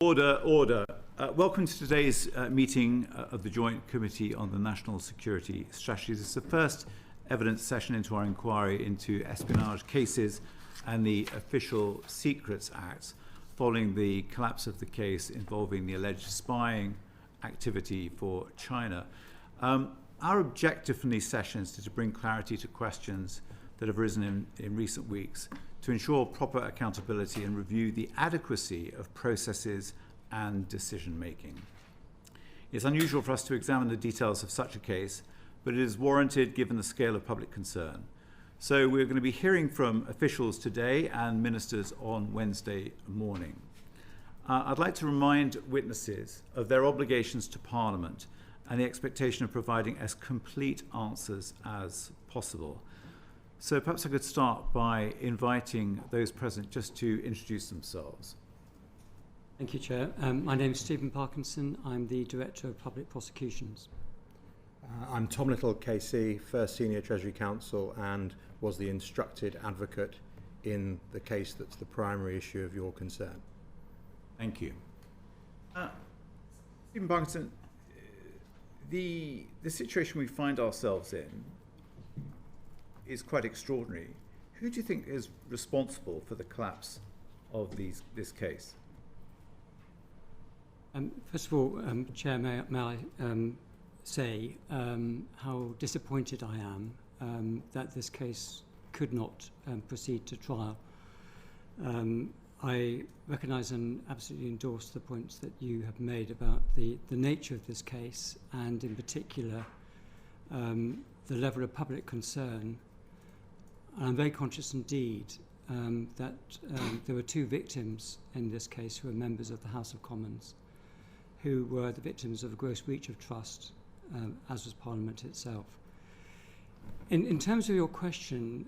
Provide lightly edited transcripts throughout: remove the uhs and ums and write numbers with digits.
Order, order. Welcome to today's meeting of the Joint Committee on the National Security Strategy. This is the first evidence session into our inquiry into espionage cases and the Official Secrets Act following the collapse of the case involving the alleged spying activity for China. Our objective from these sessions is to bring clarity to questions that have arisen in recent weeks, to ensure proper accountability and review the adequacy of processes and decision-making. It's unusual for us to examine the details of such a case, but it is warranted given the scale of public concern. So we're going to be hearing from officials today and ministers on Wednesday morning. I'd like to remind witnesses of their obligations to Parliament and the expectation of providing as complete answers as possible. So perhaps I could start by inviting those present just to introduce themselves. Thank you, Chair. My name is Stephen Parkinson. I'm the Director of Public Prosecutions. I'm Tom Little, KC, First Senior Treasury Counsel, and was the instructed advocate in the case that's the primary issue of your concern. Thank you. Stephen Parkinson, the situation we find ourselves in is quite extraordinary. Who do you think is responsible for the collapse of this case? First of all, Chair, may I say how disappointed I am that this case could not proceed to trial. I recognise and absolutely endorse the points that you have made about the nature of this case, and in particular the level of public concern. And I'm very conscious indeed that there were two victims in this case who were members of the House of Commons, who were the victims of a gross breach of trust, as was Parliament itself. In terms of your question,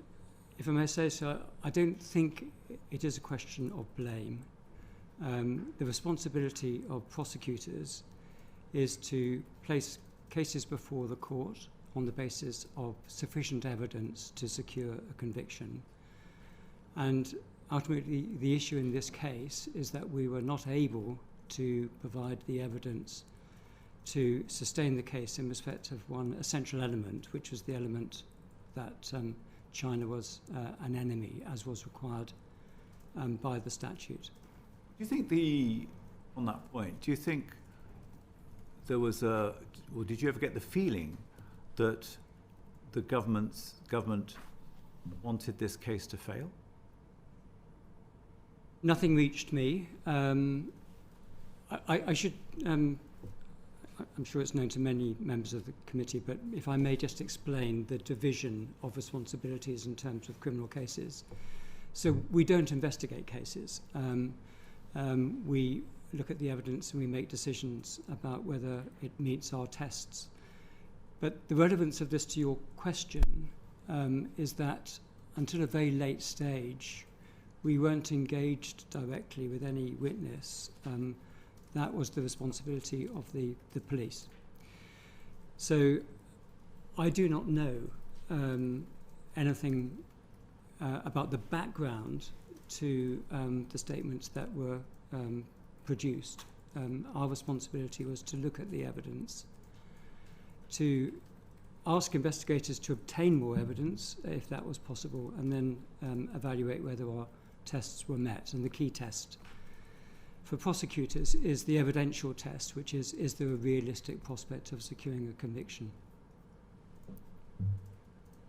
if I may say so, I don't think it is a question of blame. The responsibility of prosecutors is to place cases before the court on the basis of sufficient evidence to secure a conviction. And ultimately, the issue in this case is that we were not able to provide the evidence to sustain the case in respect of one essential element, which was the element that China was an enemy, as was required by the statute. Do you think on that point, do you think there was or did you ever get the feeling that the government wanted this case to fail? Nothing reached me. I should, I'm sure it's known to many members of the committee, but if I may just explain the division of responsibilities in terms of criminal cases. So we don't investigate cases. We look at the evidence and we make decisions about whether it meets our tests. But the relevance of this to your question is that until a very late stage, we weren't engaged directly with any witness. That was the responsibility of the police. So I do not know anything about the background to the statements that were produced. Our responsibility was to look at the evidence, to ask investigators to obtain more evidence if that was possible, and then evaluate whether our tests were met. And the key test for prosecutors is the evidential test, which is there a realistic prospect of securing a conviction?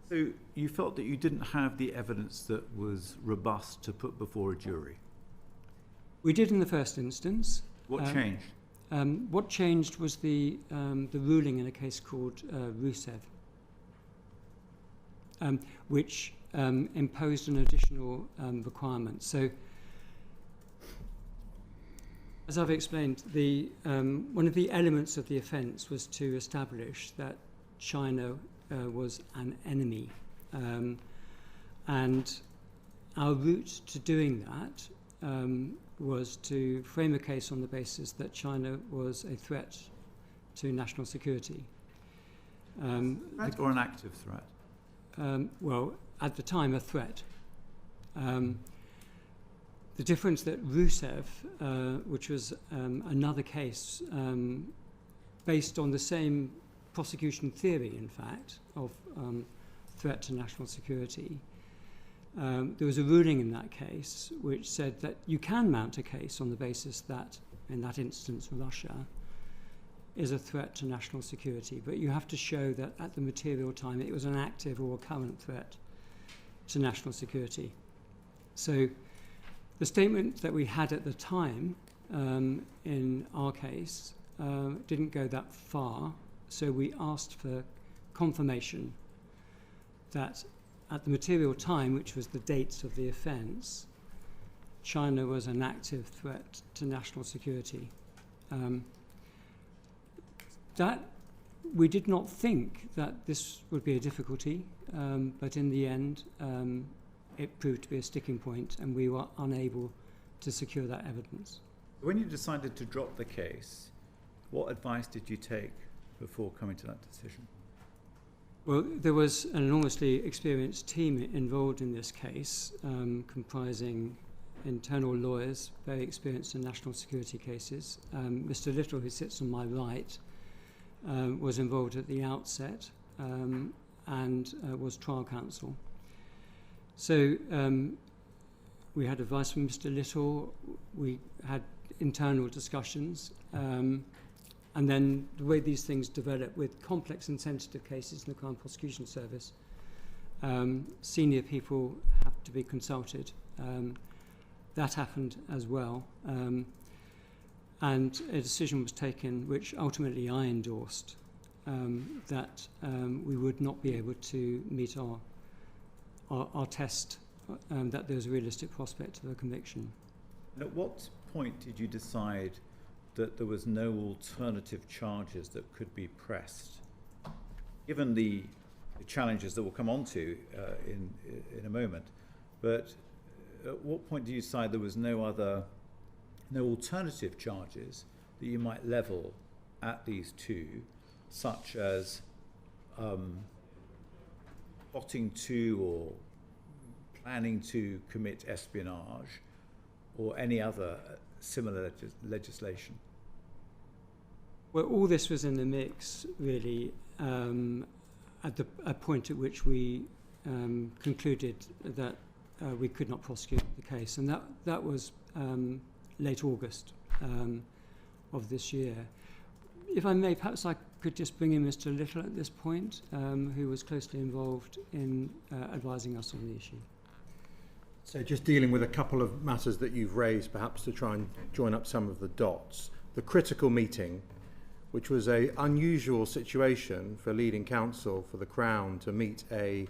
So you felt that you didn't have the evidence that was robust to put before a jury? We did in the first instance. What changed? What changed was the ruling in a case called Rusev, which imposed an additional requirement. So, as I've explained, one of the elements of the offence was to establish that China was an enemy, and our route to doing that was to frame a case on the basis that China was a threat to national security. Threat or an active threat? Well, at the time, a threat. The difference that Rusev, which was another case based on the same prosecution theory, in fact, of threat to national security, there was a ruling in that case which said that you can mount a case on the basis that, in that instance, Russia is a threat to national security, but you have to show that at the material time it was an active or a current threat to national security. So the statement that we had at the time in our case didn't go that far, so we asked for confirmation that at the material time, which was the dates of the offence, China was an active threat to national security. That we did not think that this would be a difficulty, but in the end it proved to be a sticking point, and we were unable to secure that evidence. When you decided to drop the case, what advice did you take before coming to that decision? Well, there was an enormously experienced team involved in this case, comprising internal lawyers, very experienced in national security cases. Mr. Little, who sits on my right, was involved at the outset and was trial counsel. So we had advice from Mr. Little, we had internal discussions, and then the way these things develop with complex and sensitive cases in the Crown Prosecution Service, senior people have to be consulted. That happened as well. And a decision was taken, which ultimately I endorsed, that we would not be able to meet our test, that there was a realistic prospect of a conviction. And at what point did you decide that there was no alternative charges that could be pressed? Given the challenges that we'll come on to in a moment, but at what point did you decide there was no alternative charges that you might level at these two, such as plotting to or planning to commit espionage or any other similar legislation? Well, all this was in the mix, really, at a point at which we concluded that we could not prosecute the case, and that was late August of this year. If I may, perhaps I could just bring in Mr. Little at this point, who was closely involved in advising us on the issue. So just dealing with a couple of matters that you've raised, perhaps to try and join up some of the dots. The critical meeting, which was an unusual situation for leading counsel for the Crown to meet a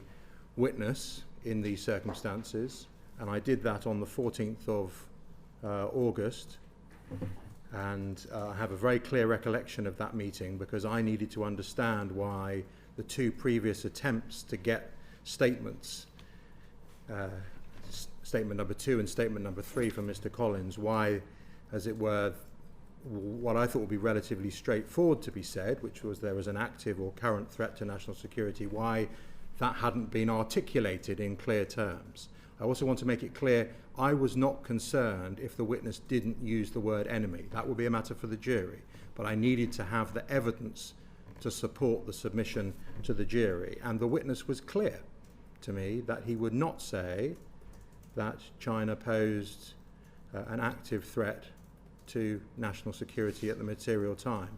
witness in these circumstances, and I did that on the 14th of August, and I have a very clear recollection of that meeting because I needed to understand why the two previous attempts to get statements, statement number 2 and statement number 3 from Mr. Collins, why, as it were, what I thought would be relatively straightforward to be said, which was there was an active or current threat to national security, why that hadn't been articulated in clear terms. I also want to make it clear I was not concerned if the witness didn't use the word enemy. That would be a matter for the jury. But I needed to have the evidence to support the submission to the jury. And the witness was clear to me that he would not say that China posed an active threat to national security at the material time.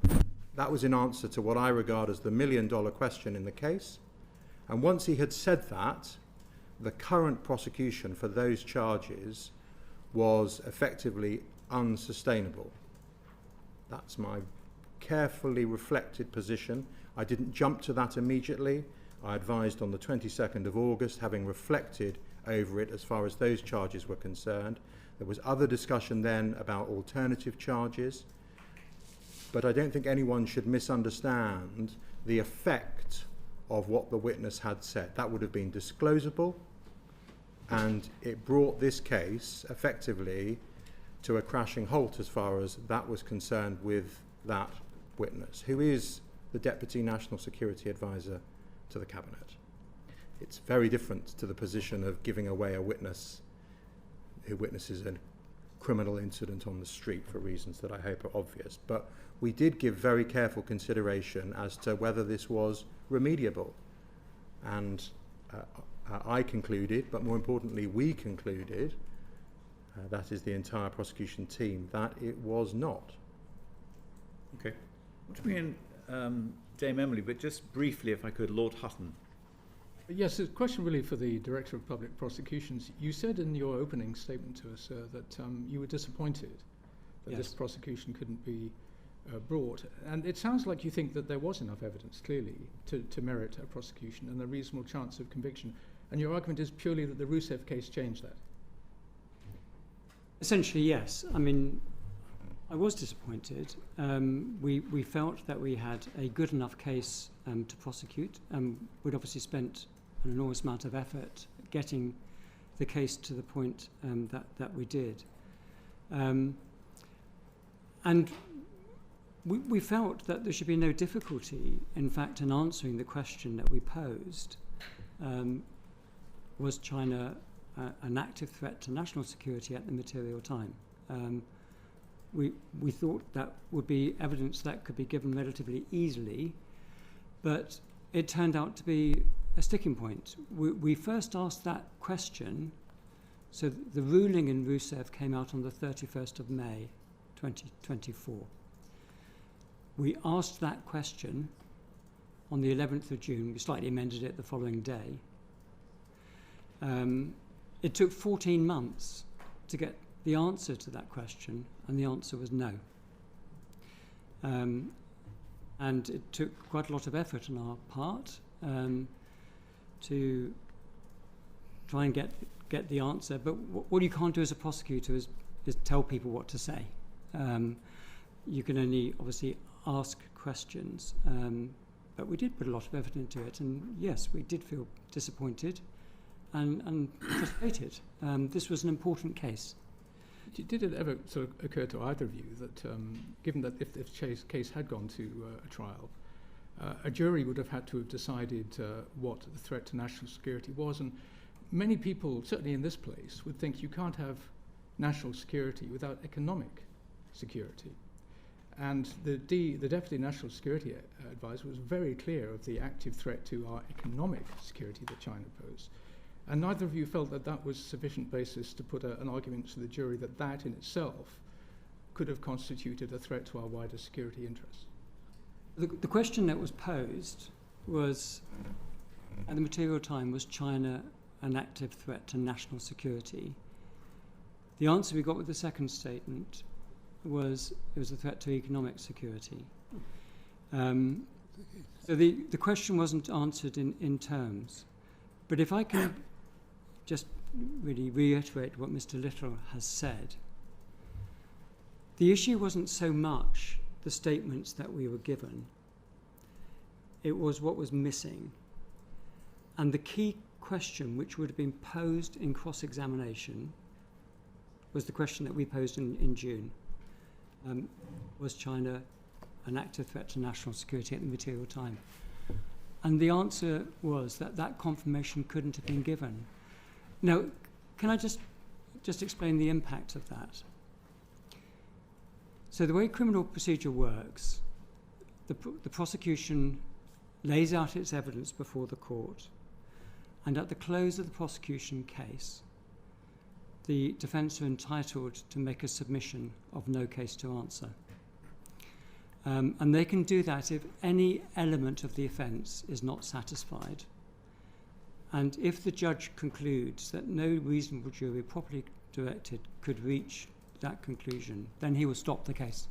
That was in answer to what I regard as the million-dollar question in the case. And once he had said that, the current prosecution for those charges was effectively unsustainable. That's my carefully reflected position. I didn't jump to that immediately. I advised on the 22nd of August, having reflected over it as far as those charges were concerned. There was other discussion then about alternative charges, but I don't think anyone should misunderstand the effect of what the witness had said. That would have been disclosable, and it brought this case effectively to a crashing halt as far as that was concerned with that witness, who is the Deputy National Security Advisor to the Cabinet. It's very different to the position of giving away a witness who witnesses criminal incident on the street for reasons that I hope are obvious. But we did give very careful consideration as to whether this was remediable. And I concluded, but more importantly we concluded, that is the entire prosecution team, that it was not. Okay. I want to bring in Dame Emily, but just briefly, if I could, Lord Hutton. Yes, a question really for the Director of Public Prosecutions. You said in your opening statement to us, sir, that you were disappointed that Yes. this prosecution couldn't be brought. And it sounds like you think that there was enough evidence, clearly, to merit a prosecution and a reasonable chance of conviction. And your argument is purely that the Rousseff case changed that. Essentially, yes. I mean, I was disappointed. We felt that we had a good enough case to prosecute. We'd obviously spent an enormous amount of effort getting the case to the point that we did. And we felt that there should be no difficulty, in fact, in answering the question that we posed. Was China an active threat to national security at the material time? We thought that would be evidence that could be given relatively easily, but it turned out to be a sticking point. We first asked that question, so the ruling in Rousseff came out on the 31st of May 2024. We asked that question on the 11th of June. We slightly amended it the following day. It took 14 months to get the answer to that question, and the answer was no. And it took quite a lot of effort on our part to try and get the answer. But what you can't do as a prosecutor is tell people what to say. You can only obviously ask questions. But we did put a lot of effort into it, and yes, we did feel disappointed and frustrated. This was an important case. Did it ever sort of occur to either of you that, given that if this case had gone to a trial, a jury would have had to have decided what the threat to national security was? And many people, certainly in this place, would think you can't have national security without economic security. And the Deputy National Security Advisor was very clear of the active threat to our economic security that China posed. And neither of you felt that that was sufficient basis to put an argument to the jury that that in itself could have constituted a threat to our wider security interests. The question that was posed was, at the material time, was China an active threat to national security? The answer we got with the second statement was it was a threat to economic security. So the question wasn't answered in terms. But if I can just really reiterate what Mr. Little has said, the issue wasn't so much the statements that we were given, it was what was missing. And the key question which would have been posed in cross-examination was the question that we posed in June. Was China an active threat to national security at the material time? And the answer was that confirmation couldn't have been given. Now, can I just explain the impact of that? So the way criminal procedure works, the prosecution lays out its evidence before the court, and at the close of the prosecution case, the defence are entitled to make a submission of no case to answer. And they can do that if any element of the offence is not satisfied. And if the judge concludes that no reasonable jury properly directed could reach that conclusion, then he will stop the case.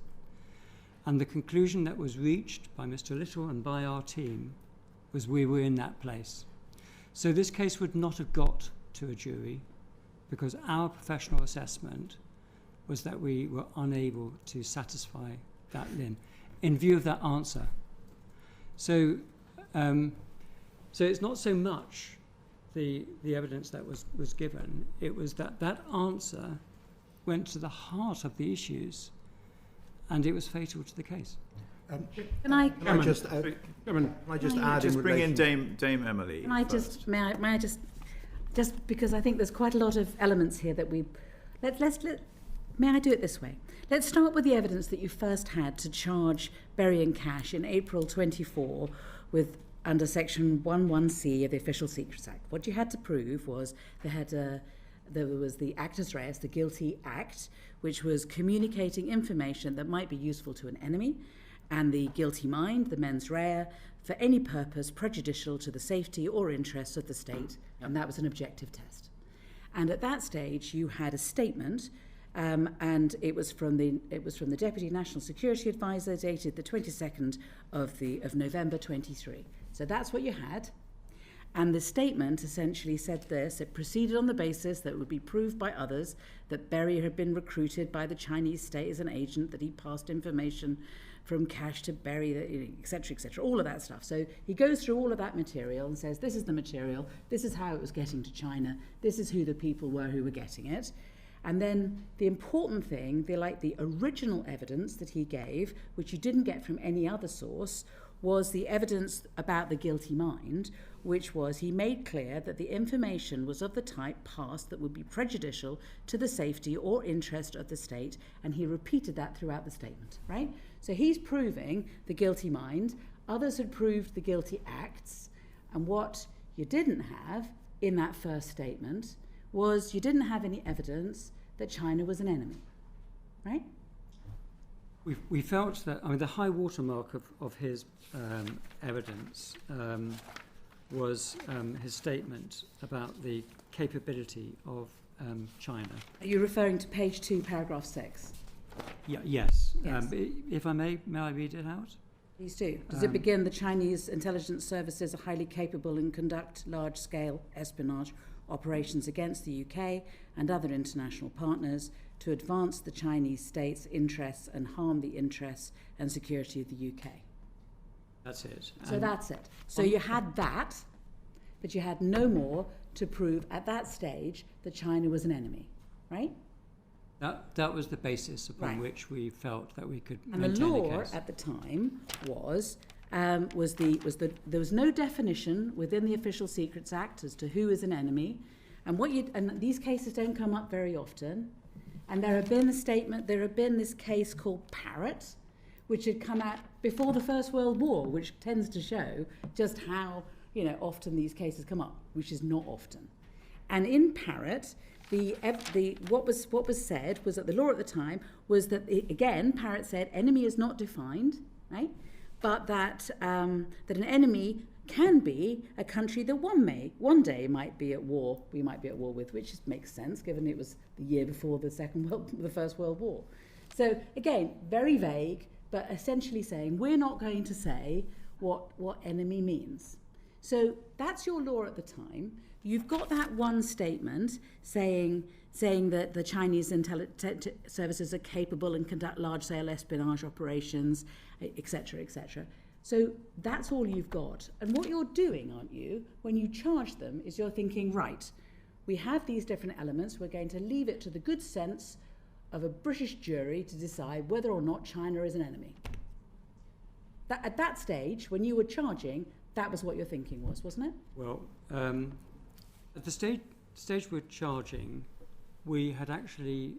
And the conclusion that was reached by Mr. Little and by our team was we were in that place. So this case would not have got to a jury because our professional assessment was that we were unable to satisfy that limb in view of that answer. So it's not so much the evidence that was given, it was that answer went to the heart of the issues and it was fatal to the case. Can I just add Just bring in Dame Emily. Can I first. may I just because I think there's quite a lot of elements here that may I do it this way? Let's start with the evidence that you first had to charge Berry and Cash in April 24 with under Section 11C of the Official Secrets Act. What you had to prove was there was the actus reus, the guilty act, which was communicating information that might be useful to an enemy, and the guilty mind, the mens rea, for any purpose prejudicial to the safety or interests of the state, and that was an objective test. And at that stage, you had a statement, and it was from the Deputy National Security Advisor, dated the 22nd of November 23. So that's what you had. And the statement essentially said this: it proceeded on the basis that it would be proved by others that Berry had been recruited by the Chinese state as an agent, that he passed information from Cash to Berry, etc., all of that stuff. So he goes through all of that material and says, this is the material, this is how it was getting to China, this is who the people were who were getting it. And then the important thing, the original evidence that he gave, which you didn't get from any other source, was the evidence about the guilty mind, which was he made clear that the information was of the type passed that would be prejudicial to the safety or interest of the state, and he repeated that throughout the statement, right? So he's proving the guilty mind. Others had proved the guilty acts, and what you didn't have in that first statement was you didn't have any evidence that China was an enemy, right? We felt that, I mean, the high watermark of his evidence was his statement about the capability of China. Are you referring to page 2, paragraph 6? Yes. Yes. If I may I read it out? Please do. Does it begin, the Chinese intelligence services are highly capable and conduct large-scale espionage operations against the UK and other international partners to advance the Chinese state's interests and harm the interests and security of the UK. That's it. So that's it. So you had that, but you had no more to prove at that stage that China was an enemy, right? That was the basis upon Right. which we felt that we could And the maintain law the case. at the time was there was no definition within the Official Secrets Act as to who is an enemy, and these cases don't come up very often. And there had been this case called Parrott, which had come out before the First World War, which tends to show just how often these cases come up, which is not often. And in Parrott, what was said was that the law at the time was that again, Parrott said enemy is not defined, right? But that an enemy can be a country that one day might be at war. We might be at war with, which makes sense given it was the year before the First World War. So again, very vague, but essentially saying we're not going to say what enemy means. So that's your law at the time. You've got that one statement saying that the Chinese intelligence services are capable and conduct large-scale espionage operations, etc., etc. So that's all you've got. And what you're doing, aren't you, when you charge them, is you're thinking, right, we have these different elements, we're going to leave it to the good sense of a British jury to decide whether or not China is an enemy. At that stage, when you were charging, that was what your thinking was, wasn't it? Well, at the stage we're charging, we had actually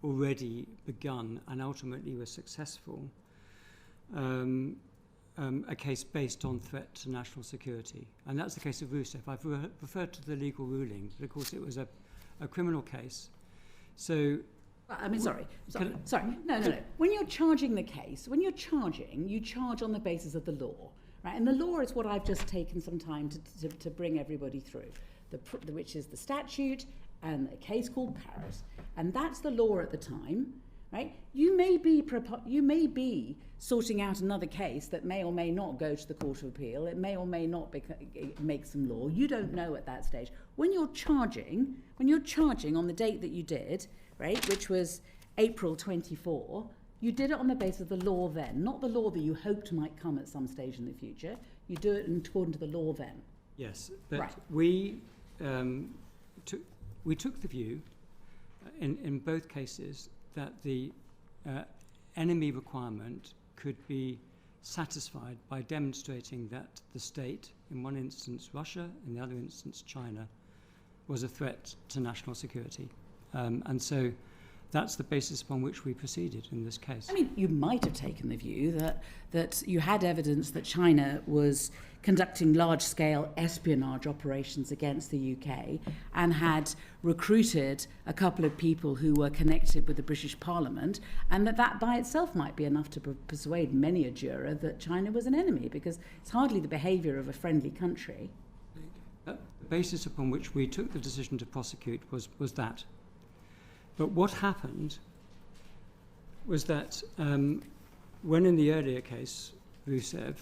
already begun and ultimately were successful a case based on threat to national security. And that's the case of Rousseff. I've referred to the legal ruling, but of course it was a criminal case. So... I mean, sorry. No. When you're charging the case, you charge on the basis of the law, right? And the law is what I've just taken some time to bring everybody through, which is the statute and a case called Paris. And that's the law at the time, right? You may be sorting out another case that may or may not go to the Court of Appeal. It may or may not make some law. You don't know at that stage. When you're charging on the date that you did, right, which was April 24, you did it on the basis of the law then, not the law that you hoped might come at some stage in the future. You do it according to the law then. Yes, but right. we took the view in both cases that the enemy requirement could be satisfied by demonstrating that the state, in one instance Russia, in the other instance China, was a threat to national security. And so that's the basis upon which we proceeded in this case. I mean, you might have taken the view that you had evidence that China was conducting large-scale espionage operations against the UK and had recruited a couple of people who were connected with the British Parliament, and that by itself might be enough to persuade many a juror that China was an enemy, because it's hardly the behaviour of a friendly country. The basis upon which we took the decision to prosecute was that. But what happened was that when in the earlier case, Rusev,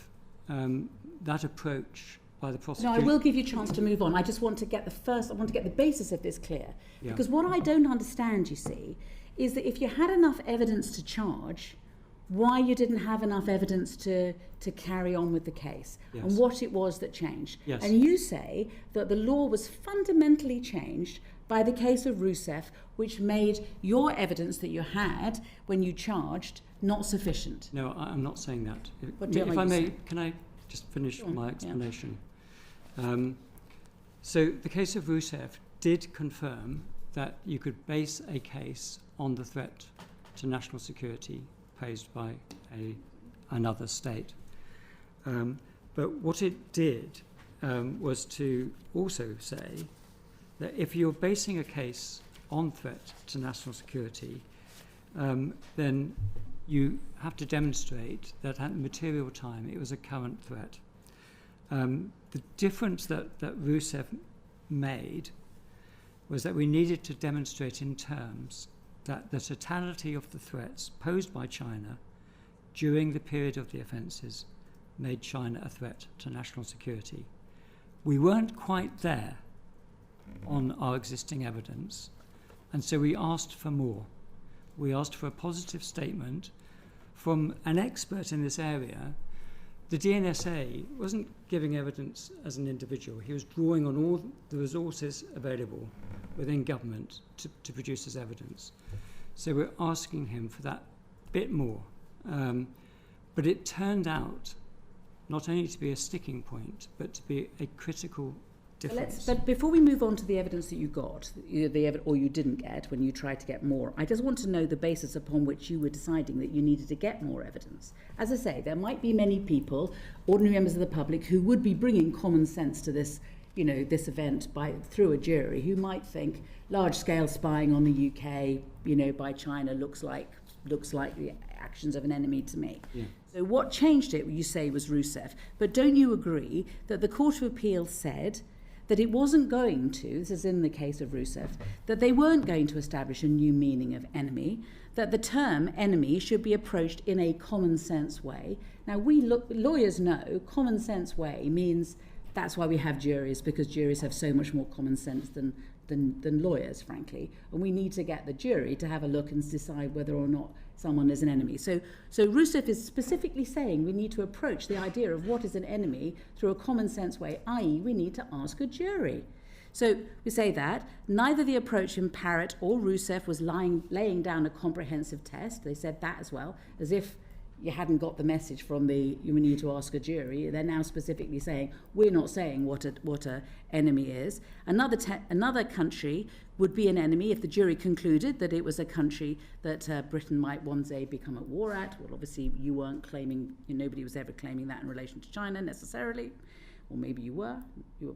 that approach by the prosecutor... No, I will give you a chance to move on. I just want to get the basis of this clear. Yeah. Because what I don't understand, you see, is that if you had enough evidence to charge, why you didn't have enough evidence to carry on with the case, Yes. and what it was that changed. Yes. And you say that the law was fundamentally changed by the case of Rusev, which made your evidence that you had when you charged not sufficient. No, I'm not saying that. What do you If like I to may, say? can I just finish Sure, my yeah. explanation? So the case of Rusev did confirm that you could base a case on the threat to national security posed by another state. But what it did was to also say that if you're basing a case on threat to national security, then you have to demonstrate that at the material time it was a current threat. The difference that Rusev made was that we needed to demonstrate in terms that the totality of the threats posed by China during the period of the offences made China a threat to national security. We weren't quite there on our existing evidence, and so we asked for more. We asked for a positive statement from an expert in this area. The DNSA wasn't giving evidence as an individual. He was drawing on all the resources available within government to produce his evidence. So we're asking him for that bit more. But it turned out not only to be a sticking point, but to be a critical difference. But before we move on to the evidence that you got, or you didn't get when you tried to get more, I just want to know the basis upon which you were deciding that you needed to get more evidence. As I say, there might be many people, ordinary members of the public, who would be bringing common sense to this, this event through a jury, who might think large-scale spying on the UK, by China looks like the actions of an enemy to me. Yeah. So what changed it, you say, was Rusev. But don't you agree that the Court of Appeal said that it wasn't going to, this is in the case of Rusev, that they weren't going to establish a new meaning of enemy, that the term enemy should be approached in a common sense way. Now, lawyers know common sense way means that's why we have juries, because juries have so much more common sense than lawyers, frankly. And we need to get the jury to have a look and decide whether or not someone is an enemy. So Rusev is specifically saying we need to approach the idea of what is an enemy through a common sense way, i.e. we need to ask a jury. So we say that neither the approach in Parrott or Rusev was laying down a comprehensive test. They said that as well, as if you hadn't got the message from you need to ask a jury. They're now specifically saying we're not saying what a enemy is. Another country would be an enemy if the jury concluded that it was a country that Britain might one day become at war at. Well, obviously you weren't claiming, nobody was ever claiming that in relation to China necessarily. Or maybe you were,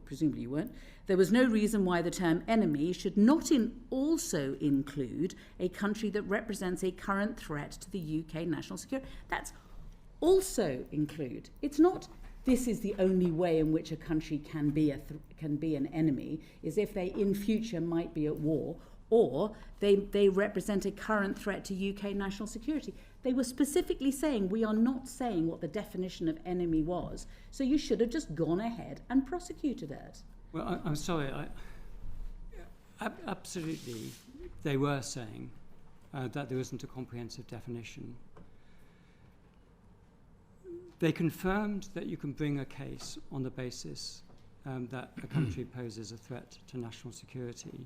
presumably you weren't. There was no reason why the term enemy should not also include a country that represents a current threat to the UK national security. That's also include. It's not this is the only way in which a country can be an enemy, is if they in future might be at war, or they represent a current threat to UK national security. They were specifically saying, we are not saying what the definition of enemy was, so you should have just gone ahead and prosecuted it. Well, I'm sorry. Absolutely, they were saying that there isn't a comprehensive definition. They confirmed that you can bring a case on the basis that a country poses a threat to national security.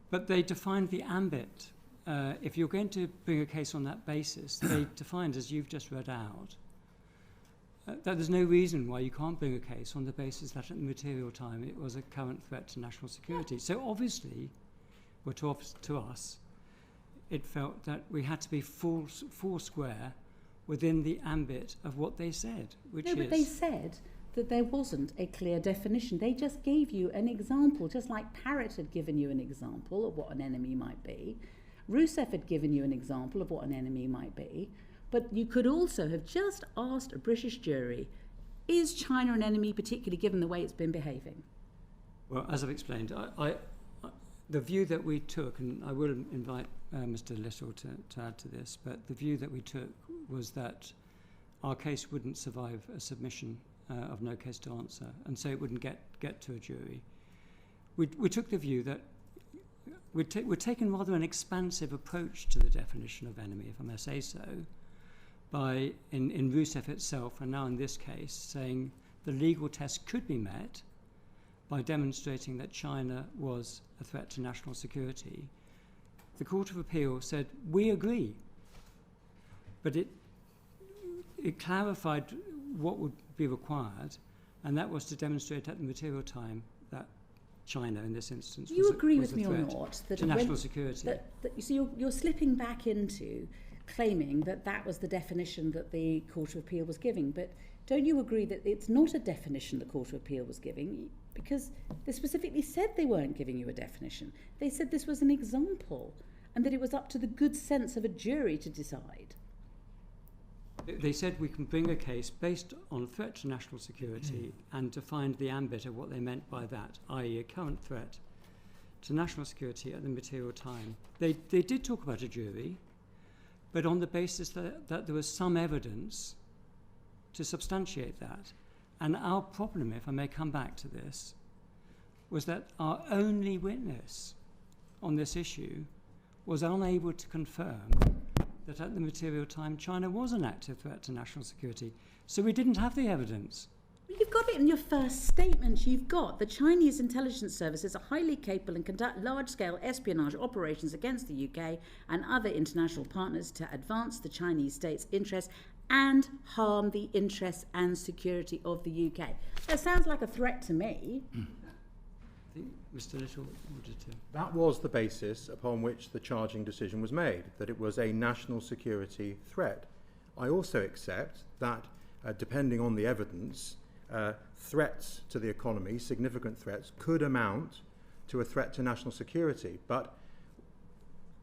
But they defined the ambit. If you're going to bring a case on that basis, they defined, as you've just read out, that there's no reason why you can't bring a case on the basis that at the material time it was a current threat to national security. So obviously, to us, it felt that we had to be four square within the ambit of what they said, which No, but they said that there wasn't a clear definition. They just gave you an example, just like Parrott had given you an example of what an enemy might be. Rousseff had given you an example of what an enemy might be. But you could also have just asked a British jury, is China an enemy, particularly given the way it's been behaving? Well, as I've explained, the view that we took, and I will invite Mr. Little to add to this, but the view that we took was that our case wouldn't survive a submission of no case to answer, and so it wouldn't get to a jury. We took the view that we'd taken rather an expansive approach to the definition of enemy, if I may say so, by, in Rousseff itself, and now in this case, saying the legal test could be met by demonstrating that China was a threat to national security. The Court of Appeal said, we agree. But it clarified what would be required, and that was to demonstrate at the material time that China, in this instance, you was agree was with a me or threat not that to national security. That you see, you're slipping back into claiming that that was the definition that the Court of Appeal was giving, but don't you agree that it's not a definition the Court of Appeal was giving, because they specifically said they weren't giving you a definition. They said this was an example and that it was up to the good sense of a jury to decide. They said we can bring a case based on a threat to national security and define the ambit of what they meant by that, i.e. a current threat to national security at the material time. They did talk about a jury, but on the basis that there was some evidence to substantiate that. And our problem, if I may come back to this, was that our only witness on this issue was unable to confirm that at the material time China was an active threat to national security. So we didn't have the evidence. You've got it in your first statement. You've got the Chinese intelligence services are highly capable and conduct large-scale espionage operations against the UK and other international partners to advance the Chinese state's interests and harm the interests and security of the UK. That sounds like a threat to me. I think Mr. Little wanted to. That was the basis upon which the charging decision was made, that it was a national security threat. I also accept that, depending on the evidence, threats to the economy, significant threats, could amount to a threat to national security. But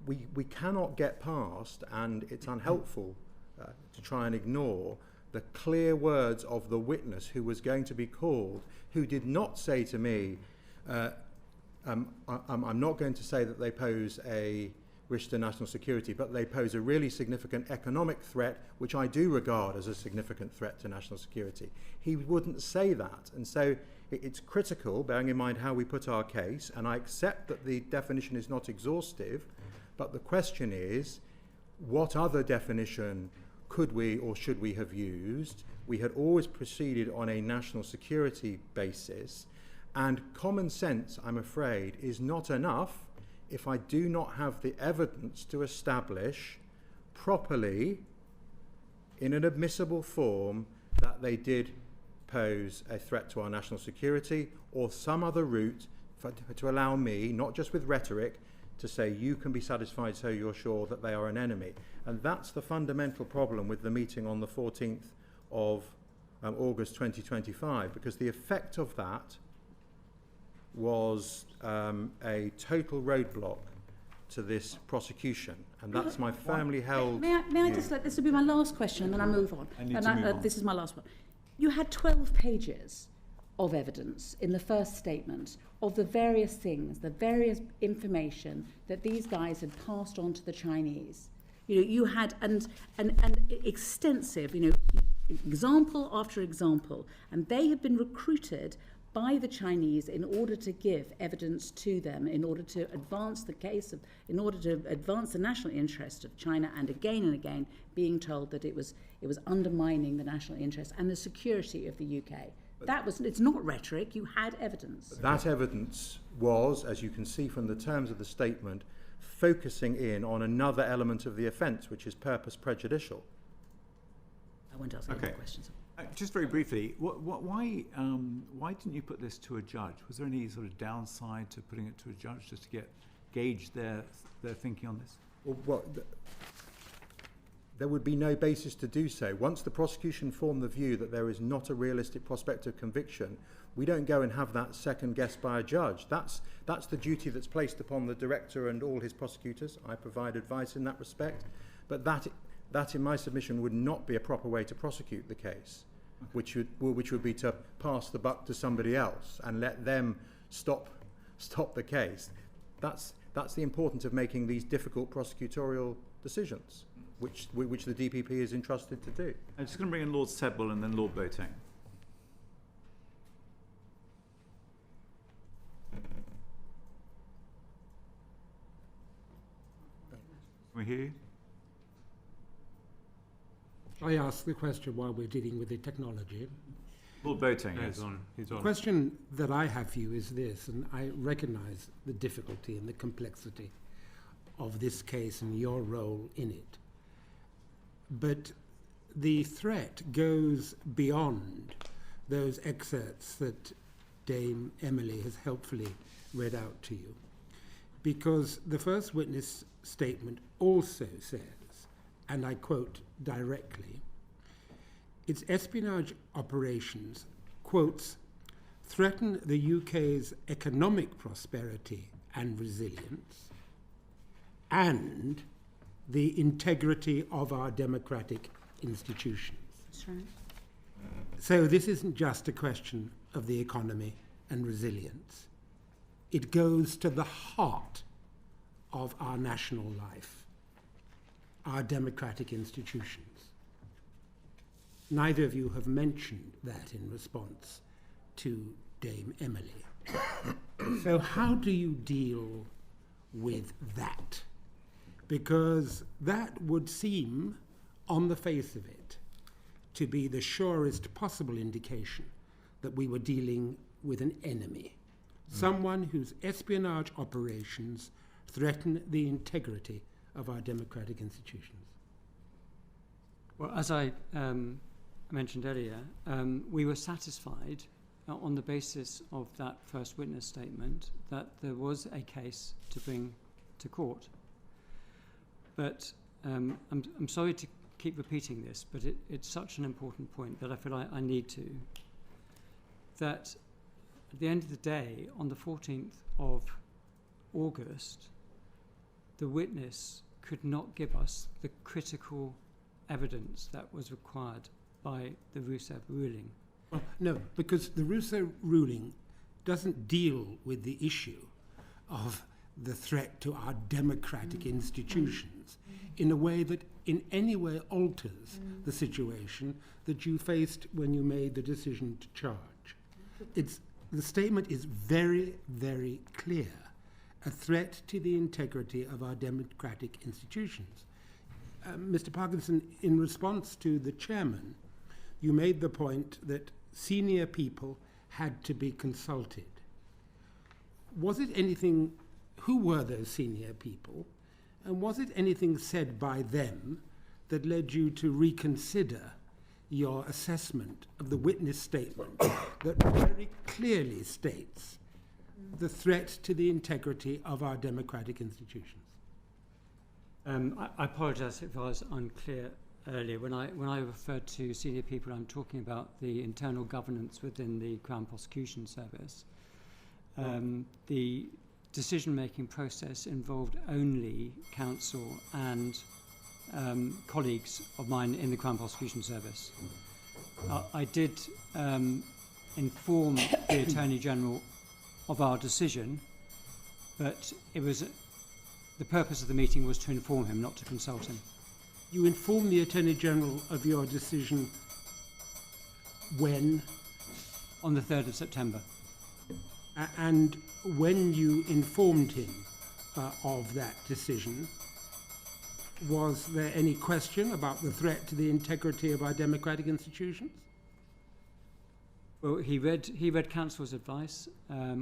we cannot get past, and it's unhelpful to try and ignore, the clear words of the witness who was going to be called, who did not say to me, I'm not going to say that they pose a risk to national security, but they pose a really significant economic threat, which I do regard as a significant threat to national security. He wouldn't say that. And so it's critical, bearing in mind how we put our case, and I accept that the definition is not exhaustive, but the question is, what other definition could we or should we have used? We had always proceeded on a national security basis, and common sense, I'm afraid, is not enough if I do not have the evidence to establish properly, in an admissible form, that they did pose a threat to our national security, or some other route to allow me, not just with rhetoric, to say you can be satisfied so you're sure that they are an enemy. And that's the fundamental problem with the meeting on the 14th of August 2025, because the effect of that was a total roadblock to this prosecution, and that's my firmly held May I just let this will be my last question, and then I move on. I need to move on. This is my last one. You had 12 pages of evidence in the first statement of the various things, the various information that these guys had passed on to the Chinese. You know, you had and extensive, example after example, and they had been recruited by the Chinese in order to give evidence to them, in order to advance the case, in order to advance the national interest of China, and again being told that it was undermining the national interest and the security of the UK. It's not rhetoric, you had evidence. That evidence was, as you can see from the terms of the statement, focusing in on another element of the offence, which is purpose prejudicial. I won't ask any more questions. Just very briefly, why didn't you put this to a judge? Was there any sort of downside to putting it to a judge, just to get gauge their thinking on this? Well, there would be no basis to do so. Once the prosecution form the view that there is not a realistic prospect of conviction, we don't go and have that second guessed by a judge. That's the duty that's placed upon the director and all his prosecutors. I provide advice in that respect. But that in my submission would not be a proper way to prosecute the case, which would be to pass the buck to somebody else and let them stop the case. That's the importance of making these difficult prosecutorial decisions, which the DPP is entrusted to do. I'm just going to bring in Lord Sedwell and then Lord Boateng. Can we hear you? I ask the question while we're dealing with the technology. Lord Boateng, No, yes. he's The on. question that I have for you is this, and I recognise the difficulty and the complexity of this case and your role in it. But the threat goes beyond those excerpts that Dame Emily has helpfully read out to you, because the first witness statement also says, and I quote directly, its espionage operations, quotes, threaten the UK's economic prosperity and resilience and the integrity of our democratic institutions. That's right. So this isn't just a question of the economy and resilience. It goes to the heart of our national life, our democratic institutions. Neither of you have mentioned that in response to Dame Emily. So how do you deal with that? Because that would seem, on the face of it, to be the surest possible indication that we were dealing with an enemy, someone whose espionage operations threaten the integrity of our democratic institutions. Well, as I mentioned earlier, we were satisfied on the basis of that first witness statement that there was a case to bring to court. But I'm sorry to keep repeating this, but it's such an important point that I feel I need to. That at the end of the day, on the 14th of August, the witness could not give us the critical evidence that was required by the Rousseau ruling. Well, no, because the Rousseau ruling doesn't deal with the issue of the threat to our democratic institutions in a way that in any way alters the situation that you faced when you made the decision to charge. The statement is very, very clear. A threat to the integrity of our democratic institutions. Mr. Parkinson, in response to the chairman, you made the point that senior people had to be consulted. Was it anything, who were those senior people, and was it anything said by them that led you to reconsider your assessment of the witness statement that very clearly states the threat to the integrity of our democratic institutions? I apologise if I was unclear earlier. When I referred to senior people, I'm talking about the internal governance within the Crown Prosecution Service. The decision-making process involved only counsel and colleagues of mine in the Crown Prosecution Service. I did inform the Attorney General of our decision, but it was the purpose of the meeting was to inform him, not to consult him. You informed the Attorney General of your decision when? On the 3rd of September. And when you informed him of that decision, was there any question about the threat to the integrity of our democratic institutions? Well, he read counsel's advice.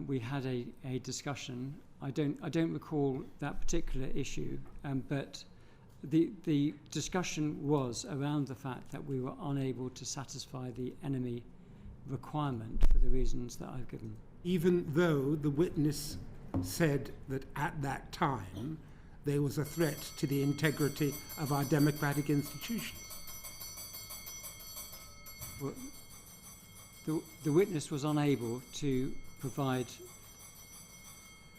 We had a discussion. I don't recall that particular issue, but the discussion was around the fact that we were unable to satisfy the enemy requirement for the reasons that I've given. Even though the witness said that at that time there was a threat to the integrity of our democratic institutions? Well, the witness was unable to provide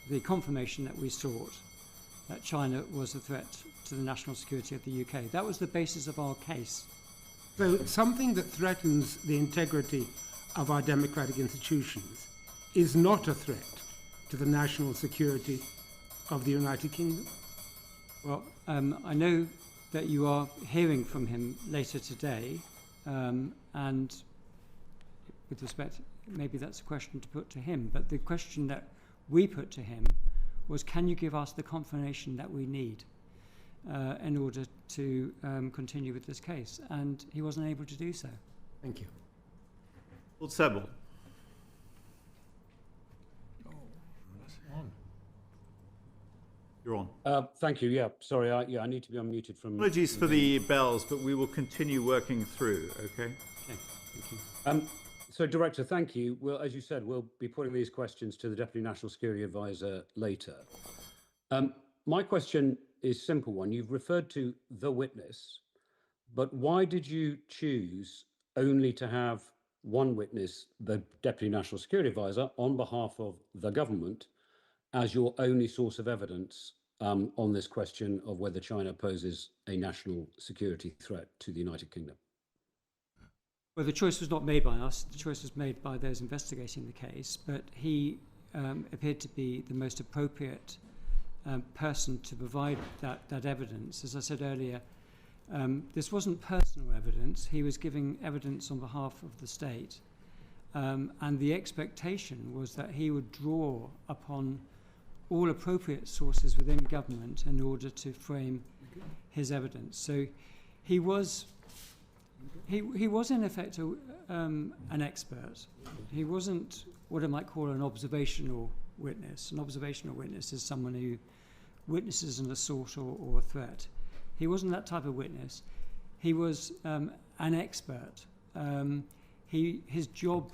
the confirmation that we sought, that China was a threat to the national security of the UK. That was the basis of our case. So something that threatens the integrity of our democratic institutions is not a threat to the national security of the United Kingdom? Well, I know that you are hearing from him later today, and with respect, maybe that's a question to put to him, but the question that we put to him was, can you give us the confirmation that we need in order to continue with this case? And he wasn't able to do so. Thank you. Lord Sebel. You're on. Thank you. Yeah, sorry. I need to be unmuted from. Apologies for the bells, but we will continue working through. Okay. Okay, thank you. So, Director, thank you. Well, as you said, we'll be putting these questions to the Deputy National Security Advisor later. My question is a simple one. You've referred to the witness, but why did you choose only to have one witness, the Deputy National Security Advisor, on behalf of the government, as your only source of evidence on this question of whether China poses a national security threat to the United Kingdom? Well, the choice was not made by us. The choice was made by those investigating the case, but he appeared to be the most appropriate person to provide that evidence. As I said earlier, this wasn't personal evidence. He was giving evidence on behalf of the state, and the expectation was that he would draw upon all appropriate sources within government in order to frame his evidence. So he was in effect an expert. He wasn't what I might call an observational witness. An observational witness is someone who witnesses an assault or a threat. He wasn't that type of witness. He was an expert. His job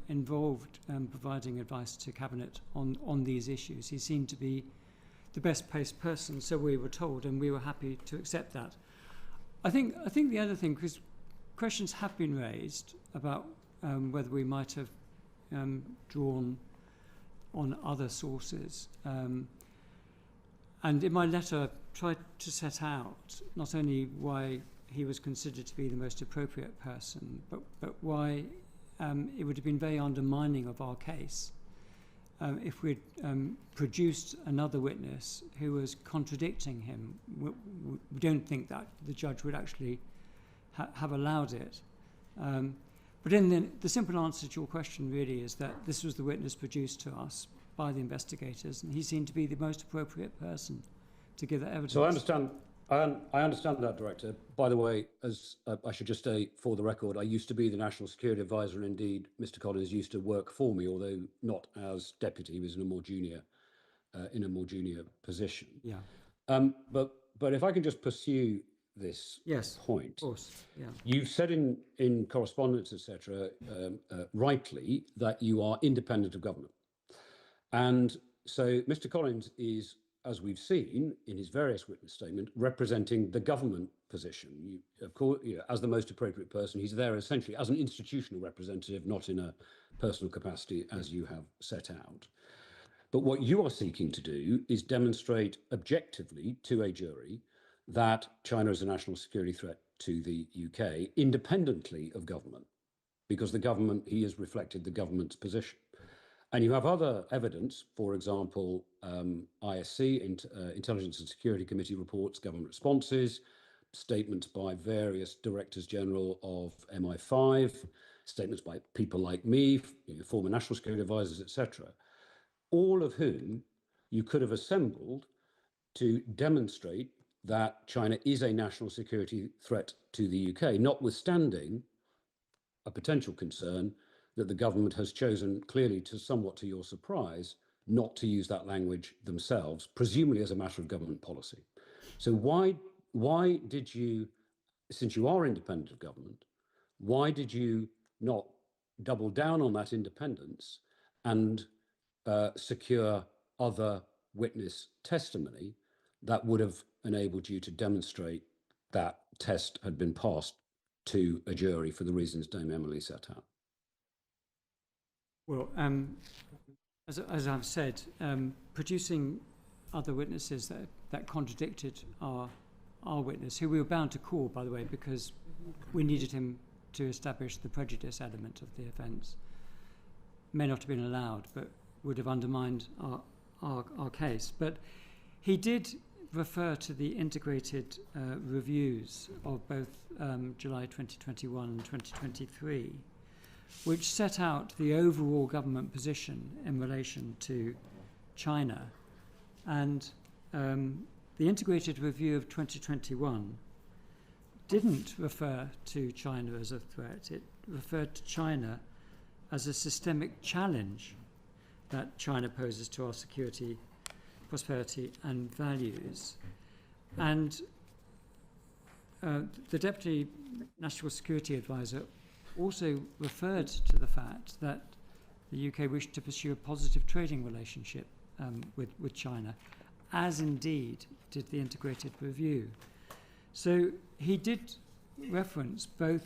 involved providing advice to Cabinet on these issues. He seemed to be the best placed person, so we were told, and we were happy to accept that. I think the other thing, because questions have been raised about whether we might have drawn on other sources. And in my letter, I tried to set out not only why he was considered to be the most appropriate person, but why it would have been very undermining of our case if we'd produced another witness who was contradicting him. We don't think that the judge would actually have allowed it. But in the simple answer to your question really is that this was the witness produced to us by the investigators, and he seemed to be the most appropriate person to give that evidence. So I understand that, Director. By the way, as I should just say for the record, I used to be the National Security Advisor, and indeed Mr. Collins used to work for me, although not as deputy. He was in a more junior position. Yeah. But if I can just pursue this point. Of course. Yeah. You've said in correspondence, etc., rightly, that you are independent of government. And so Mr. Collins is, as we've seen in his various witness statements, representing the government position. Of course, as the most appropriate person, he's there essentially as an institutional representative, not in a personal capacity as you have set out. But what you are seeking to do is demonstrate objectively to a jury that China is a national security threat to the UK, independently of government, because the government, he has reflected the government's position. And you have other evidence, for example, ISC, Intelligence and Security Committee reports, government responses, statements by various directors general of MI5, statements by people like me, former national security advisors, etc., all of whom you could have assembled to demonstrate that China is a national security threat to the UK, notwithstanding a potential concern that the government has chosen, clearly somewhat to your surprise, not to use that language themselves, presumably as a matter of government policy. So why did you, since you are independent of government, why did you not double down on that independence and secure other witness testimony that would have enabled you to demonstrate that test had been passed to a jury for the reasons Dame Emily set out? Well, as I've said, producing other witnesses that contradicted our witness, who we were bound to call, by the way, because we needed him to establish the prejudice element of the offence, may not have been allowed, but would have undermined our case. But he did refer to the integrated reviews of both July 2021 and 2023, which set out the overall government position in relation to China. And the integrated review of 2021 didn't refer to China as a threat. It referred to China as a systemic challenge that China poses to our security, prosperity and values. And the Deputy National Security Advisor also referred to the fact that the UK wished to pursue a positive trading relationship with China, as indeed did the integrated review. So he did reference both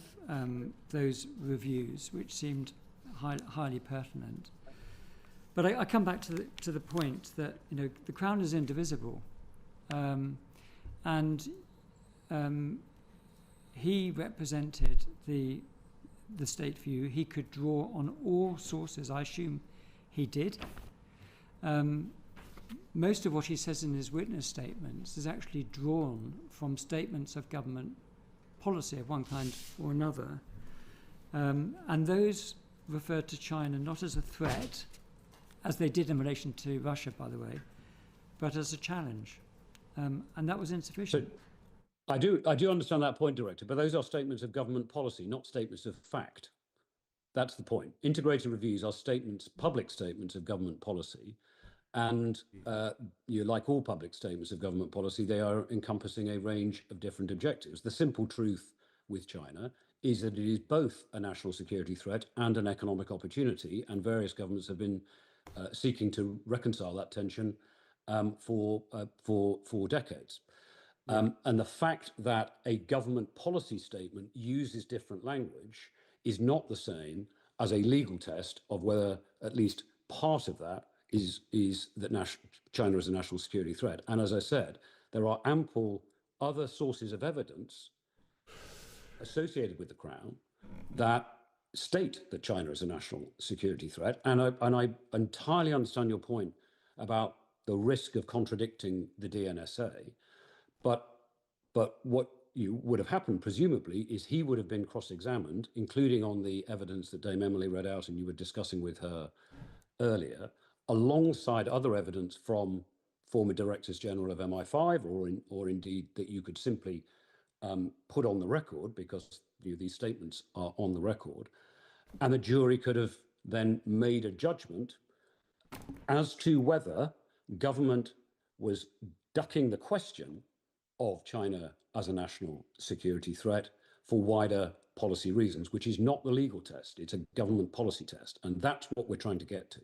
those reviews, which seemed highly pertinent. But I come back to the point that, you know, the Crown is indivisible, and he represented the state view. He could draw on all sources. I assume he did. Most of what he says in his witness statements is actually drawn from statements of government policy of one kind or another, and those referred to China not as a threat, as they did in relation to Russia, by the way, but as a challenge, and that was insufficient. So I do understand that point, Director, but those are statements of government policy, not statements of fact. That's the point. Integrated reviews are statements, public statements of government policy, and like all public statements of government policy, they are encompassing a range of different objectives. The simple truth with China is that it is both a national security threat and an economic opportunity, and various governments have been seeking to reconcile that tension for decades. And the fact that a government policy statement uses different language is not the same as a legal test of whether at least part of that is that China is a national security threat. And as I said, there are ample other sources of evidence associated with the Crown that state that China is a national security threat. And I entirely understand your point about the risk of contradicting the DNSA. But what you would have happened, presumably, is he would have been cross-examined, including on the evidence that Dame Emily read out and you were discussing with her earlier, alongside other evidence from former Directors General of MI5, or indeed that you could simply put on the record, because these statements are on the record, and the jury could have then made a judgment as to whether government was ducking the question of China as a national security threat for wider policy reasons, which is not the legal test. It's a government policy test, and that's what we're trying to get to.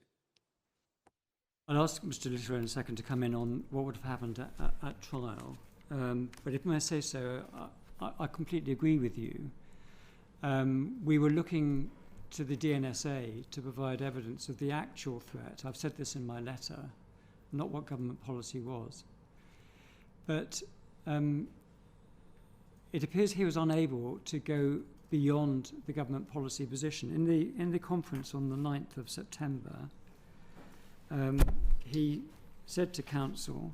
I'll ask Mr. Litter in a second to come in on what would have happened at trial. But if I may say so, I completely agree with you. We were looking to the DNSA to provide evidence of the actual threat. I've said this in my letter, not what government policy was. But it appears he was unable to go beyond the government policy position. In the conference on the 9th of September, he said to counsel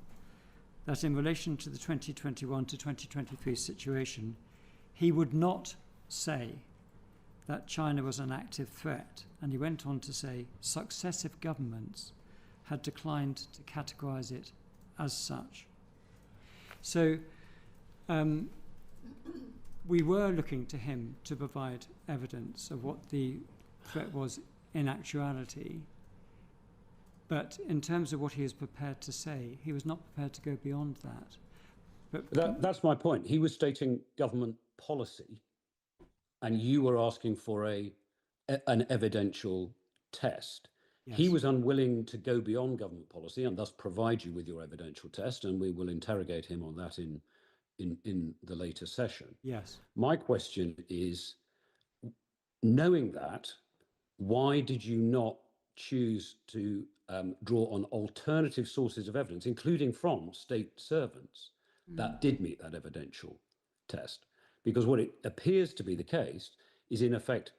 that in relation to the 2021 to 2023 situation, he would not say that China was an active threat. And he went on to say successive governments had declined to categorize it as such. So we were looking to him to provide evidence of what the threat was in actuality. But in terms of what he is prepared to say, he was not prepared to go beyond that. But that's my point. He was stating government policy, and you were asking for an evidential test. Yes. He was unwilling to go beyond government policy and thus provide you with your evidential test, and we will interrogate him on that in the later session. Yes. My question is, knowing that, why did you not choose to draw on alternative sources of evidence, including from state servants, that did meet that evidential test? Because what it appears to be the case is, in effect,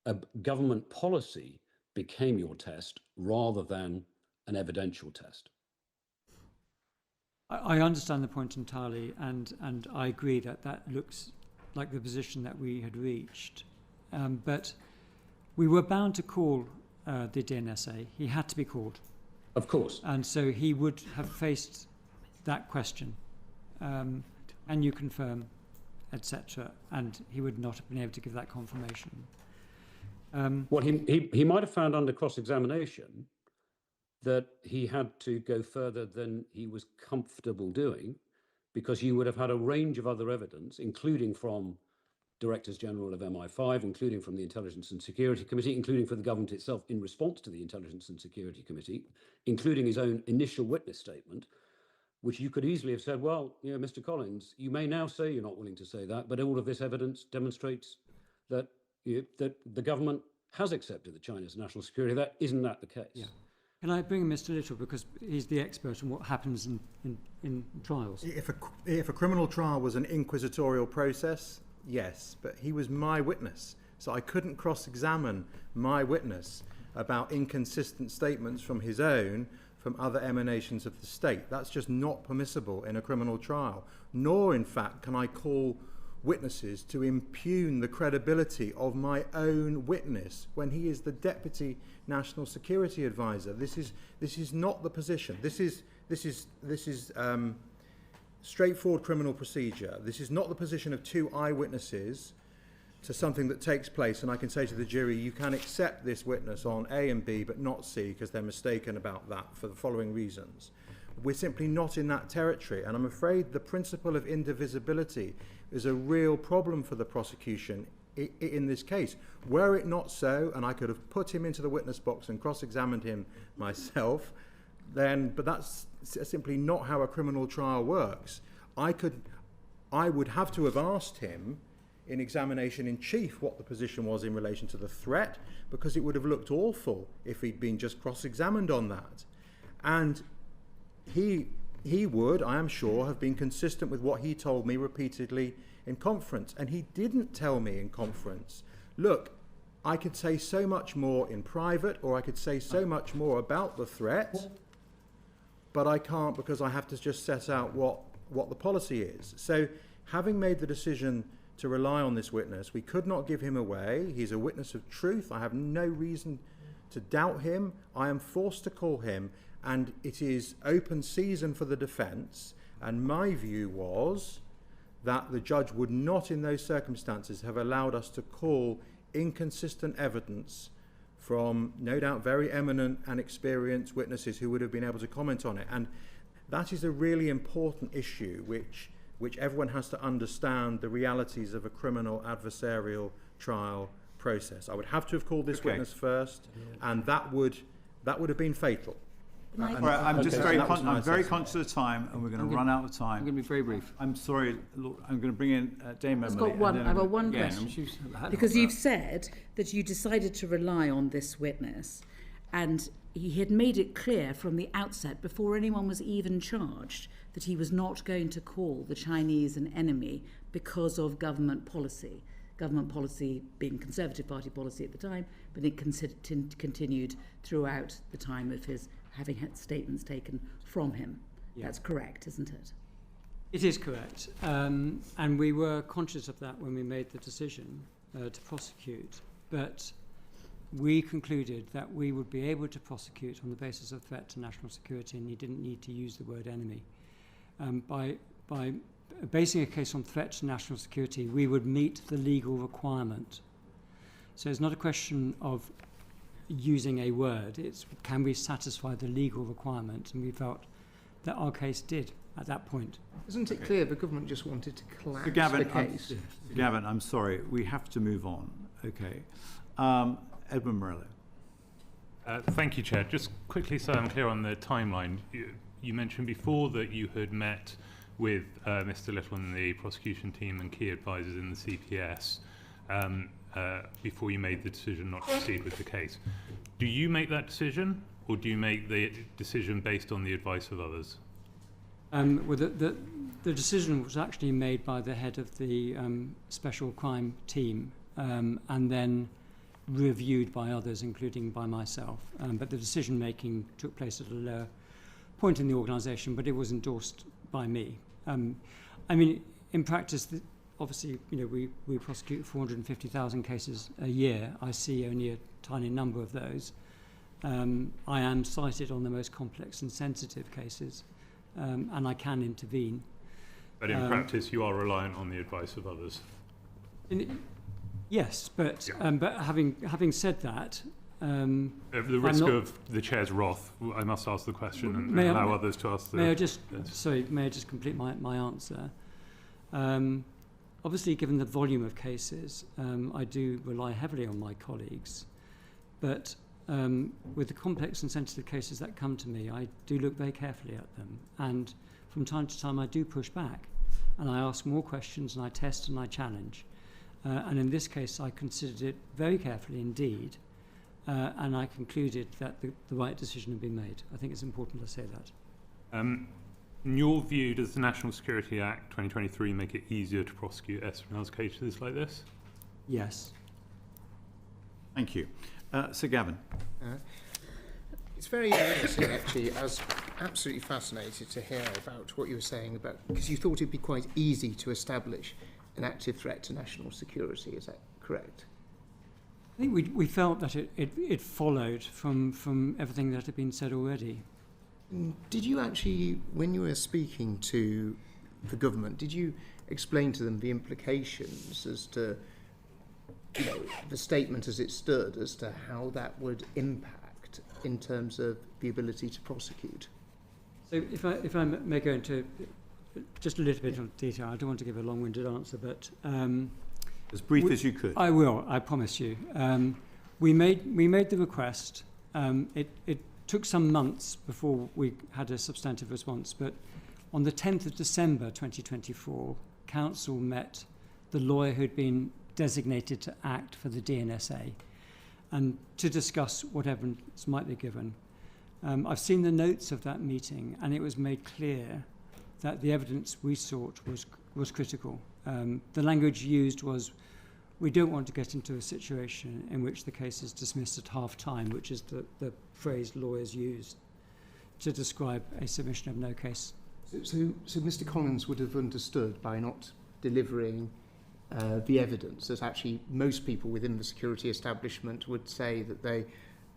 a government policy became your test rather than an evidential test. I understand the point entirely, and I agree that looks like the position that we had reached. But we were bound to call the DNSA. He had to be called. Of course. And so he would have faced that question. And you confirm, etc. And he would not have been able to give that confirmation. Well, he might have found under cross-examination that he had to go further than he was comfortable doing, because you would have had a range of other evidence, including from Directors General of MI5, including from the Intelligence and Security Committee, including from the government itself in response to the Intelligence and Security Committee, including his own initial witness statement, which you could easily have said, well, you know, Mr. Collins, you may now say you're not willing to say that, but all of this evidence demonstrates that that the government has accepted the China's national security. Isn't that the case? Yeah. Can I bring in Mr. Little, because he's the expert on what happens in trials? If a criminal trial was an inquisitorial process, yes, but he was my witness, so I couldn't cross-examine my witness about inconsistent statements from his own, from other emanations of the state. That's just not permissible in a criminal trial. Nor, in fact, can I call witnesses to impugn the credibility of my own witness when he is the Deputy National Security Advisor. This is not the position. This is straightforward criminal procedure. This is not the position of two eyewitnesses to something that takes place, and I can say to the jury, you can accept this witness on A and B but not C because they're mistaken about that for the following reasons. We're simply not in that territory, and I'm afraid the principle of indivisibility is a real problem for the prosecution in this case. Were it not so, and I could have put him into the witness box and cross-examined him myself, but that's simply not how a criminal trial works. I would have to have asked him in examination in chief what the position was in relation to the threat, because it would have looked awful if he'd been just cross-examined on that. And he would, I am sure, have been consistent with what he told me repeatedly in conference. And he didn't tell me in conference, look, I could say so much more in private, or I could say so much more about the threat, but I can't because I have to just set out what the policy is. So having made the decision to rely on this witness, we could not give him away. He's a witness of truth. I have no reason to doubt him. I am forced to call him, and it is open season for the defence. And my view was that the judge would not in those circumstances have allowed us to call inconsistent evidence from no doubt very eminent and experienced witnesses who would have been able to comment on it. And that is a really important issue which everyone has to understand the realities of a criminal adversarial trial process. I would have to have called this witness first, and that would have been fatal. All right, I'm very conscious of time, and we're going to run out of time. I'm going to be very brief. I'm sorry, look, I'm going to bring in Dame Emily. I've got one question. Because you've said that you decided to rely on this witness, and he had made it clear from the outset, before anyone was even charged, that he was not going to call the Chinese an enemy because of government policy. Government policy being Conservative Party policy at the time, but it continued throughout the time of his having had statements taken from him. Yeah. That's correct, isn't it? It is correct. And we were conscious of that when we made the decision to prosecute. But we concluded that we would be able to prosecute on the basis of threat to national security, and you didn't need to use the word enemy. By basing a case on threat to national security, we would meet the legal requirement. So it's not a question of using a word, it's can we satisfy the legal requirement, and we felt that our case did at that point. Isn't it clear the government just wanted to collapse Gavin, the case? Gavin, I'm sorry, we have to move on. Okay. Edwin Morello. Thank you, Chair. Just quickly, so I'm clear on the timeline. You mentioned before that you had met with Mr. Little and the prosecution team and key advisors in the CPS before you made the decision not to proceed with the case. Do you make that decision, or do you make the decision based on the advice of others? Well, the decision was actually made by the head of the special crime team, and then reviewed by others, including by myself. But the decision making took place at a lower point in the organisation, but it was endorsed by me. I mean, in practice, obviously, we prosecute 450,000 cases a year. I see only a tiny number of those. I am cited on the most complex and sensitive cases, and I can intervene. But in practice, you are reliant on the advice of others. Yes, but having said that, at the risk of the Chair's wrath, I must ask the question and allow others to ask the... May I just complete my answer? Obviously, given the volume of cases, I do rely heavily on my colleagues, but with the complex and sensitive cases that come to me, I do look very carefully at them, and from time to time I do push back, and I ask more questions, and I test and I challenge. And in this case, I considered it very carefully indeed, and I concluded that the right decision had been made. I think it's important to say that. In your view, does the National Security Act 2023 make it easier to prosecute espionage cases like this? Yes. Thank you. Sir Gavin. It's very interesting, actually. I was absolutely fascinated to hear about what you were saying about, because you thought it'd be quite easy to establish an active threat to national security. Is that correct? I think we felt that it followed from everything that had been said already. Did you actually, when you were speaking to the government, did you explain to them the implications as to, the statement as it stood, as to how that would impact in terms of the ability to prosecute? So if I may go into just a little bit of detail, I don't want to give a long-winded answer, but as brief as you could. I will. I promise you. We made the request. It took some months before we had a substantive response, but on the 10th of December 2024, counsel met the lawyer who'd been designated to act for the DNSA and to discuss what evidence might be given. I've seen the notes of that meeting, and it was made clear that the evidence we sought was critical. The language used was, we don't want to get into a situation in which the case is dismissed at half-time, which is the phrase lawyers use to describe a submission of no case. So Mr. Collins would have understood by not delivering the evidence that actually most people within the security establishment would say that they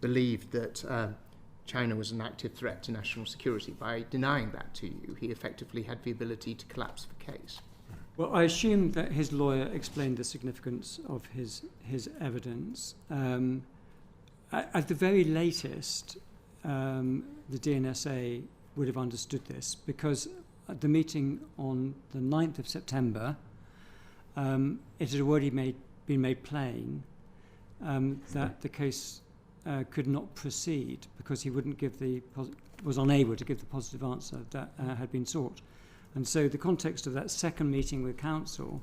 believed that China was an active threat to national security. By denying that to you, he effectively had the ability to collapse the case. Well, I assume that his lawyer explained the significance of his evidence. At the very latest, the DNSA would have understood this, because at the meeting on the 9th of September, it had already been made plain that the case could not proceed because he was unable to give the positive answer that had been sought. And so the context of that second meeting with counsel,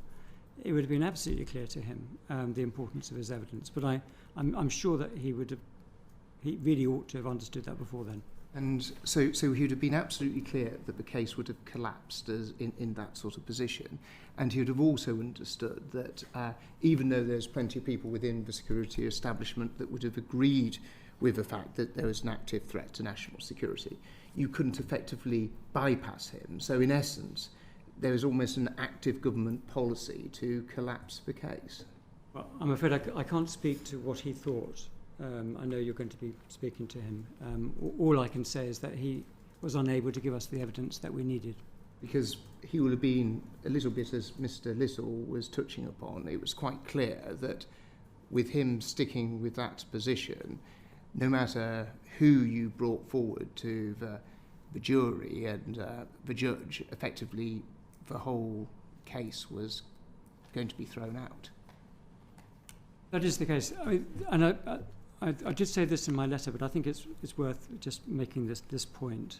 it would have been absolutely clear to him the importance of his evidence. But I'm sure that he really ought to have understood that before then. And so he would have been absolutely clear that the case would have collapsed in that sort of position. And he would have also understood that even though there's plenty of people within the security establishment that would have agreed with the fact that there was an active threat to national security, you couldn't effectively bypass him. So in essence, there was almost an active government policy to collapse the case. Well, I'm afraid I can't speak to what he thought. I know you're going to be speaking to him. All I can say is that he was unable to give us the evidence that we needed. Because he would have been, a little bit as Mr. Little was touching upon, it was quite clear that with him sticking with that position, no matter who you brought forward to the jury and the judge, effectively the whole case was going to be thrown out. That is the case. I did say this in my letter, but I think it's worth just making this point.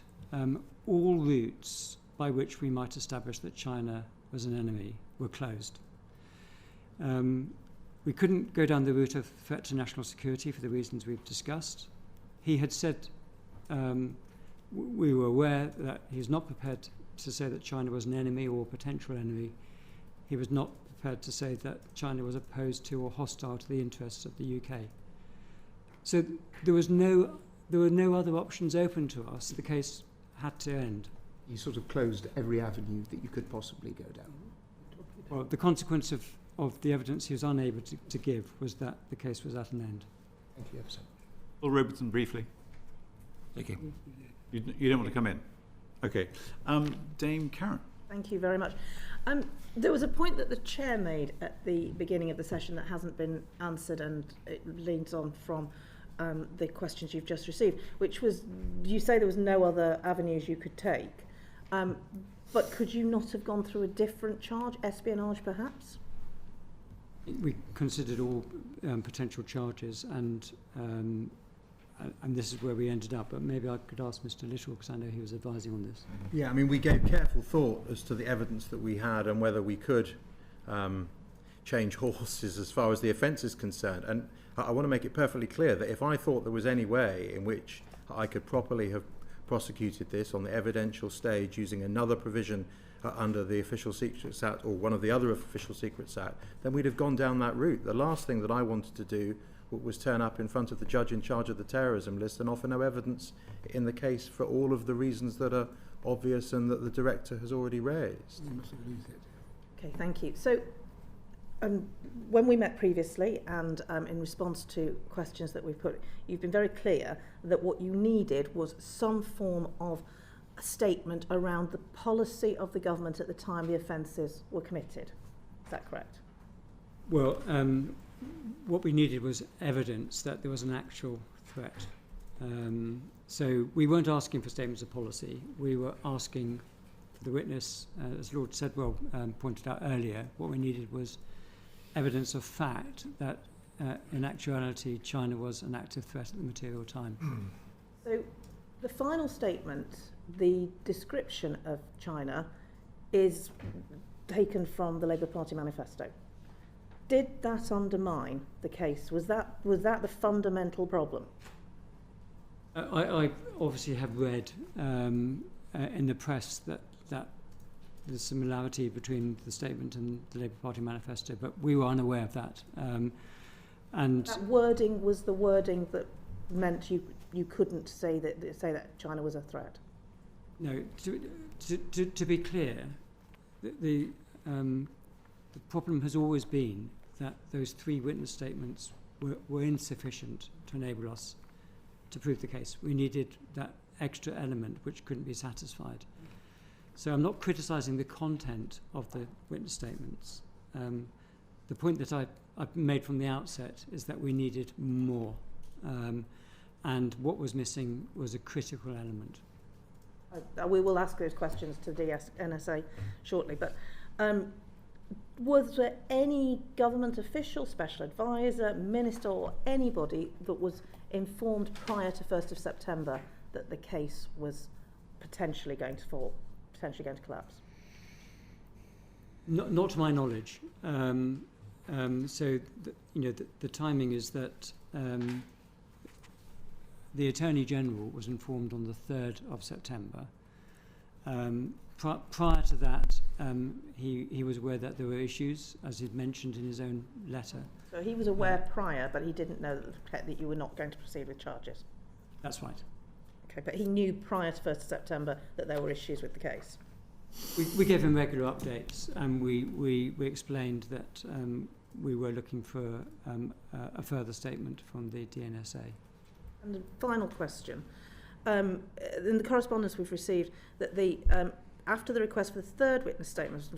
All routes by which we might establish that China was an enemy were closed. We couldn't go down the route of threat to national security for the reasons we've discussed. He had said we were aware that he's not prepared to say that China was an enemy or potential enemy. He was not prepared to say that China was opposed to or hostile to the interests of the UK. So there were no other options open to us. The case had to end. You sort of closed every avenue that you could possibly go down. Well, the consequence of the evidence he was unable to give was that the case was at an end. Thank you ever so much. Paul Robertson, briefly. Thank you. You don't want to come in? Okay. Dame Karen. Thank you very much. There was a point that the chair made at the beginning of the session that hasn't been answered, and it leads on from the questions you've just received, which was, you say there was no other avenues you could take, but could you not have gone through a different charge, espionage perhaps? We considered all potential charges, and this is where we ended up. But maybe I could ask Mr. Little, because I know he was advising on this. Yeah, I mean, we gave careful thought as to the evidence that we had and whether we could change horses as far as the offence is concerned. And I want to make it perfectly clear that if I thought there was any way in which I could properly have prosecuted this on the evidential stage using another provision under the Official Secrets Act or one of the other Official Secrets Act, then we'd have gone down that route. The last thing that I wanted to do was turn up in front of the judge in charge of the terrorism list and offer no evidence in the case for all of the reasons that are obvious and that the director has already raised. Okay, thank you. So when we met previously and in response to questions that we've put, you've been very clear that what you needed was some form of a statement around the policy of the government at the time the offences were committed. Is that correct? Well, what we needed was evidence that there was an actual threat. So we weren't asking for statements of policy. We were asking for the witness, as Lord Sedwell pointed out earlier, what we needed was evidence of fact that in actuality China was an active threat at the material time. So the final statement, the description of China, is taken from the Labour Party manifesto. Did that undermine the case? Was that the fundamental problem? I obviously have read in the press that there's similarity between the statement and the Labour Party manifesto, but we were unaware of that. And that wording was the wording that meant you couldn't say that China was a threat. No, to be clear, the problem has always been that those three witness statements were insufficient to enable us to prove the case. We needed that extra element which couldn't be satisfied. So I'm not criticising the content of the witness statements. The point that I made from the outset is that we needed more. And what was missing was a critical element. We will ask those questions to the NSA shortly, but was there any government official, special advisor, minister or anybody that was informed prior to 1st of September that the case was potentially going to fall, potentially going to collapse? Not to my knowledge. So the timing is that the Attorney General was informed on the 3rd of September. Prior to that, he was aware that there were issues, as he'd mentioned in his own letter. So he was aware prior, but he didn't know that you were not going to proceed with charges? That's right. Okay, but he knew prior to 1st of September that there were issues with the case? We gave him regular updates, and we explained that we were looking for a further statement from the DNSA. And the final question. In the correspondence we've received, that after the request for the third witness statement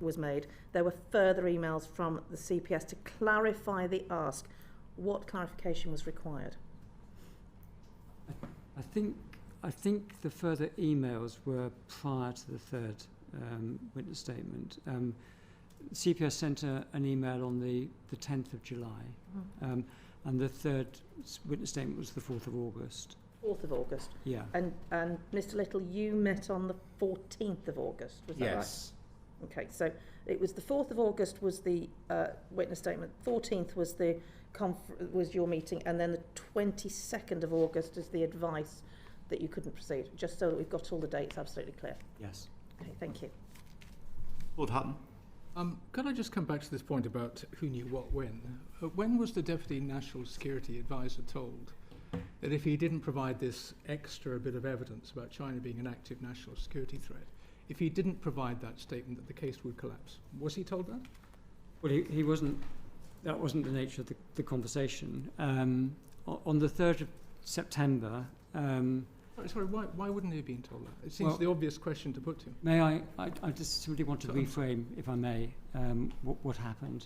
was made, there were further emails from the CPS to clarify the ask. What clarification was required? I think the further emails were prior to the third witness statement. CPS sent an email on the 10th of July. And the third witness statement was the 4th of August. 4th of August. Yeah. And Mr. Little, you met on the 14th of August, was that right? Yes. Okay, so it was the 4th of August was the witness statement, 14th was the was your meeting, and then the 22nd of August is the advice that you couldn't proceed, just so that we've got all the dates absolutely clear. Yes. Okay, thank you. Lord Hutton. Can I just come back to this point about who knew what when? When was the Deputy National Security Advisor told that if he didn't provide this extra bit of evidence about China being an active national security threat, if he didn't provide that statement, that the case would collapse? Was he told that? Well, he wasn't. That wasn't the nature of the conversation. On the 3rd of September. Sorry, why wouldn't he have been told that? It seems the obvious question to put to him. May I just simply want to reframe, if I may, what happened.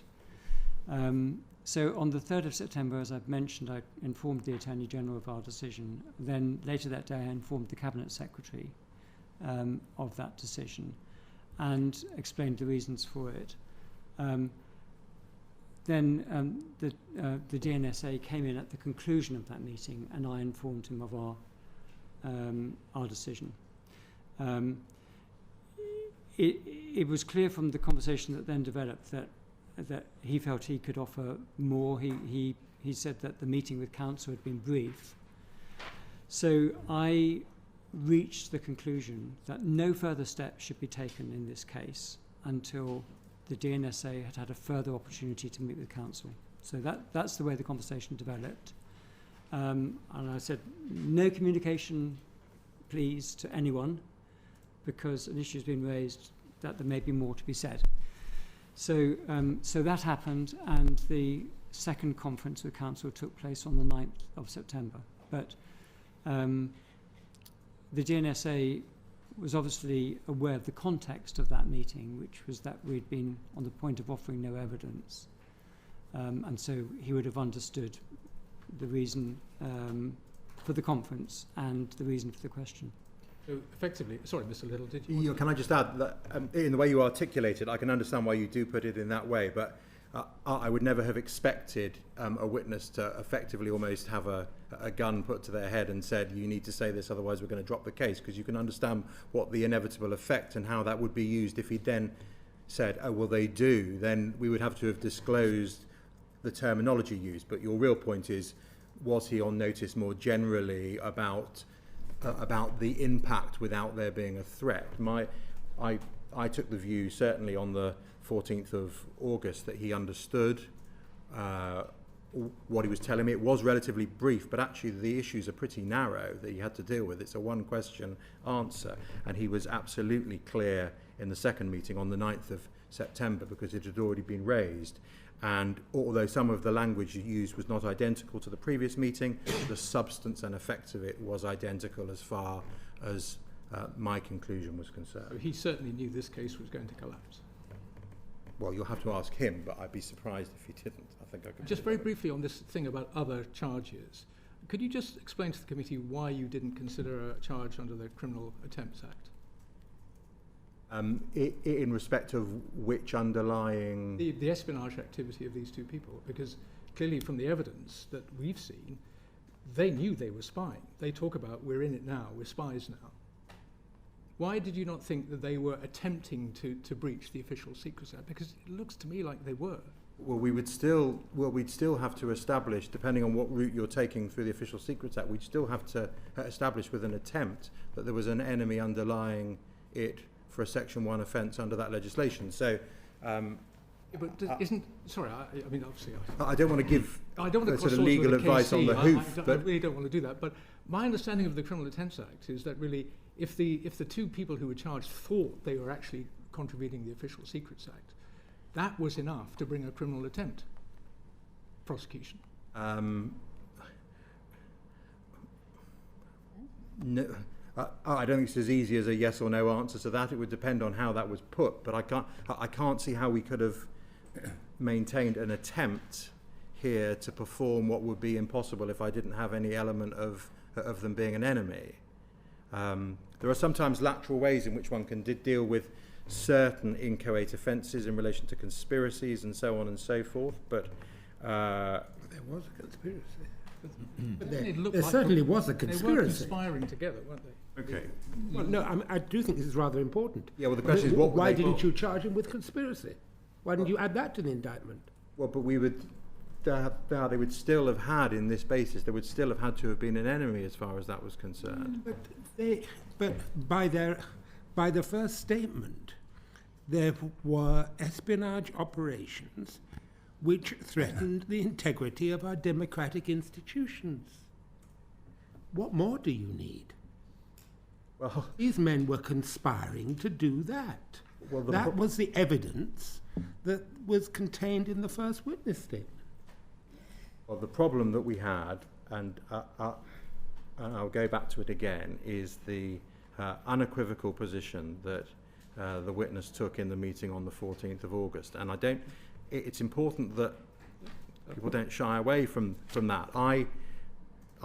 So on the 3rd of September, as I've mentioned, I informed the Attorney General of our decision. Then later that day, I informed the Cabinet Secretary of that decision and explained the reasons for it. Then the DNSA came in at the conclusion of that meeting, and I informed him of our decision. It was clear from the conversation that then developed that he felt he could offer more. He said that the meeting with counsel had been brief. So I reached the conclusion that no further steps should be taken in this case until the DNSA had had a further opportunity to meet with counsel. So that's the way the conversation developed. And I said, no communication, please, to anyone, because an issue has been raised that there may be more to be said. So that happened, and the second conference with counsel took place on the 9th of September. But the DNSA was obviously aware of the context of that meeting, which was that we'd been on the point of offering no evidence. And so he would have understood the reason for the conference and the reason for the question. So effectively, sorry, Mr. Little, did you? Can I just add that in the way you articulate it, I can understand why you do put it in that way, but I would never have expected a witness to effectively almost have a gun put to their head and said, you need to say this, otherwise we're going to drop the case, because you can understand what the inevitable effect and how that would be used if he then said, oh, well, they do, then we would have to have disclosed the terminology used. But your real point is, was he on notice more generally about the impact without there being a threat? I took the view, certainly on the 14th of August, that he understood what he was telling me. It was relatively brief, but actually the issues are pretty narrow that he had to deal with. It's a one-question answer, and he was absolutely clear in the second meeting on the 9th of September, because it had already been raised. And although some of the language used was not identical to the previous meeting, the substance and effect of it was identical as far as my conclusion was concerned. So he certainly knew this case was going to collapse. Well, you'll have to ask him, but I'd be surprised if he didn't. I think I could. Just very briefly on this thing about other charges, could you just explain to the committee why you didn't consider a charge under the Criminal Attempts Act? In respect of which underlying... The espionage activity of these two people, because clearly from the evidence that we've seen, they knew they were spying. They talk about, we're in it now, we're spies now. Why did you not think that they were attempting to breach the Official Secrets Act? Because it looks to me like they were. Well, we'd still have to establish, depending on what route you're taking through the Official Secrets Act, we'd still have to establish with an attempt that there was an enemy underlying it for a Section 1 offence under that legislation. So, but sorry, I mean, obviously, I don't want to give sort of legal advice on the hoof. I really don't want to do that. But my understanding of the Criminal Attempts Act is that really, if the two people who were charged thought they were actually contravening the Official Secrets Act, that was enough to bring a criminal attempt prosecution. No. I don't think it's as easy as a yes or no answer to that. It would depend on how that was put, but I can't see how we could have maintained an attempt here to perform what would be impossible if I didn't have any element of them being an enemy. There are sometimes lateral ways in which one can deal with certain inchoate offences in relation to conspiracies and so on and so forth, but There was a conspiracy. But There- it looked there like certainly was a They were conspiracy. conspiring together, weren't they? Okay. Well, no, I do think this is rather important. Yeah, well, the question is, what would why they- didn't you charge him with conspiracy? Why didn't you add that to the indictment? Well, but we would, they would still have had, in this basis, they would still have had to have been an enemy as far as that was concerned. But by the first statement, there were espionage operations which threatened the integrity of our democratic institutions. What more do you need? Well, These men were conspiring to do that. Well, the That pro- was the evidence that was contained in the first witness statement. well, the problem that we had, and I'll go back to it again, is the unequivocal position that the witness took in the meeting on the 14th of August. And it's important that people don't shy away from that. I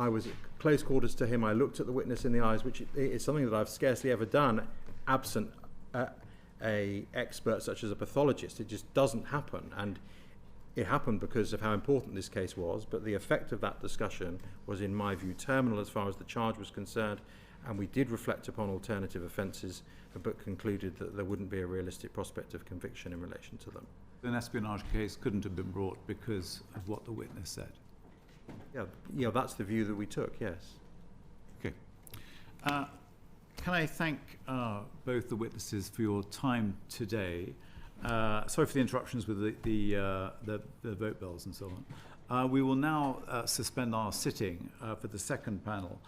was at close quarters to him. I looked at the witness in the eyes, which is something that I've scarcely ever done, absent a expert such as a pathologist. It just doesn't happen. And it happened because of how important this case was, but the effect of that discussion was, in my view, terminal as far as the charge was concerned, and we did reflect upon alternative offences, but concluded that there wouldn't be a realistic prospect of conviction in relation to them. An espionage case couldn't have been brought because of what the witness said. Yeah, that's the view that we took, yes. Okay. Can I thank both the witnesses for your time today? Sorry for the interruptions with the vote bells and so on. We will now suspend our sitting for the second panel.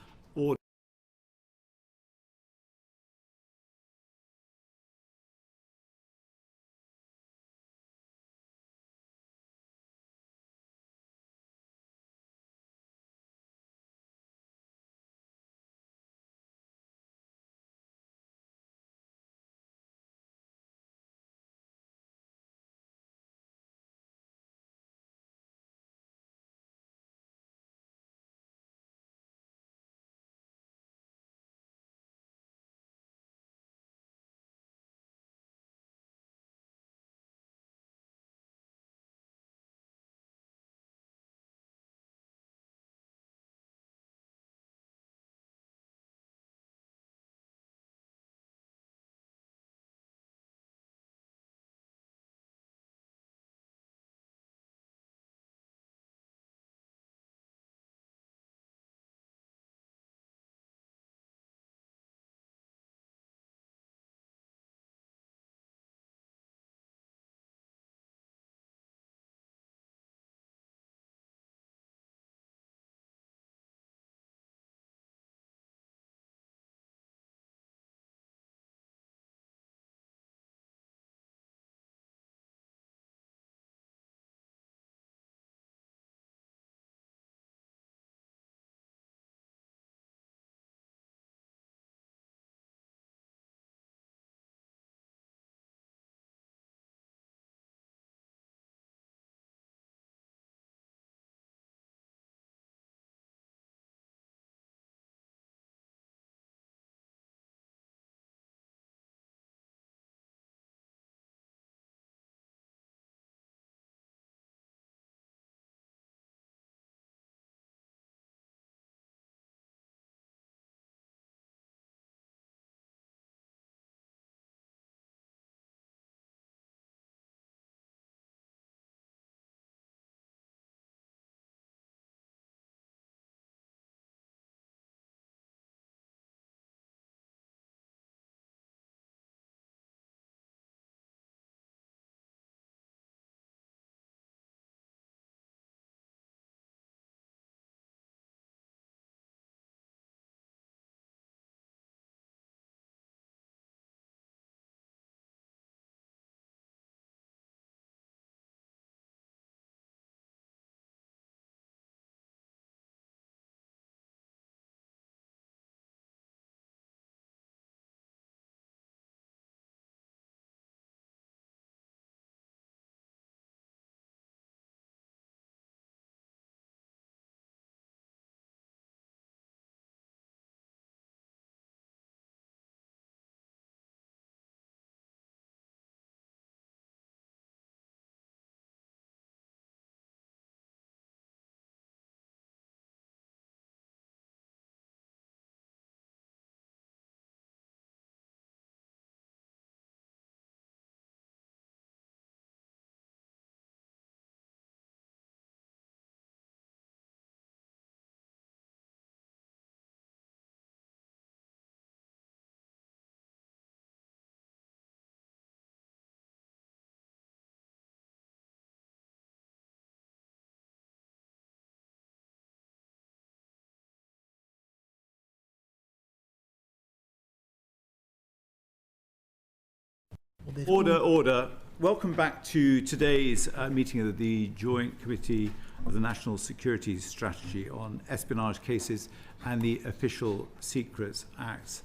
Order. Welcome back to today's meeting of the Joint Committee of the National Security Strategy on Espionage Cases and the Official Secrets Acts.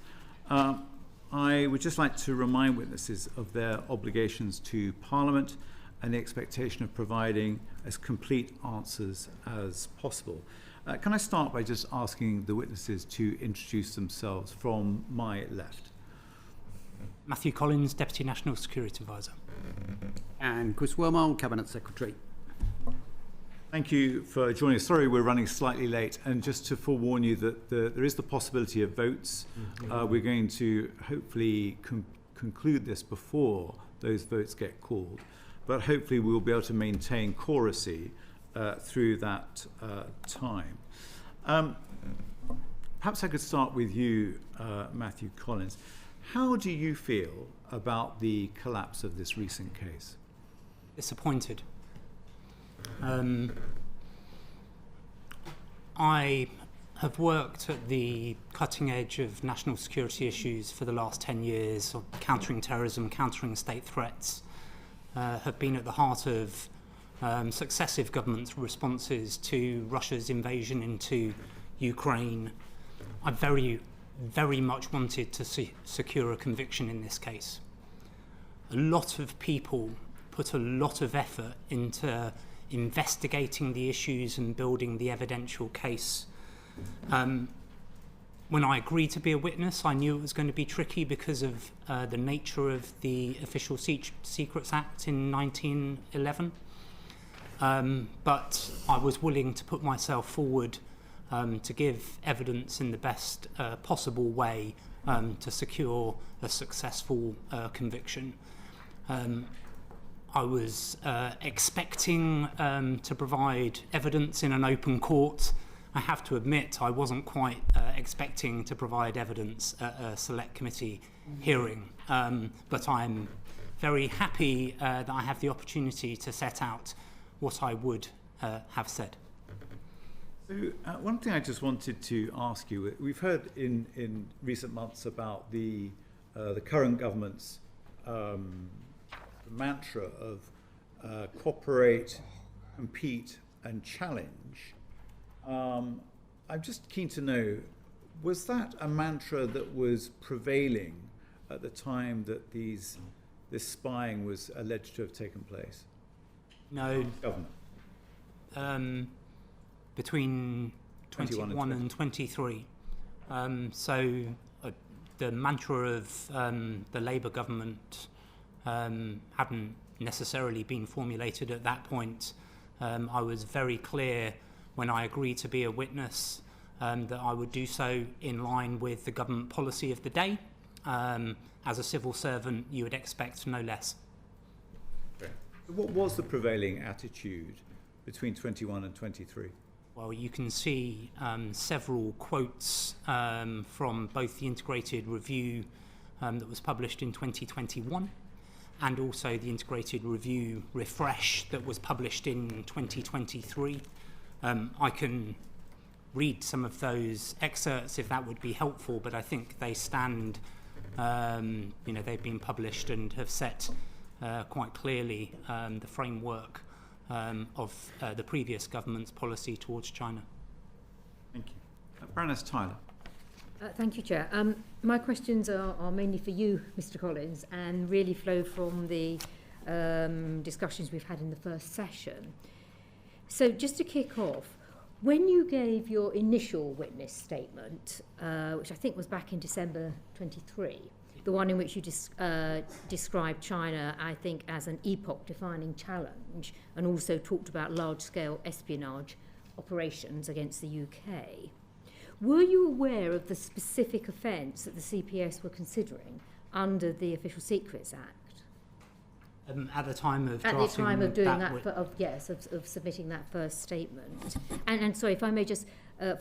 I would just like to remind witnesses of their obligations to Parliament and the expectation of providing as complete answers as possible. Can I start by just asking the witnesses to introduce themselves from my left? Matthew Collins, Deputy National Security Advisor. And Chris Wormald, Cabinet Secretary. Thank you for joining us. Sorry we're running slightly late, and just to forewarn you that there is the possibility of votes. We're going to hopefully conclude this before those votes get called, but hopefully we'll be able to maintain choracy through that time. Perhaps I could start with you, Matthew Collins. How do you feel about the collapse of this recent case? Disappointed. I have worked at the cutting edge of national security issues for the last 10 years, of countering terrorism, countering state threats, have been at the heart of successive government responses to Russia's invasion into Ukraine. I very much wanted to secure a conviction in this case. A lot of people put a lot of effort into investigating the issues and building the evidential case. When I agreed to be a witness, I knew it was going to be tricky because of the nature of the Official Secrets Act in 1911. But I was willing to put myself forward to give evidence in the best possible way to secure a successful conviction. I was expecting to provide evidence in an open court. I have to admit I wasn't quite expecting to provide evidence at a select committee hearing, but I'm very happy that I have the opportunity to set out what I would have said. So one thing I just wanted to ask you, we've heard in recent months about the current government's mantra of cooperate, compete and challenge. I'm just keen to know, was that a mantra that was prevailing at the time that this spying was alleged to have taken place? No. Government? Between 21 and 23. So the mantra of the Labour government hadn't necessarily been formulated at that point. I was very clear when I agreed to be a witness that I would do so in line with the government policy of the day. As a civil servant, you would expect no less. Okay. What was the prevailing attitude between 21 and 23? Well, you can see several quotes from both the integrated review that was published in 2021 and also the integrated review refresh that was published in 2023. I can read some of those excerpts if that would be helpful, but I think they stand, they've been published and have set quite clearly the framework of the previous government's policy towards China. Thank you. Baroness Tyler. Thank you, Chair. My questions are mainly for you, Mr. Collins, and really flow from the discussions we've had in the first session. So just to kick off, when you gave your initial witness statement, which I think was back in December 23, the one in which you described China, I think, as an epoch-defining challenge, and also talked about large-scale espionage operations against the UK. Were you aware of the specific offence that the CPS were considering under the Official Secrets Act? At the time of at the time of doing that, that of submitting that first statement. And sorry, if I may just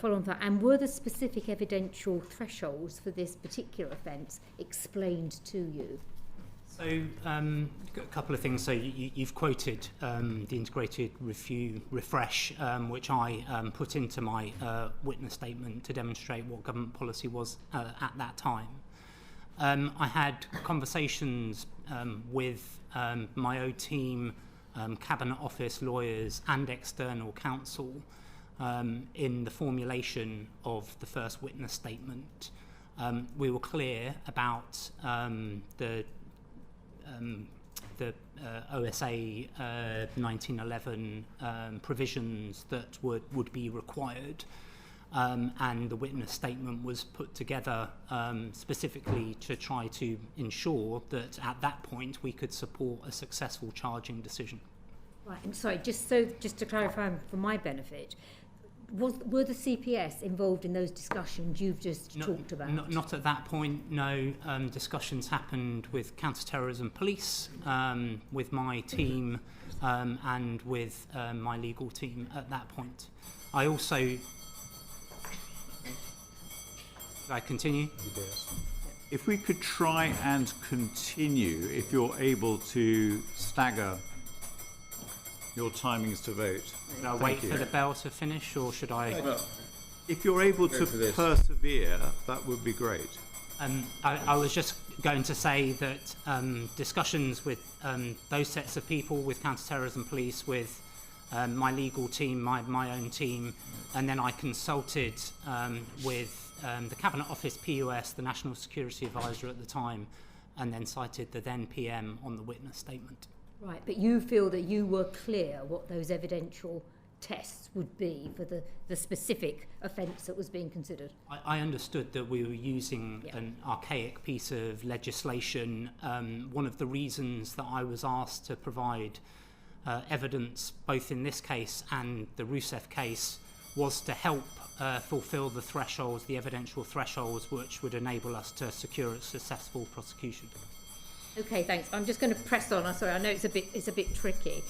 follow on that. And were the specific evidential thresholds for this particular offence explained to you? So a couple of things. So you've quoted the integrated review refresh, which I put into my witness statement to demonstrate what government policy was at that time. I had conversations with my own team, Cabinet Office lawyers and external counsel in the formulation of the first witness statement. We were clear about the OSA 1911 provisions that would be required. And the witness statement was put together specifically to try to ensure that at that point we could support a successful charging decision. Right, and sorry, just to clarify for my benefit, were the CPS involved in those discussions you've just talked about? Not at that point, no. Discussions happened with counter-terrorism police, with my team and with my legal team at that point. I also... Should I continue? If we could try and continue, if you're able to stagger your timings to vote. Should I wait for the bell to finish, or should I... If you're able to persevere, that would be great. I was just going to say that discussions with those sets of people, with counter-terrorism police, with my legal team, my own team, and then I consulted with the Cabinet Office PUS, the National Security Advisor at the time, and then cited the then PM on the witness statement. Right, but you feel that you were clear what those evidential tests would be for the specific offence that was being considered? I understood that we were using an archaic piece of legislation. One of the reasons that I was asked to provide evidence, both in this case and the Rousseff case, was to help fulfil the thresholds, the evidential thresholds, which would enable us to secure a successful prosecution. Okay, thanks. I'm just going to press on. I'm sorry, I know it's a bit tricky.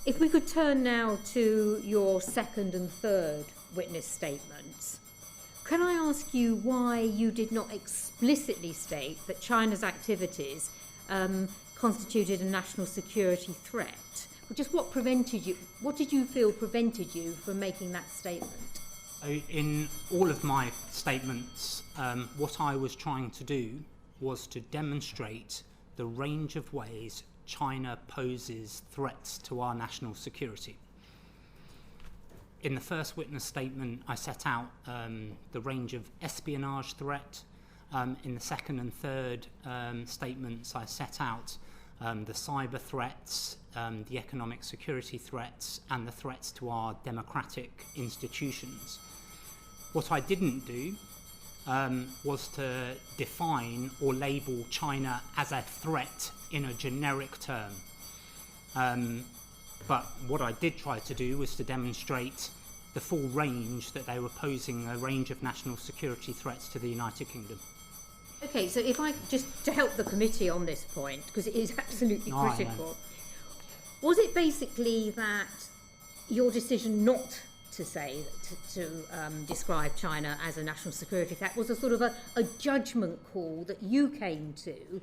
If we could turn now to your second and third witness statements, can I ask you why you did not explicitly state that China's activities constituted a national security threat? Just what did you feel prevented you from making that statement? So in all of my statements, what I was trying to do was to demonstrate the range of ways China poses threats to our national security. In the first witness statement, I set out the range of espionage threat. In the second and third statements, I set out the cyber threats, the economic security threats, and the threats to our democratic institutions. What I didn't do was to define or label China as a threat in a generic term. But what I did try to do was to demonstrate the full range that they were posing, a range of national security threats to the United Kingdom. Okay, so if I just to help the committee on this point, because it is absolutely critical, was it basically that your decision not to say to describe China as a national security threat was a sort of a judgment call that you came to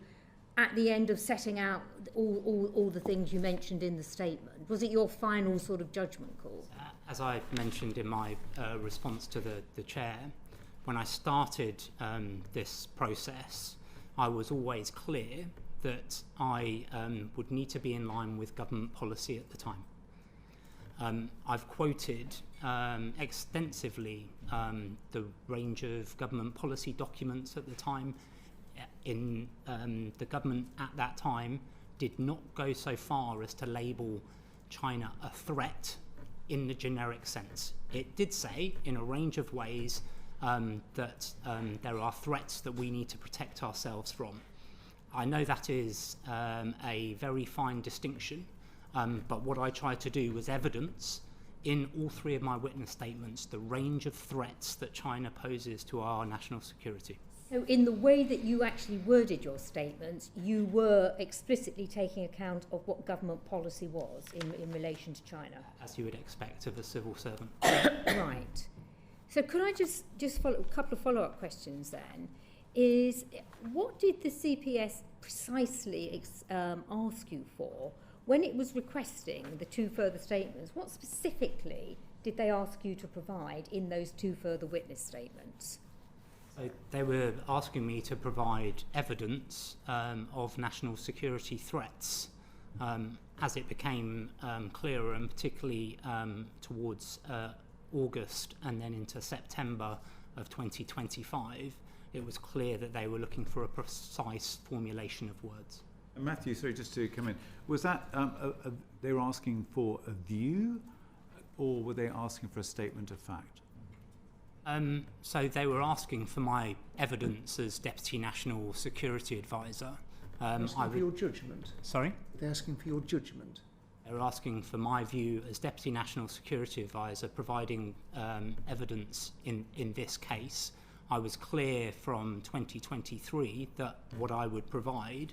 at the end of setting out all the things you mentioned in the statement? Was it your final sort of judgment call? As I mentioned in my response to the chair, when I started this process, I was always clear that I would need to be in line with government policy at the time. I've quoted extensively the range of government policy documents at the time. In the government at that time did not go so far as to label China a threat in the generic sense. It did say in a range of ways that there are threats that we need to protect ourselves from. I know that is a very fine distinction, but what I tried to do was evidence in all three of my witness statements the range of threats that China poses to our national security. So in the way that you actually worded your statements, you were explicitly taking account of what government policy was in relation to China? As you would expect of a civil servant. Right. So could I just follow a couple of follow-up questions then? Is what did the CPS precisely ask you for when it was requesting the two further statements? What specifically did they ask you to provide in those two further witness statements? So they were asking me to provide evidence of national security threats as it became clearer, and particularly towards August and then into September of 2025, it was clear that they were looking for a precise formulation of words. And Matthew, sorry, just to come in, was that they were asking for a view, or were they asking for a statement of fact? So they were asking for my evidence as Deputy National Security Advisor. Asking for your judgment? Sorry? They're asking for your judgment? They were asking for my view as Deputy National Security Advisor, providing evidence in this case. I was clear from 2023 that what I would provide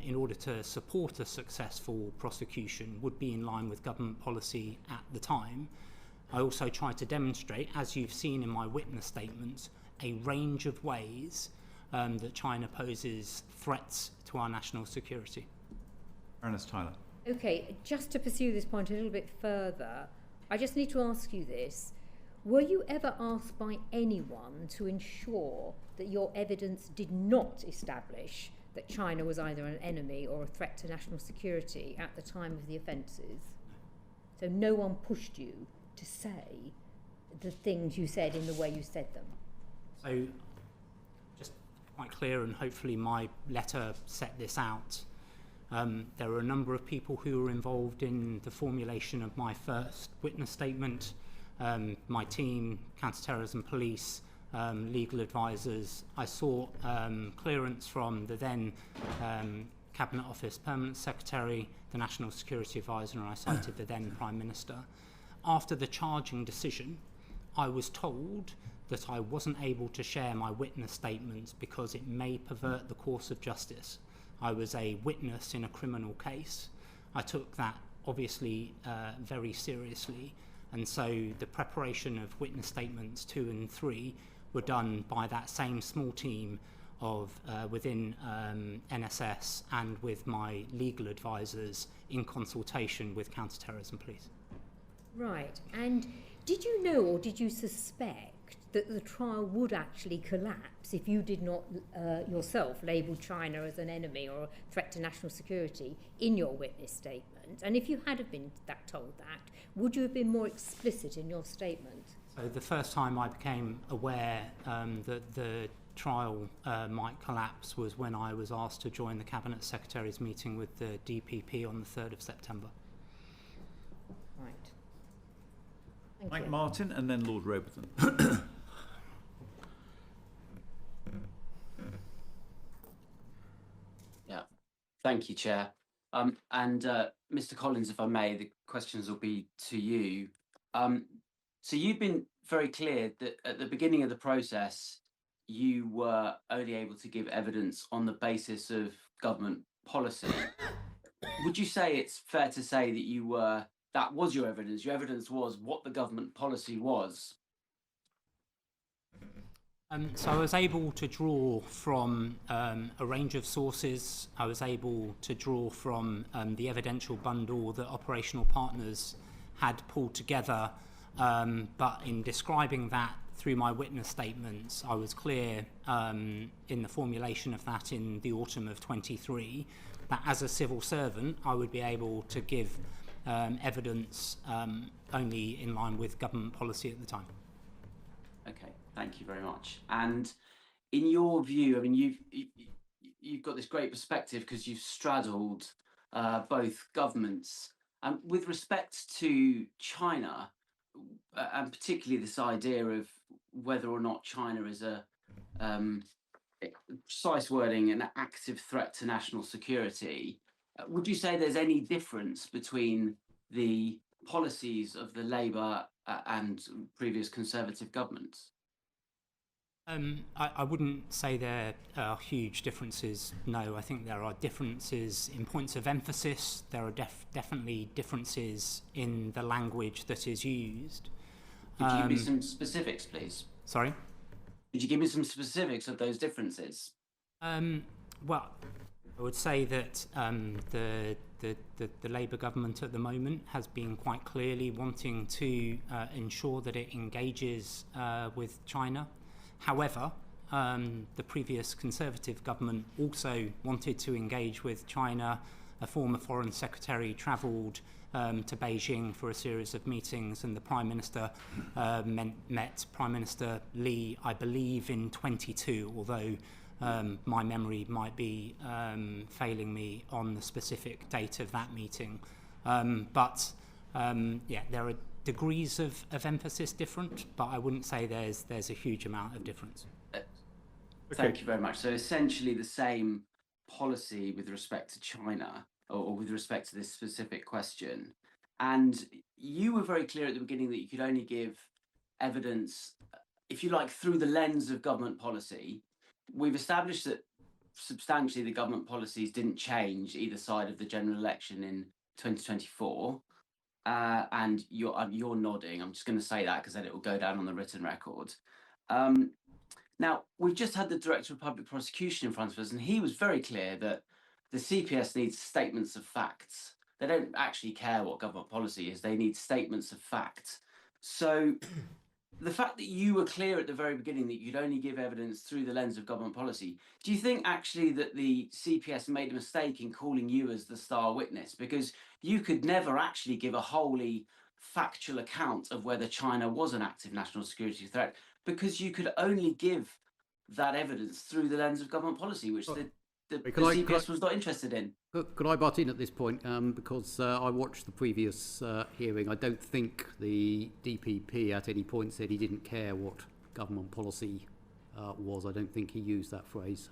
in order to support a successful prosecution would be in line with government policy at the time. I also tried to demonstrate, as you've seen in my witness statements, a range of ways that China poses threats to our national security. Ernest Tyler. Okay, just to pursue this point a little bit further, I just need to ask you this. Were you ever asked by anyone to ensure that your evidence did not establish that China was either an enemy or a threat to national security at the time of the offences? So no one pushed you to say the things you said in the way you said them? So, just quite clear, and hopefully my letter set this out. There were a number of people who were involved in the formulation of my first witness statement. My team, counter-terrorism police, legal advisors. I sought clearance from the then Cabinet Office Permanent Secretary, the National Security Advisor, and I cited the then Prime Minister. After the charging decision, I was told that I wasn't able to share my witness statements because it may pervert the course of justice. I was a witness in a criminal case. I took that obviously very seriously, and so the preparation of witness statements 2 and 3 were done by that same small team of within NSS and with my legal advisors in consultation with counter-terrorism police. Right, and did you know or did you suspect that the trial would actually collapse if you did not yourself label China as an enemy or a threat to national security in your witness statement? And if you had have been told that, would you have been more explicit in your statement? So the first time I became aware that the trial might collapse was when I was asked to join the Cabinet Secretary's meeting with the DPP on the 3rd of September. Right. Thank Mike you. Martin and then Lord Robertson. Yeah, thank you, Chair. Mr. Collins, if I may, the questions will be to you. So you've been very clear that at the beginning of the process, you were only able to give evidence on the basis of government policy. Would you say it's fair to say that that was your evidence? Your evidence was what the government policy was? So I was able to draw from a range of sources. I was able to draw from the evidential bundle that operational partners had pulled together. But in describing that through my witness statements, I was clear in the formulation of that in the autumn of 23 that as a civil servant, I would be able to give evidence only in line with government policy at the time. Okay, thank you very much. And in your view, I mean, you've got this great perspective because you've straddled both governments. With respect to China, and particularly this idea of whether or not China is a precise wording, an active threat to national security, would you say there's any difference between the policies of the Labour and previous Conservative governments? I wouldn't say there are huge differences. No, I think there are differences in points of emphasis. There are definitely differences in the language that is used. Could you give me some specifics, please? Sorry? Could you give me some specifics of those differences? Well, I would say that the Labour government at the moment has been quite clearly wanting to ensure that it engages with China. However, the previous Conservative government also wanted to engage with China. A former Foreign Secretary travelled to Beijing for a series of meetings, and the Prime Minister met Prime Minister Li, I believe, in 22, although my memory might be failing me on the specific date of that meeting. But there are degrees of emphasis different, but I wouldn't say there's a huge amount of difference. Thank you very much. So essentially the same policy with respect to China, or with respect to this specific question. And you were very clear at the beginning that you could only give evidence, if you like, through the lens of government policy. We've established that substantially the government policies didn't change either side of the general election in 2024. And you're nodding. I'm just going to say that because then it will go down on the written record. Now, we've just had the Director of Public Prosecution in front of us, and he was very clear that the CPS needs statements of facts. They don't actually care what government policy is. They need statements of fact. So the fact that you were clear at the very beginning that you'd only give evidence through the lens of government policy, do you think actually that the CPS made a mistake in calling you as the star witness? Because you could never actually give a wholly factual account of whether China was an active national security threat, because you could only give that evidence through the lens of government policy, which the CPS was not interested in. Could I butt in at this point? Because I watched the previous hearing. I don't think the DPP at any point said he didn't care what government policy was. I don't think he used that phrase.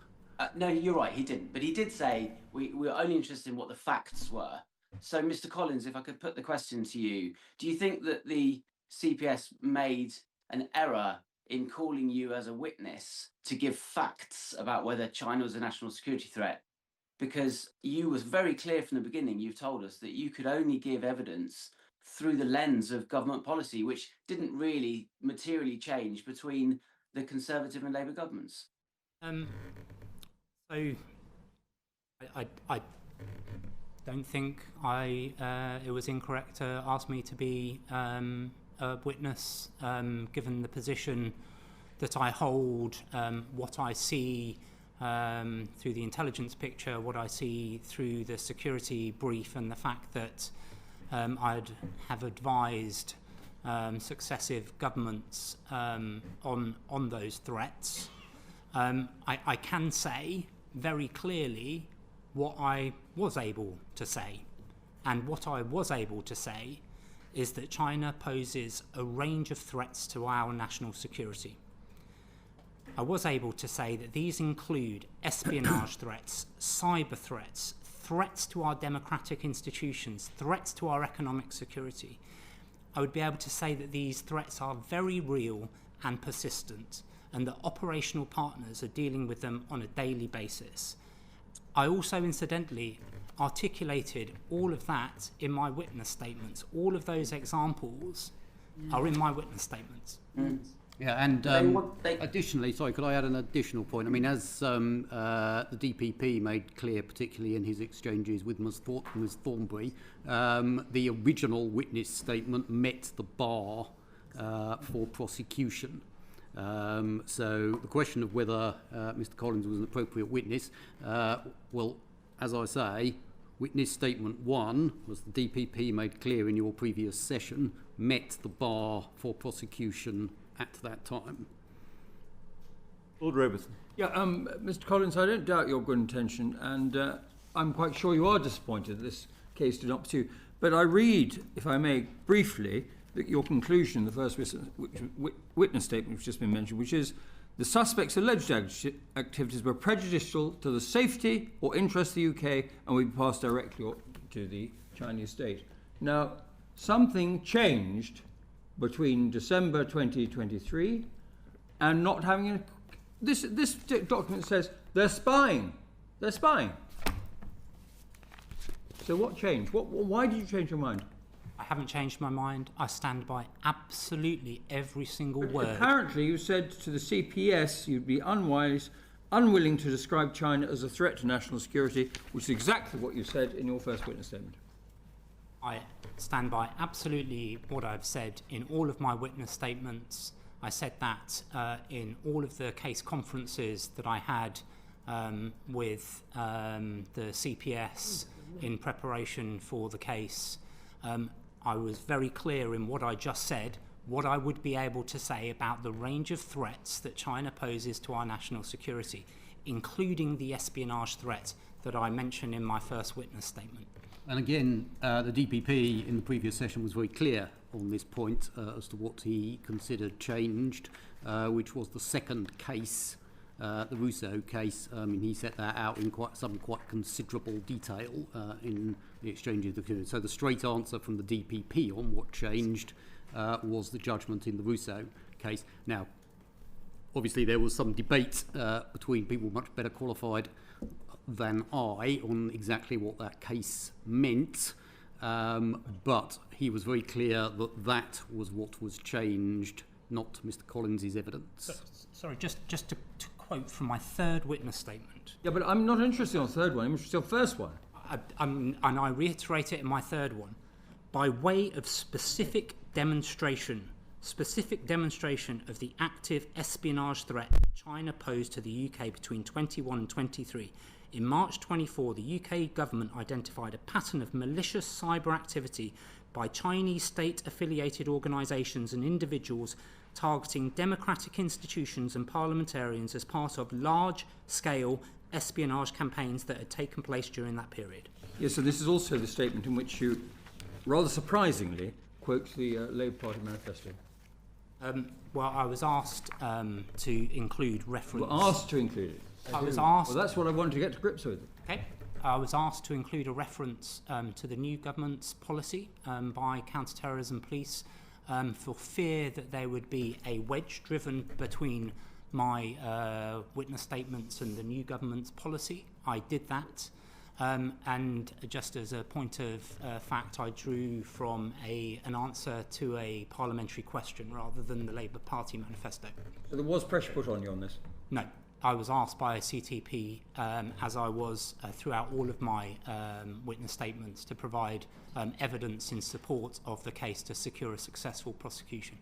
No, you're right, he didn't. But he did say we were only interested in what the facts were. So, Mr. Collins, if I could put the question to you, do you think that the CPS made an error in calling you as a witness to give facts about whether China was a national security threat? Because you was very clear from the beginning, you've told us that you could only give evidence through the lens of government policy, which didn't really materially change between the Conservative and Labour governments. So I don't think it was incorrect to ask me to be a witness, given the position that I hold, what I see through the intelligence picture, what I see through the security brief, and the fact that I'd have advised successive governments on those threats. I can say very clearly what I was able to say. And what I was able to say is that China poses a range of threats to our national security. I was able to say that these include espionage threats, cyber threats, threats to our democratic institutions, threats to our economic security. I would be able to say that these threats are very real and persistent, and that operational partners are dealing with them on a daily basis. I also, incidentally, articulated all of that in my witness statements. All of those examples are in my witness statements. Yeah, and additionally, sorry, could I add an additional point? I mean, as the DPP made clear, particularly in his exchanges with Ms. Thornbury, the original witness statement met the bar for prosecution. So the question of whether Mr. Collins was an appropriate witness, well, as I say, witness statement 1, was the DPP made clear in your previous session, met the bar for prosecution at that time. Lord Robertson. Yeah, Mr. Collins, I don't doubt your good intention, and I'm quite sure you are disappointed that this case did not pursue. But I read, if I may, briefly, that your conclusion, the first witness statement which has just been mentioned, which is the suspect's alleged activities were prejudicial to the safety or interest of the UK and will be passed directly to the Chinese state. Now, something changed between December 2023 and not having a... This document says they're spying. They're spying. So what changed? Why did you change your mind? I haven't changed my mind. I stand by absolutely every single word. Apparently, you said to the CPS you'd be unwilling to describe China as a threat to national security, which is exactly what you said in your first witness statement. I stand by absolutely what I've said in all of my witness statements. I said that in all of the case conferences that I had with the CPS in preparation for the case. I was very clear in what I just said, what I would be able to say about the range of threats that China poses to our national security, including the espionage threat that I mentioned in my first witness statement. And again, the DPP in the previous session was very clear on this point as to what he considered changed, which was the second case, the Rousseau case. He set that out in quite considerable detail in the exchange of the community. So the straight answer from the DPP on what changed was the judgment in the Rousseau case. Now, obviously there was some debate between people much better qualified than I on exactly what that case meant, but he was very clear that that was what was changed, not Mr. Collins' evidence. Sorry, just to quote from my third witness statement. Yeah, but I'm not interested in the third one. I'm interested in the first one. And I reiterate it in my third one. By way of specific demonstration of the active espionage threat that China posed to the UK between 21 and 23, in March 24, the UK government identified a pattern of malicious cyber activity by Chinese state-affiliated organisations and individuals targeting democratic institutions and parliamentarians as part of large-scale espionage campaigns that had taken place during that period. Yes, so this is also the statement in which you, rather surprisingly, quote the Labour Party manifesto. Well, I was asked to include reference... You were asked to include it. I was asked... Well, that's what I wanted to get to grips with. Okay. I was asked to include a reference to the new government's policy by counter-terrorism police for fear that there would be a wedge driven between my witness statements and the new government's policy. I did that. And just as a point of fact, I drew from an answer to a parliamentary question rather than the Labour Party manifesto. So there was pressure put on you on this? No. I was asked by a CTP, as I was throughout all of my witness statements, to provide evidence in support of the case to secure a successful prosecution.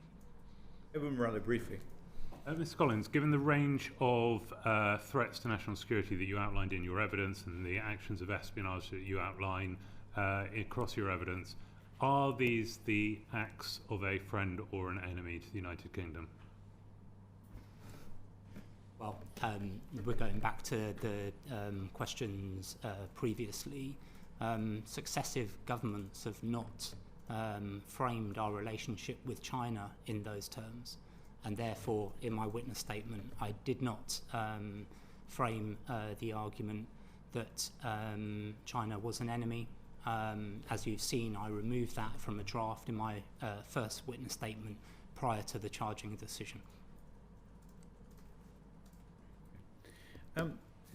Edwin Morello, briefly. Mr. Collins, given the range of threats to national security that you outlined in your evidence and the actions of espionage that you outline across your evidence, are these the acts of a friend or an enemy to the United Kingdom? Well, we're going back to the questions previously. Successive governments have not framed our relationship with China in those terms. And therefore, in my witness statement, I did not frame the argument that China was an enemy. As you've seen, I removed that from a draft in my first witness statement prior to the charging decision.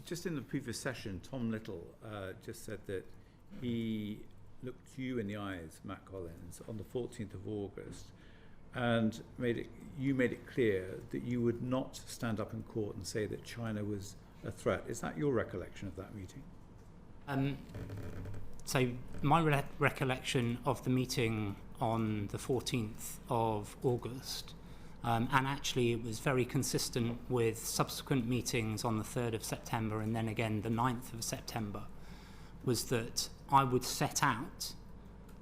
Just in the previous session, Tom Little just said that he looked you in the eyes, Matt Collins, on the 14th of August and you made it clear that you would not stand up in court and say that China was a threat. Is that your recollection of that meeting? So my recollection of the meeting on the 14th of August, and actually it was very consistent with subsequent meetings on the 3rd of September and then again the 9th of September, was that I would set out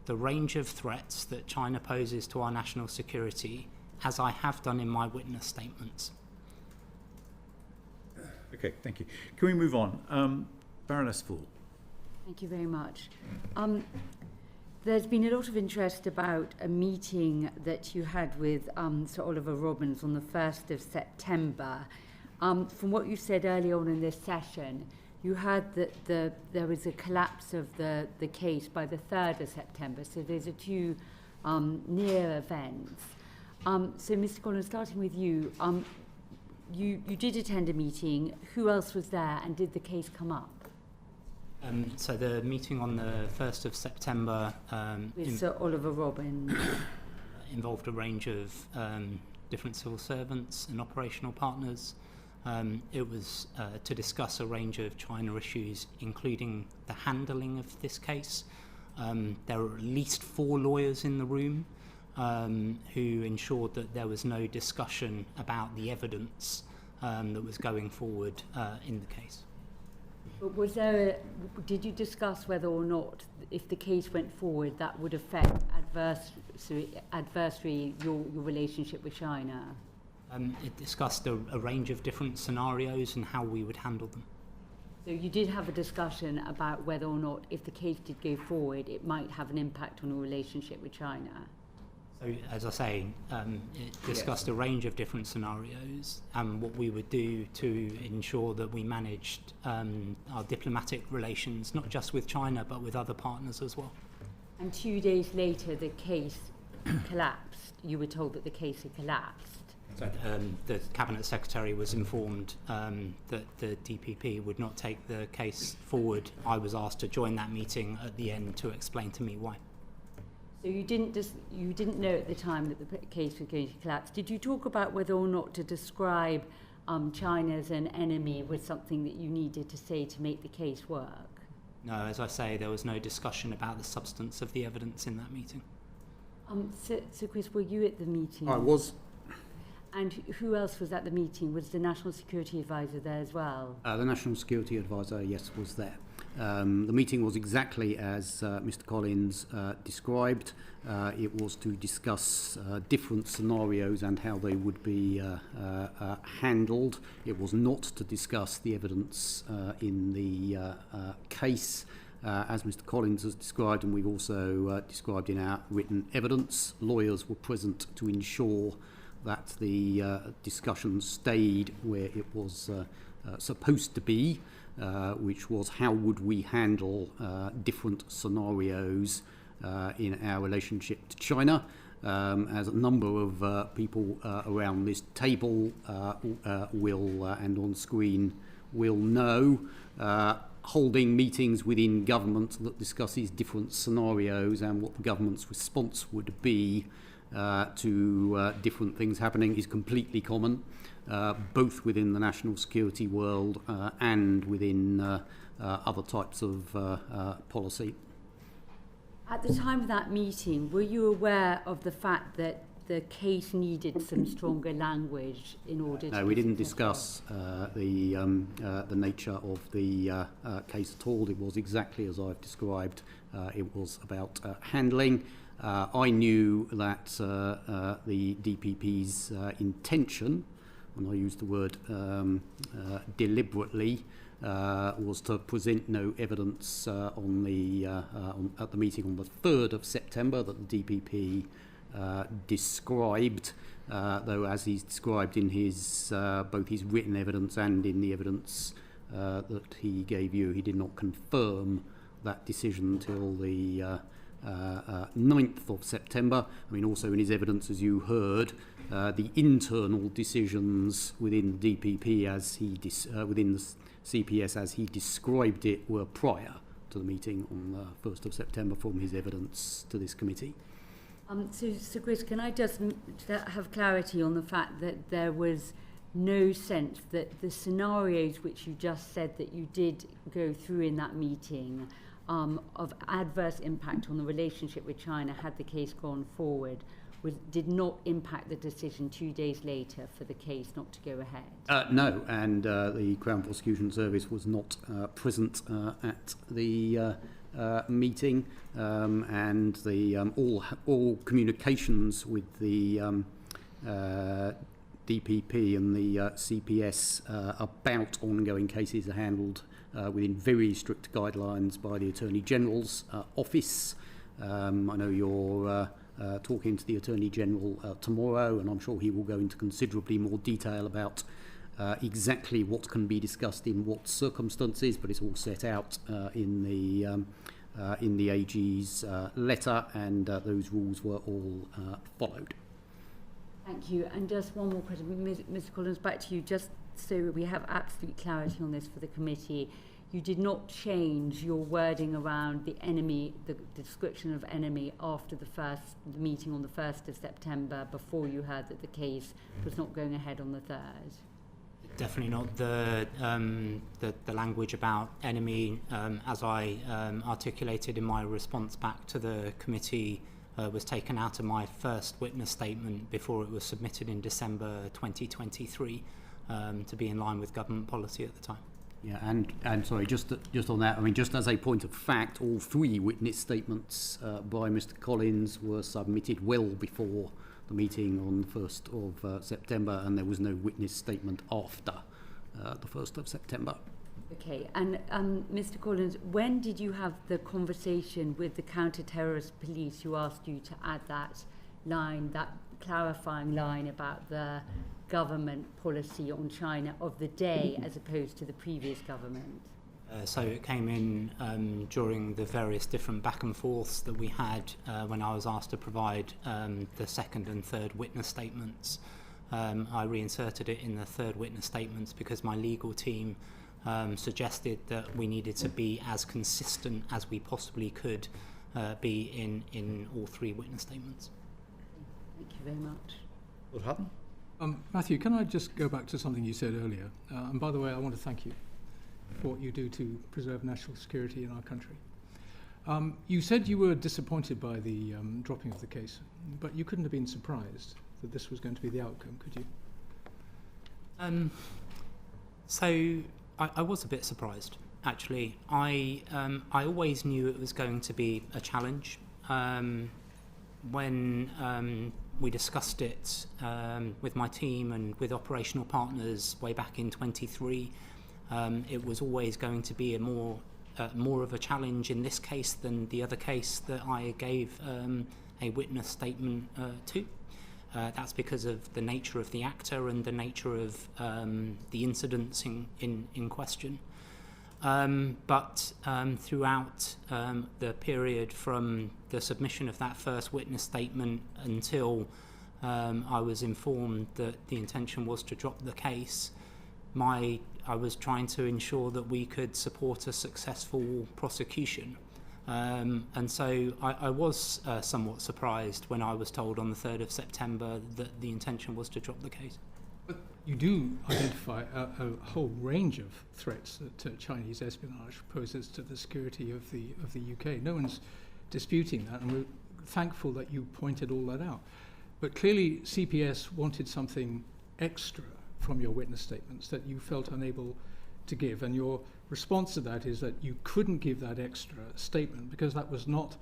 the range of threats that China poses to our national security, as I have done in my witness statements. Okay, thank you. Can we move on? Baroness Fool. Thank you very much. There's been a lot of interest about a meeting that you had with Sir Oliver Robbins on the 1st of September. From what you said early on in this session, you heard that there was a collapse of the case by the 3rd of September, so there's two near events. So, Mr. Collins, starting with you, you did attend a meeting. Who else was there, and did the case come up? So the meeting on the 1st of September with Sir Oliver Robbins involved a range of different civil servants and operational partners. It was to discuss a range of China issues, including the handling of this case. There were at least 4 lawyers in the room. who ensured that there was no discussion about the evidence that was going forward in the case. But did you discuss whether or not, if the case went forward, that would affect adversely your relationship with China? It discussed a range of different scenarios and how we would handle them. So you did have a discussion about whether or not, if the case did go forward, it might have an impact on your relationship with China? So, as I say, it discussed a range of different scenarios and what we would do to ensure that we managed our diplomatic relations, not just with China, but with other partners as well. And 2 days later, the case collapsed. You were told that the case had collapsed. So, the Cabinet Secretary was informed that the DPP would not take the case forward. I was asked to join that meeting at the end to explain to me why. So you didn't know at the time that the case was going to collapse. Did you talk about whether or not to describe China as an enemy was something that you needed to say to make the case work? No, as I say, there was no discussion about the substance of the evidence in that meeting. So Chris, were you at the meeting? I was. And who else was at the meeting? Was the National Security Advisor there as well? The National Security Advisor, yes, was there. The meeting was exactly as Mr. Collins described. It was to discuss different scenarios and how they would be handled. It was not to discuss the evidence in the case. As Mr. Collins has described, and we've also described in our written evidence, lawyers were present to ensure that the discussion stayed where it was supposed to be, which was how would we handle different scenarios in our relationship to China. As a number of people around this table will and on screen will know, holding meetings within government that discusses different scenarios and what the government's response would be to different things happening is completely common, both within the national security world and within other types of policy. At the time of that meeting, were you aware of the fact that the case needed some stronger language in order to... No, we didn't discuss the nature of the case at all. It was exactly as I've described. It was about handling. I knew that the DPP's intention, and I use the word deliberately, was to present no evidence at the meeting on the 3rd of September that the DPP described, though as he's described in his both his written evidence and in the evidence that he gave you, he did not confirm that decision till the 9th of September. I mean, also in his evidence, as you heard, the internal decisions within the DPP as he within the CPS as he described it were prior to the meeting on the 1st of September from his evidence to this committee. So Chris, can I just have clarity on the fact that there was no sense that the scenarios which you just said that you did go through in that meeting of adverse impact on the relationship with China had the case gone forward did not impact the decision 2 days later for the case not to go ahead? No, and the Crown Prosecution Service was not present at the meeting, and the all communications with the DPP and the CPS about ongoing cases are handled within very strict guidelines by the Attorney General's office. I know you're talking to the Attorney General tomorrow, and I'm sure he will go into considerably more detail about exactly what can be discussed in what circumstances, but it's all set out in the AG's letter, and those rules were all followed. Thank you. And just one more question, Mr. Collins, back to you, just so we have absolute clarity on this for the committee. You did not change your wording around the enemy, the description of enemy after the meeting on the 1st of September, before you heard that the case was not going ahead on the 3rd? Definitely not. The language about enemy, as I articulated in my response back to the committee was taken out of my first witness statement before it was submitted in December 2023 to be in line with government policy at the time. Yeah, and sorry, just on that, I mean, just as a point of fact, all 3 witness statements by Mr. Collins were submitted well before the meeting on the 1st of September, and there was no witness statement after the 1st of September. Okay, and Mr. Collins, when did you have the conversation with the counter-terrorist police who asked you to add that line, that clarifying line about the government policy on China of the day as opposed to the previous government? So it came in during the various different back and forths that we had when I was asked to provide the second and third witness statements. I reinserted it in the third witness statements because my legal team suggested that we needed to be as consistent as we possibly could be in all 3 witness statements. Thank you very much. What happened? Matthew, can I just go back to something you said earlier? And by the way, I want to thank you for what you do to preserve national security in our country. You said you were disappointed by the dropping of the case, but you couldn't have been surprised that this was going to be the outcome, could you? So I was a bit surprised, actually. I always knew it was going to be a challenge. When we discussed it with my team and with operational partners way back in 23, it was always going to be more of a challenge in this case than the other case that I gave a witness statement to. That's because of the nature of the actor and the nature of the incidents in question. But throughout the period from the submission of that first witness statement until I was informed that the intention was to drop the case, I was trying to ensure that we could support a successful prosecution. And so I was somewhat surprised when I was told on the 3rd of September that the intention was to drop the case. But you do identify a whole range of threats that Chinese espionage poses to the security of the UK. No one's disputing that, and we're thankful that you pointed all that out. But clearly CPS wanted something extra from your witness statements that you felt unable to give, and your response to that is that you couldn't give that extra statement because that was not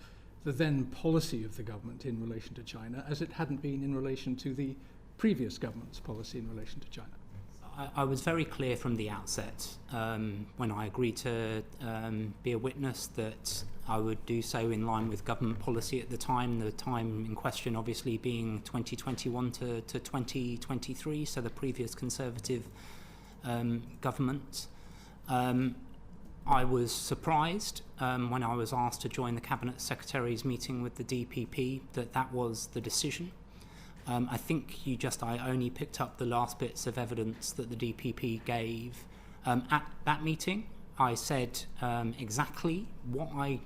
the then policy of the government in relation to China, as it hadn't been in relation to the previous government's policy in relation to China. I was very clear from the outset when I agreed to be a witness that I would do so in line with government policy at the time in question obviously being 2021 to 2023, so the previous Conservative government. I was surprised when I was asked to join the Cabinet Secretary's meeting with the DPP that was the decision. I think I only picked up the last bits of evidence that the DPP gave. At that meeting, I said exactly what I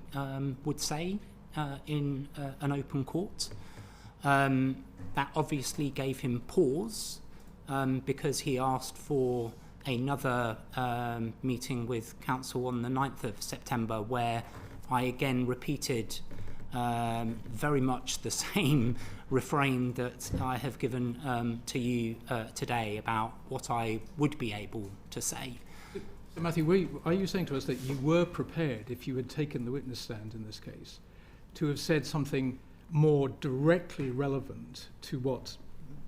would say in an open court. That obviously gave him pause because he asked for another meeting with counsel on the 9th of September where I again repeated very much the same refrain that I have given to you today about what I would be able to say. So Matthew, are you saying to us that you were prepared, if you had taken the witness stand in this case, to have said something more directly relevant to what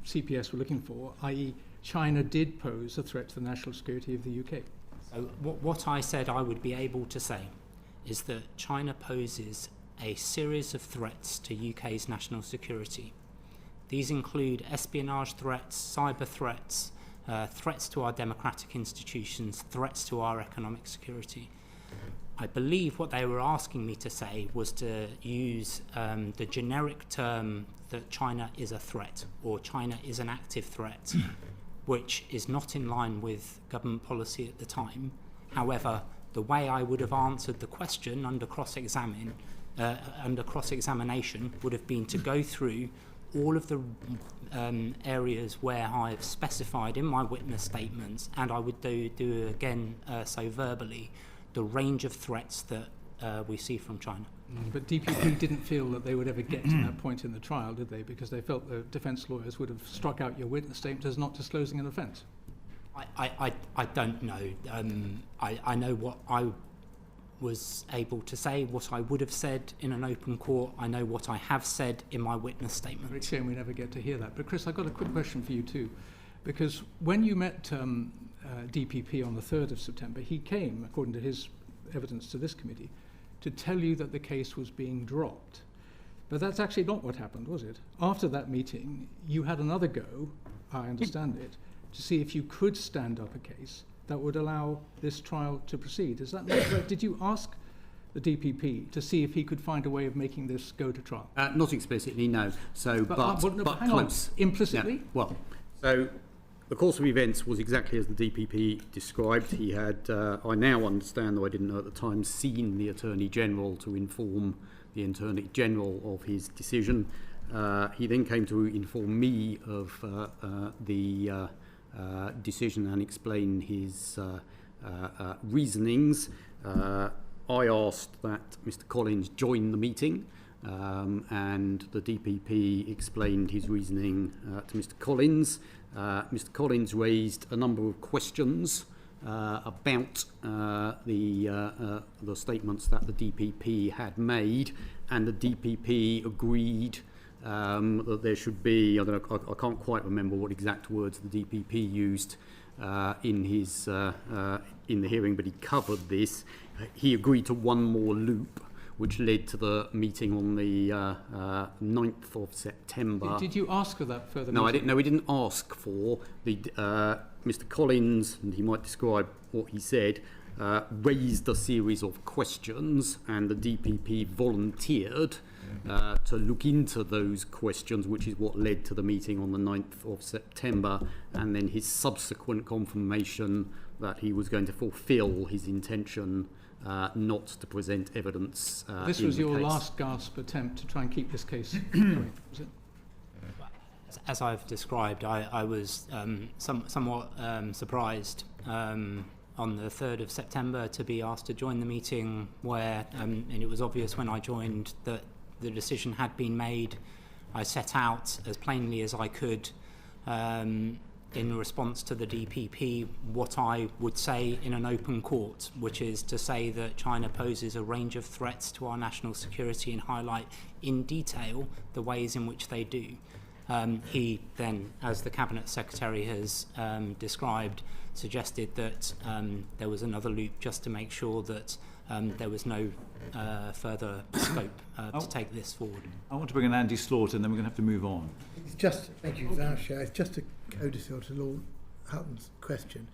CPS were looking for, i.e. China did pose a threat to the national security of the UK? So what I said I would be able to say is that China poses a series of threats to UK's national security. These include espionage threats, cyber threats, threats to our democratic institutions, threats to our economic security. I believe what they were asking me to say was to use the generic term that China is a threat or China is an active threat, which is not in line with government policy at the time. However, the way I would have answered the question under cross-examination would have been to go through all of the areas where I've specified in my witness statements, and I would do again so verbally, the range of threats that we see from China. But DPP didn't feel that they would ever get to that point in the trial, did they? Because they felt the defence lawyers would have struck out your witness statement as not disclosing an offence. I don't know. I know what I was able to say, what I would have said in an open court. I know what I have said in my witness statement. It's a shame we never get to hear that. But Chris, I've got a quick question for you too. Because when you met DPP on the 3rd of September, he came, according to his evidence to this committee, to tell you that the case was being dropped. But that's actually not what happened, was it? After that meeting, you had another go, I understand it, to see if you could stand up a case that would allow this trial to proceed. Is that not correct? Did you ask the DPP to see if he could find a way of making this go to trial? Not explicitly, no. So, but hang close. On. Implicitly? Yeah. Well, so the course of events was exactly as the DPP described. He had, I now understand, though I didn't know at the time, seen the Attorney General to inform the Attorney General of his decision. He then came to inform me of the decision and explain his reasonings. I asked that Mr. Collins join the meeting, and the DPP explained his reasoning to Mr. Collins. Mr. Collins raised a number of questions about the statements that the DPP had made, and the DPP agreed that there should be, I can't quite remember what exact words the DPP used in the hearing, but he covered this. He agreed to one more loop, which led to the meeting on the 9th of September. Did you ask for that further? No, I didn't. No, we didn't ask for the Mr. Collins, and he might describe what he said. Raised a series of questions, and the DPP volunteered to look into those questions, which is what led to the meeting on the 9th of September, and then his subsequent confirmation that he was going to fulfil his intention not to present evidence. This was your last gasp attempt to try and keep this case going, was it? As I've described, I was somewhat surprised on the 3rd of September to be asked to join the meeting where, and it was obvious when I joined that the decision had been made. I set out as plainly as I could in response to the DPP what I would say in an open court, which is to say that China poses a range of threats to our national security and highlight in detail the ways in which they do. He then, as the Cabinet Secretary has described, suggested that there was another loop just to make sure that there was no further scope to take this forward. I want to bring in Andy Slaughter, and then we're going to have to move on. It's just, thank you, Chair. It's just a codicil to Lord Hutton's question.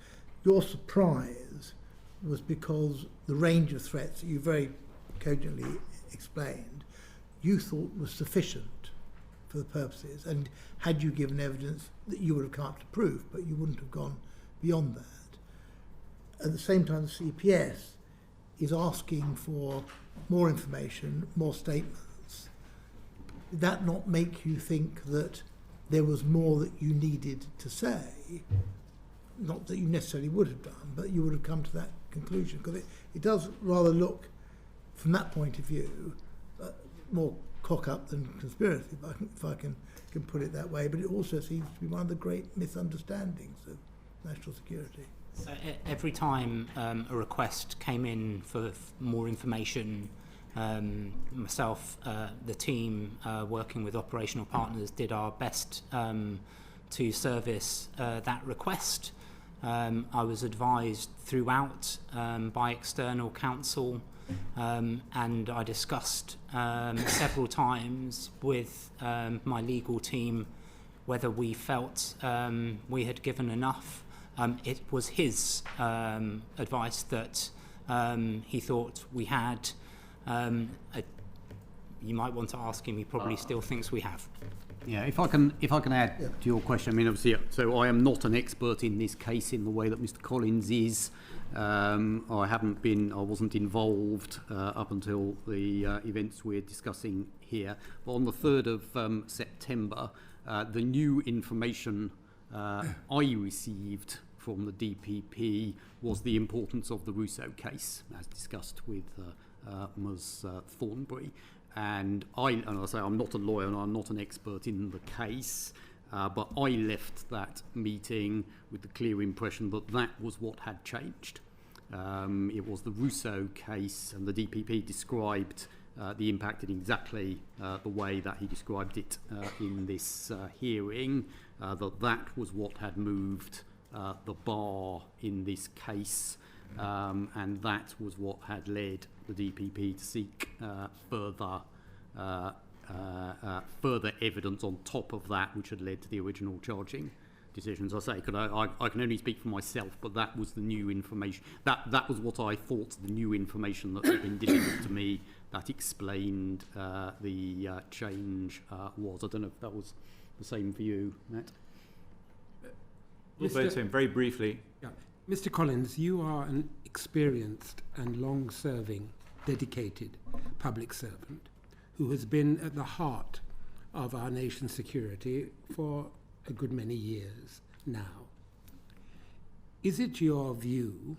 Your surprise was because the range of threats that you very cogently explained, you thought was sufficient for the purposes, and had you given evidence that you would have come up to proof, but you wouldn't have gone beyond that. At the same time, the CPS is asking for more information, more statements. Did that not make you think that there was more that you needed to say? Not that you necessarily would have done, but you would have come to that conclusion, because it does rather look, from that point of view, more cock-up than conspiracy, if I can put it that way, but it also seems to be one of the great misunderstandings of national security. So every time a request came in for more information, myself, the team working with operational partners did our best to service that request. I was advised throughout by external counsel, and I discussed several times with my legal team whether we felt we had given enough. It was his advice that he thought we had. You might want to ask him. He probably still thinks we have. Yeah, if I can add to your question, I mean, obviously, so I am not an expert in this case in the way that Mr. Collins is. I wasn't involved up until the events we're discussing here. But on the 3rd of September, the new information I received from the DPP was the importance of the Rousseau case, as discussed with Ms. Thornbury. And I say I'm not a lawyer and I'm not an expert in the case, but I left that meeting with the clear impression that that was what had changed. It was the Rousseau case, and the DPP described the impact in exactly the way that he described it in this hearing, that was what had moved the bar in this case, and that was what had led the DPP to seek further evidence on top of that, which had led to the original charging decisions. I say, I can only speak for myself, but that was the new information. That was what I thought the new information that had been delivered to me that explained the change was. I don't know if that was the same for you, Matt. Very briefly. Yeah. Mr. Collins, you are an experienced and long-serving, dedicated public servant who has been at the heart of our nation's security for a good many years now. Is it your view,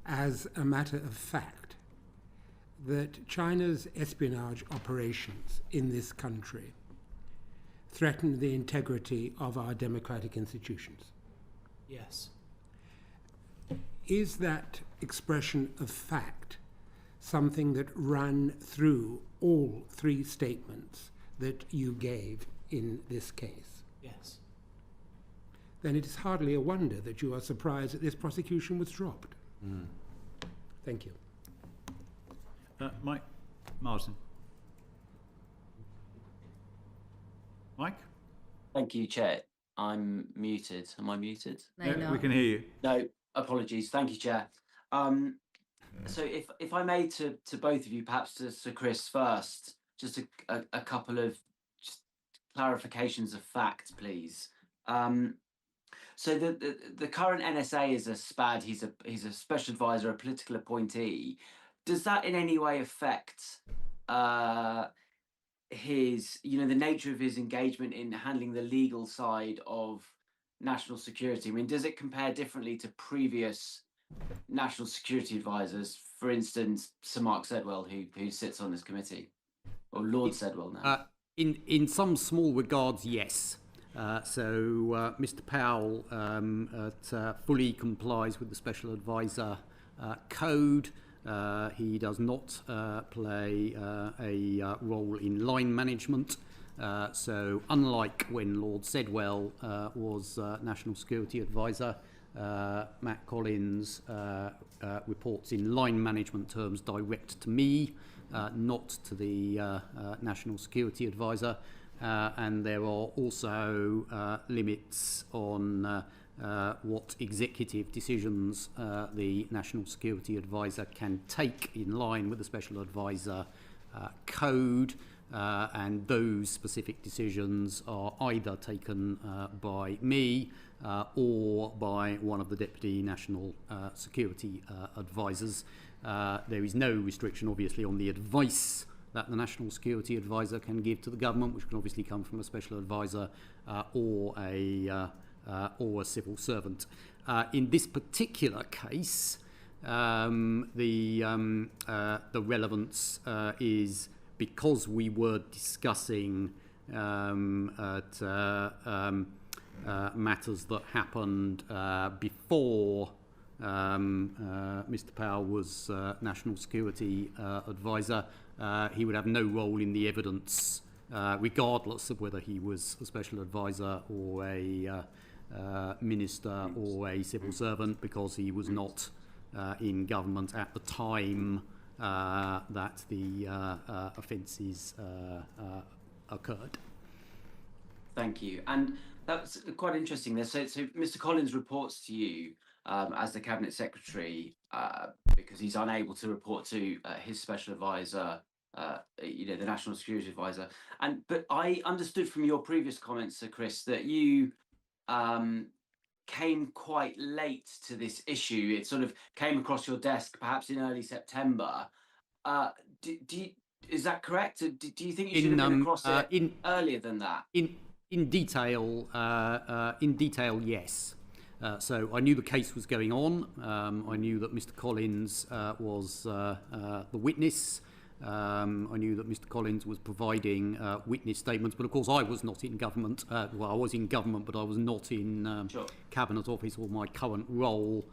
as a matter of fact, that China's espionage operations in this country threaten the integrity of our democratic institutions? Yes. Is that expression of fact something that ran through all three statements that you gave in this case? Yes. Then it is hardly a wonder that you are surprised that this prosecution was dropped. Thank you. Mike Martin. Mike? Thank you, Chair. I'm muted. Am I muted? No, we can hear you. No, apologies. Thank you, Chair. So if I may to both of you, perhaps to Sir Chris first, just a couple of just clarifications of fact, please. So the current NSA is a SPAD. He's a special advisor, a political appointee. Does that in any way affect his, the nature of his engagement in handling the legal side of national security? I mean, does it compare differently to previous national security advisors? For instance, Sir Mark Sedwell, who sits on this committee, or Lord Sedwell now. In some small regards, yes. So Mr. Powell fully complies with the Special Advisor Code. He does not play a role in line management. So unlike when Lord Sedwell was National Security Advisor, Matt Collins reports in line management terms direct to me, not to the National Security Advisor. And there are also limits on what executive decisions the National Security Advisor can take in line with the Special Advisor Code, and those specific decisions are either taken by me or by one of the Deputy National Security Advisors. There is no restriction, obviously, on the advice that the National Security Advisor can give to the government, which can obviously come from a Special Advisor or a civil servant. In this particular case, the relevance is because we were discussing matters that happened before Mr. Powell was National Security Advisor. He would have no role in the evidence, regardless of whether he was a Special Advisor or a minister or a civil servant, because he was not in government at the time that the offences occurred. Thank you. And that's quite interesting there. So Mr. Collins reports to you as the Cabinet Secretary because he's unable to report to his Special Advisor, the National Security Advisor. But I understood from your previous comments, Sir Chris, that you came quite late to this issue. It sort of came across your desk perhaps in early September. Is that correct? Do you think you should have been across it earlier than that? In detail, yes. So I knew the case was going on. I knew that Mr. Collins was the witness. I knew that Mr. Collins was providing witness statements, but of course I was not in government. Well, I was in government, but I was not in Cabinet Office or my current role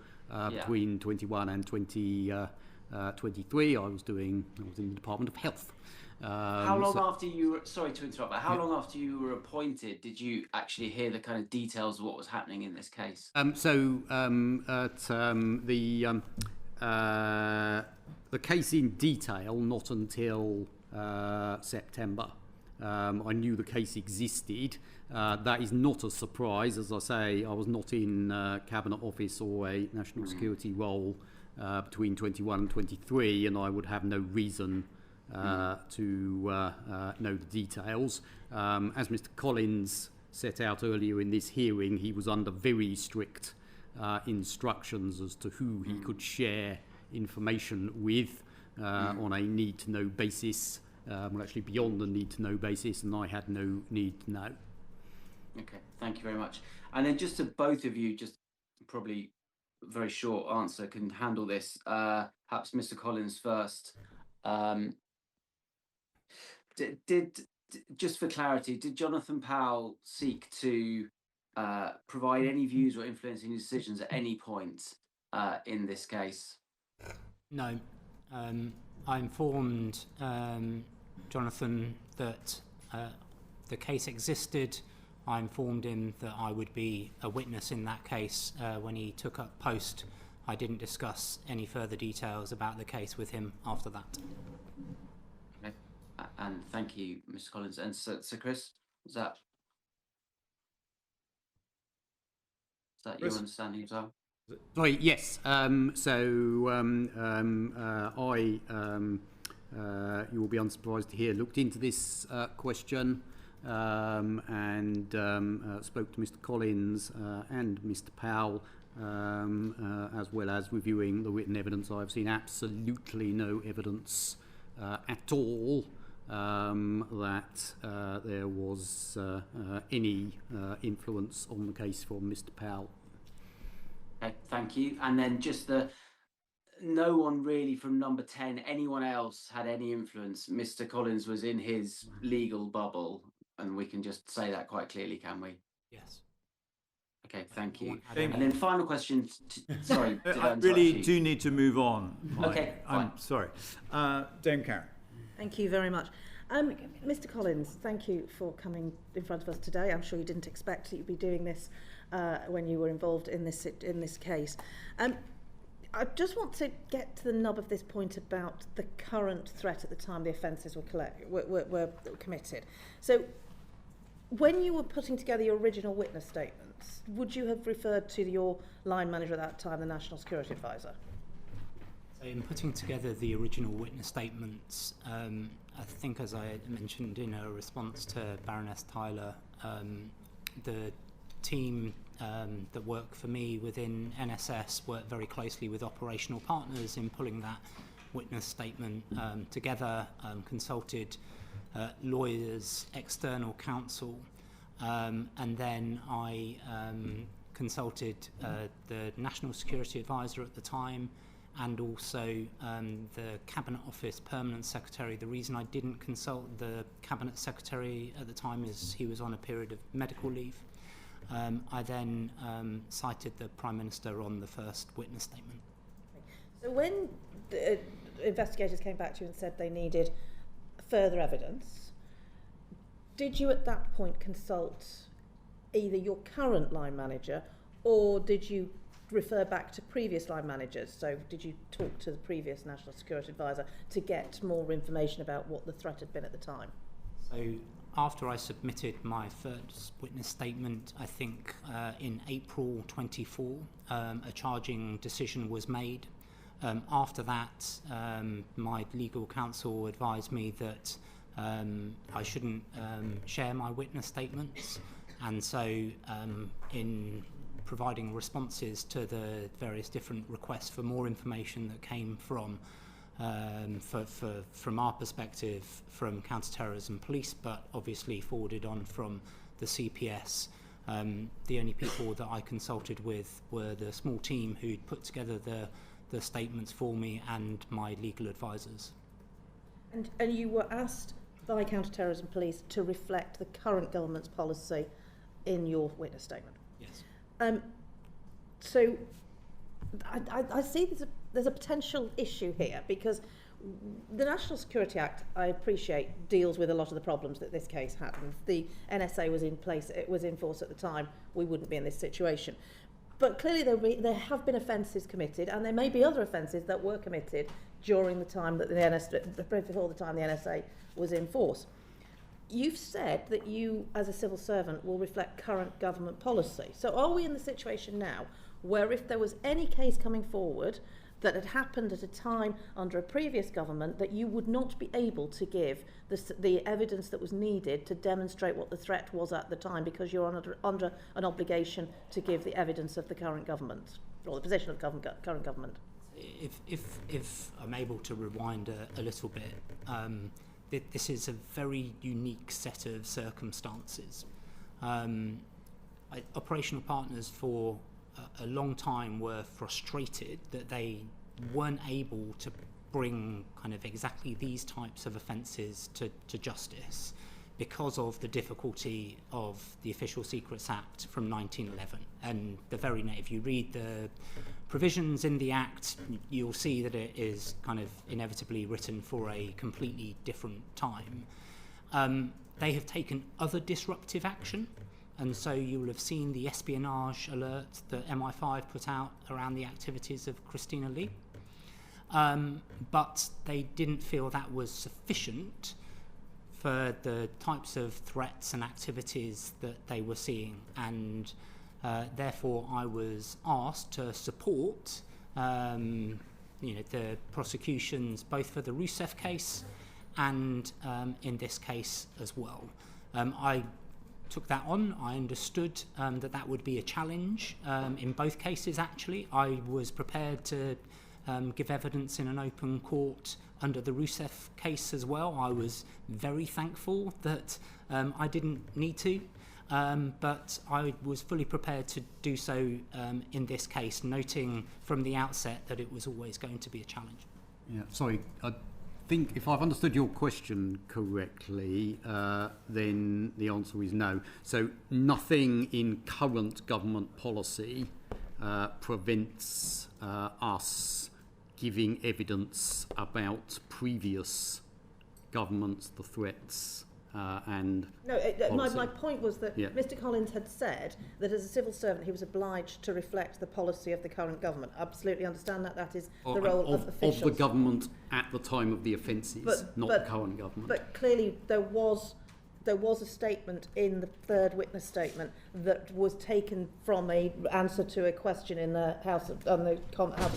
between 21 and 2023. I was in the Department of Health. How long after you were, sorry to interrupt, but how long after you were appointed did you actually hear the kind of details of what was happening in this case? The case in detail, not until September. I knew the case existed. That is not a surprise. As I say, I was not in Cabinet Office or a national security role between 21 and 23, and I would have no reason to know the details. As Mr. Collins set out earlier in this hearing, he was under very strict instructions as to who he could share information with on a need-to-know basis, well, actually beyond the need-to-know basis, and I had no need to know. Okay, thank you very much. And then just to both of you, just probably a very short answer can handle this. Perhaps Mr. Collins first. Just for clarity, did Jonathan Powell seek to provide any views or influencing decisions at any point in this case? No. I informed Jonathan that the case existed. I informed him that I would be a witness in that case when he took up post. I didn't discuss any further details about the case with him after that. Okay. And thank you, Mr. Collins. And Sir Chris, is that your understanding as well? Sorry, yes. You will be unsurprised to hear, looked into this question and spoke to Mr. Collins and Mr. Powell, as well as reviewing the written evidence. I've seen absolutely no evidence at all that there was any influence on the case from Mr. Powell. Okay, thank you. And then just no one really from number 10, anyone else had any influence. Mr. Collins was in his legal bubble, and we can just say that quite clearly, can we? Yes. Okay, thank you. And then final question. Sorry, I really do need to move on. Okay, I'm sorry. Dame Karen. Thank you very much. Mr. Collins, thank you for coming in front of us today. I'm sure you didn't expect that you'd be doing this when you were involved in this case. I just want to get to the nub of this point about the current threat at the time the offences were committed. So, when you were putting together your original witness statements, would you have referred to your line manager at that time, the National Security Advisor? So in putting together the original witness statements, I think, as I mentioned in a response to Baroness Tyler, the team that work for me within NSS work very closely with operational partners in pulling that witness statement together, consulted lawyers, external counsel, and then I consulted the National Security Advisor at the time, and also the Cabinet Office Permanent Secretary. The reason I didn't consult the Cabinet Secretary at the time is he was on a period of medical leave. I then cited the Prime Minister on the first witness statement. So when the investigators came back to you and said they needed further evidence, did you at that point consult either your current line manager, or did you refer back to previous line managers? So did you talk to the previous National Security Advisor to get more information about what the threat had been at the time? So after I submitted my first witness statement, I think in April 24, a charging decision was made. After that, my legal counsel advised me that I shouldn't share my witness statements, and so in providing responses to the various different requests for more information that came from our perspective from counter-terrorism police, but obviously forwarded on from the CPS, The only people that I consulted with were the small team who'd put together the statements for me and my legal advisors. And you were asked by Counter-Terrorism Police to reflect the current government's policy in your witness statement? Yes. So I see there's a potential issue here, because the National Security Act, I appreciate, deals with a lot of the problems that this case had. And if the NSA was in place, it was in force at the time, we wouldn't be in this situation. But clearly there have been offences committed, and there may be other offences that were committed during the time that before the time the NSA was in force. You've said that you, as a civil servant, will reflect current government policy. So are we in the situation now where if there was any case coming forward that had happened at a time under a previous government, that you would not be able to give the evidence that was needed to demonstrate what the threat was at the time, because you're under an obligation to give the evidence of the current government, or the position of the current government? If I'm able to rewind a little bit, this is a very unique set of circumstances. Operational partners for a long time were frustrated that they weren't able to bring kind of exactly these types of offences to justice because of the difficulty of the Official Secrets Act from 1911. And if you read the provisions in the Act, you'll see that it is kind of inevitably written for a completely different time. They have taken other disruptive action. And so you will have seen the espionage alert that MI5 put out around the activities of Christina Lee. But they didn't feel that was sufficient for the types of threats and activities that they were seeing. And therefore I was asked to support the prosecutions both for the Rousseff case and in this case as well. I took that on. I understood that would be a challenge in both cases. Actually, I was prepared to give evidence in an open court under the Rousseff case as well. I was very thankful that I didn't need to, but I was fully prepared to do so in this case, noting from the outset that it was always going to be a challenge. Yeah, sorry. I think if I've understood your question correctly, then the answer is no. So nothing in current government policy prevents us giving evidence about previous governments, the threats and my point was that Mr. Collins had said that as a civil servant he was obliged to reflect the policy of the current government. I absolutely understand that is the role of officials. Of the government at the time of the offences, not the current government. But clearly there was a statement in the third witness statement that was taken from an answer to a question in the House of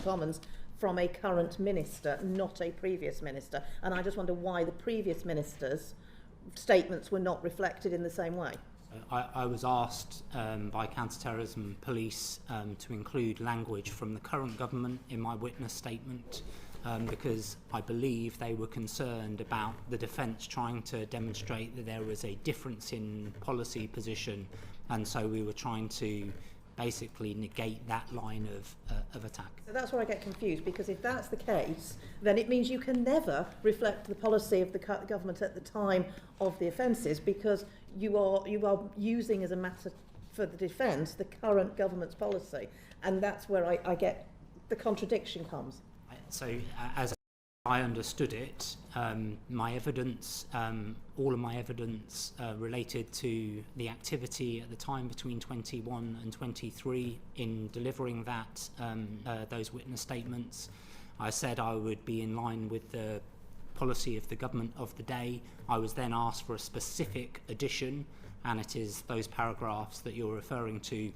Commons from a current minister, not a previous minister. And I just wonder why the previous minister's statements were not reflected in the same way. I was asked by Counter-Terrorism Police to include language from the current government in my witness statement because I believe they were concerned about the defence trying to demonstrate that there was a difference in policy position, and so we were trying to basically negate that line of attack. So that's where I get confused, because if that's the case, then it means you can never reflect the policy of the government at the time of the offences, because you are using as a matter for the defence the current government's policy, and that's where I get the contradiction comes. So as I understood it, my evidence, all of my evidence related to the activity at the time between 21 and 23 in delivering that those witness statements. I said I would be in line with the policy of the government of the day. I was then asked for a specific addition, and it is those paragraphs that you're referring to.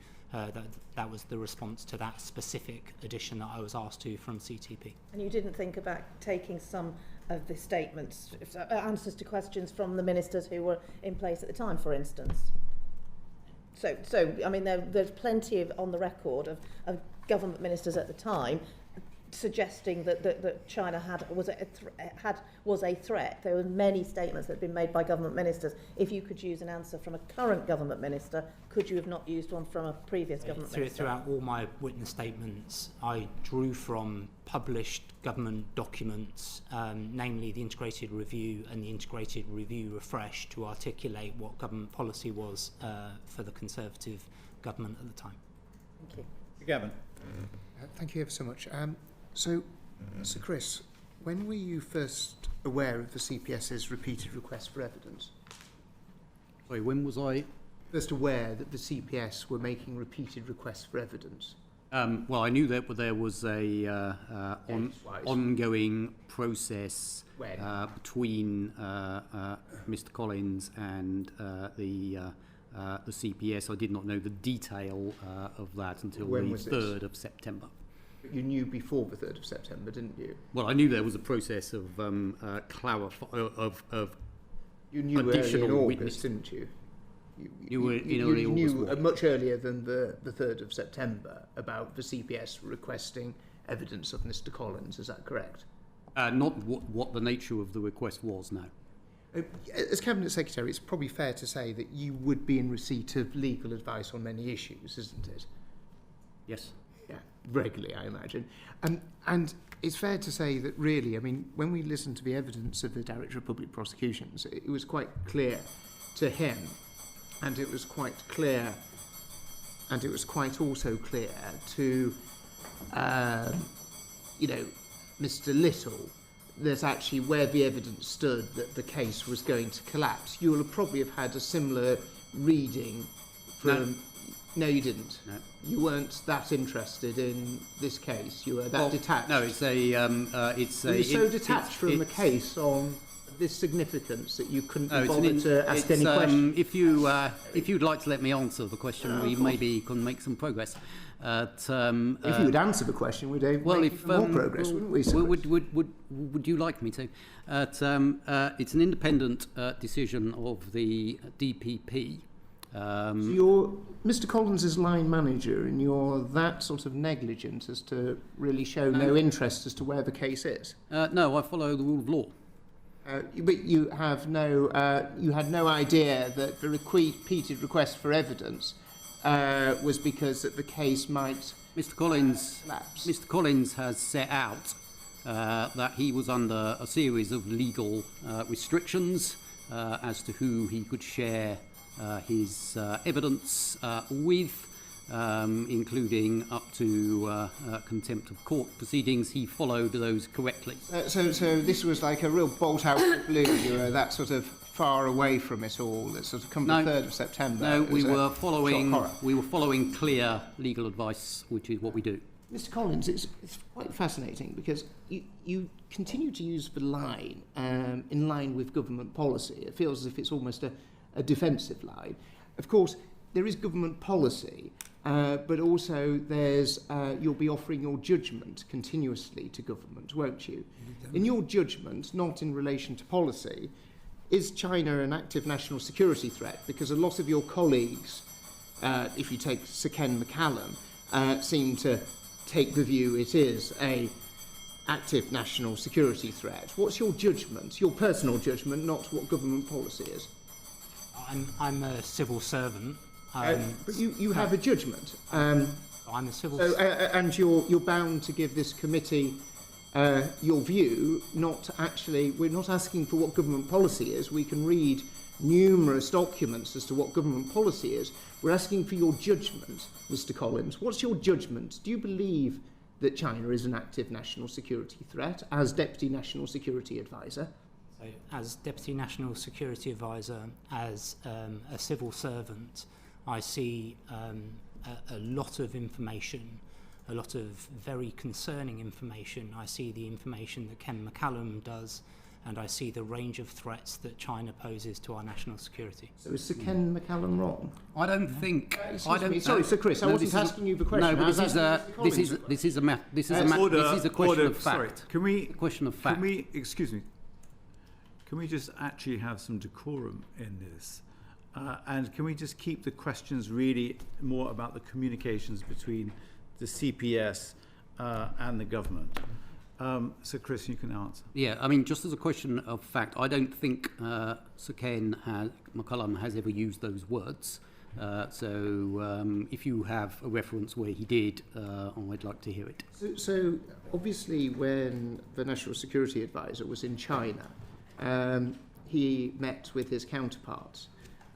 That was the response to that specific addition that I was asked to from CTP. And you didn't think about taking some of the statements, answers to questions from the ministers who were in place at the time, for instance? So I mean, there's plenty of on the record of government ministers at the time suggesting that China was a threat. There were many statements that had been made by government ministers. If you could use an answer from a current government minister, could you have not used one from a previous government minister? Throughout all my witness statements, I drew from published government documents, namely the Integrated Review and the Integrated Review Refresh, to articulate what government policy was for the Conservative government at the time. Thank you. Gavin. Thank you ever so much. So, Sir Chris, when were you first aware of the CPS's repeated requests for evidence? Sorry, when was I first aware that the CPS were making repeated requests for evidence? Well, I knew that there was a ongoing process between Mr. Collins and the CPS. I did not know the detail of that until the 3rd of September. But you knew before the 3rd of September, didn't you? Well, I knew there was a process of you knew additional early in August, witness. didn't you? You knew much earlier than the 3rd of September about the CPS requesting evidence of Mr. Collins. Is that correct? Not what the nature of the request was, no. As Cabinet Secretary, it's probably fair to say that you would be in receipt of legal advice on many issues, isn't it? Yes. Yeah, regularly, I imagine. And it's fair to say that really, I mean, when we listened to the evidence of the Director of Public Prosecutions, it was quite clear to him, and it was quite clear, and it was quite also clear to, Mr. Little, that actually where the evidence stood that the case was going to collapse. You'll have probably have had a similar reading from... No, you didn't. No. You weren't that interested in this case. You were that detached. No, it's a... Were you so detached from the case on this significance that you couldn't be bothered to ask any questions? If you'd like to let me answer the question, we maybe can make some progress. If you would answer the question, we'd make more progress, wouldn't we? Would you like me to? It's an independent decision of the DPP. So you're Mr. Collins' line manager, and you're that sort of negligent as to really show no interest as to where the case is? No, I follow the rule of law. But you have you had no idea that the repeated request for evidence was because that the case might Mr. Collins lapse. Mr. Collins has set out that he was under a series of legal restrictions as to who he could share his evidence with, including up to contempt of court proceedings. He followed those correctly. So this was like a real bolt out of the blue. You were that sort of far away from it all. That sort of come the 3rd of September. No, we were following clear legal advice, which is what we do. Mr. Collins, it's quite fascinating because you continue to use the line in line with government policy. It feels as if it's almost a defensive line. Of course, there is government policy, but also there's you'll be offering your judgment continuously to government, won't you? In your judgment, not in relation to policy, is China an active national security threat? Because a lot of your colleagues, if you take Sir Ken McCallum, seem to take the view it is a active national security threat. What's your judgment, your personal judgment, not what government policy is? I'm a civil servant. But you have a judgment. I'm a civil servant. And you're bound to give this committee your view. We're not asking for what government policy is. We can read numerous documents as to what government policy is. We're asking for your judgment, Mr. Collins. What's your judgment? Do you believe that China is an active national security threat as Deputy National Security Advisor? So, as Deputy National Security Advisor, as a civil servant, I see a lot of information, a lot of very concerning information. I see the information that Ken McCallum does, and I see the range of threats that China poses to our national security. So is Sir Ken McCallum wrong? I don't think. Sorry, Sir Chris. I wasn't asking you the question. No, but this is a question of fact. Sorry, can we? Question of fact. Excuse me. Can we just actually have some decorum in this? And can we just keep the questions really more about the communications between the CPS and the government. So, Chris, you can answer. Yeah, I mean, just as a question of fact, I don't think Sir Ken McCullum has ever used those words. So if you have a reference where he did, I'd like to hear it. So obviously when the National Security Advisor was in China, he met with his counterparts.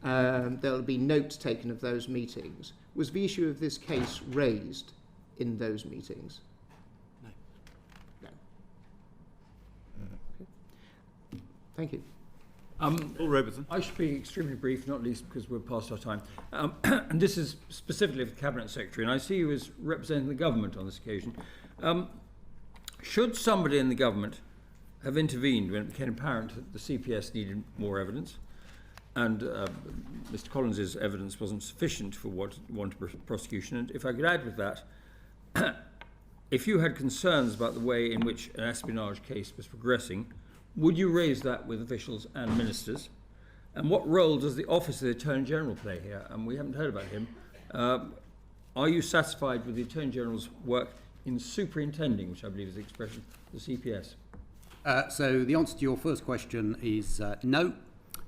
There'll be notes taken of those meetings. Was the issue of this case raised in those meetings? No. No. Okay. Thank you. Paul Robertson. I should be extremely brief, not least because we're past our time. And this is specifically for the Cabinet Secretary, and I see you as representing the government on this occasion. Should somebody in the government have intervened when it became apparent that the CPS needed more evidence, and Mr. Collins's evidence wasn't sufficient for what wanted prosecution? And if I could add with that, if you had concerns about the way in which an espionage case was progressing, would you raise that with officials and ministers? And what role does the Office of the Attorney General play here? And we haven't heard about him. Are you satisfied with the Attorney General's work in superintending, which I believe is the expression, the CPS? So the answer to your first question is no.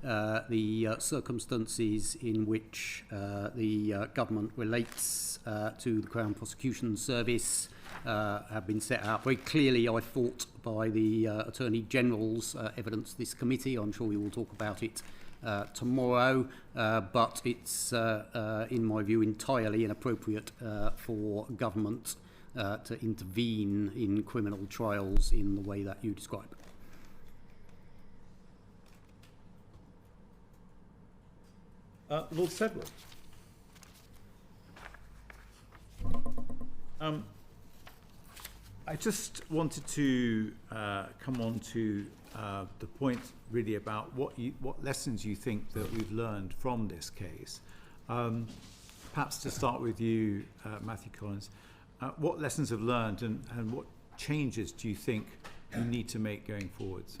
The circumstances in which the government relates to the Crown Prosecutions Service have been set out very clearly, I thought, by the Attorney General's evidence this committee. I'm sure we will talk about it tomorrow, but it's, in my view, entirely inappropriate for government to intervene in criminal trials in the way that you describe. Lord Sedgwick. I just wanted to come on to the point really about what lessons you think that we've learned from this case. Perhaps to start with you, Matthew Collins, what lessons have learned and what changes do you think you need to make going forwards?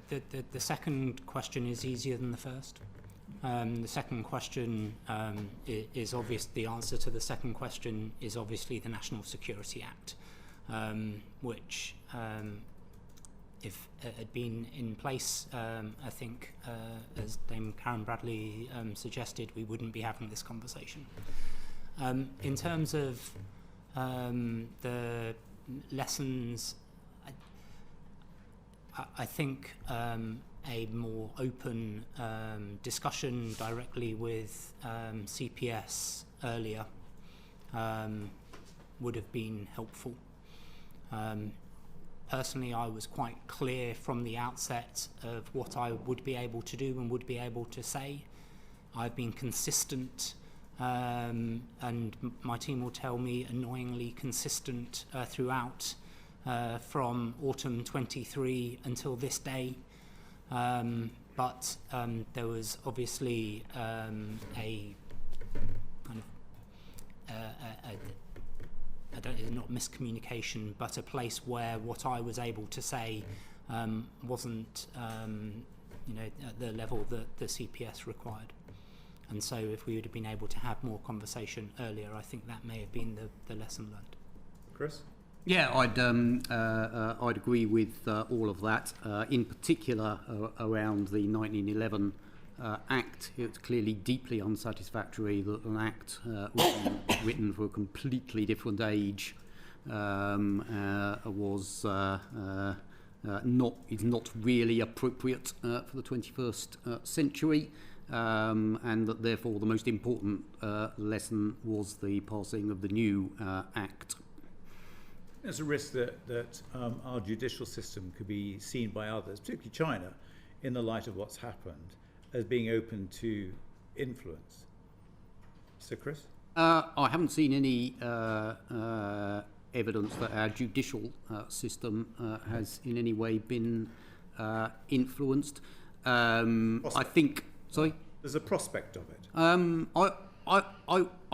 The second question is easier than the first. The second question is obvious. The answer to the second question is obviously the National Security Act, which, if it had been in place, I think, as Dame Karen Bradley suggested, we wouldn't be having this conversation. In terms of the lessons, I think a more open discussion directly with CPS earlier would have been helpful. Personally, I was quite clear from the outset of what I would be able to do and would be able to say. I've been consistent, and my team will tell me annoyingly consistent throughout, from autumn 23 until this day. But there was obviously a kind of not miscommunication, but a place where what I was able to say wasn't at the level that the CPS required. And so if we would have been able to have more conversation earlier, I think that may have been the lesson learned. Chris? Yeah, I'd agree with all of that. In particular, around the 1911 Act, it's clearly deeply unsatisfactory that an Act written for a completely different age is not really appropriate for the 21st century. And that therefore the most important lesson was the passing of the new Act. There's a risk that our judicial system could be seen by others, particularly China, in the light of what's happened, as being open to influence. Sir Chris? I haven't seen any evidence that our judicial system has in any way been influenced. I think... Sorry? There's a prospect of it. I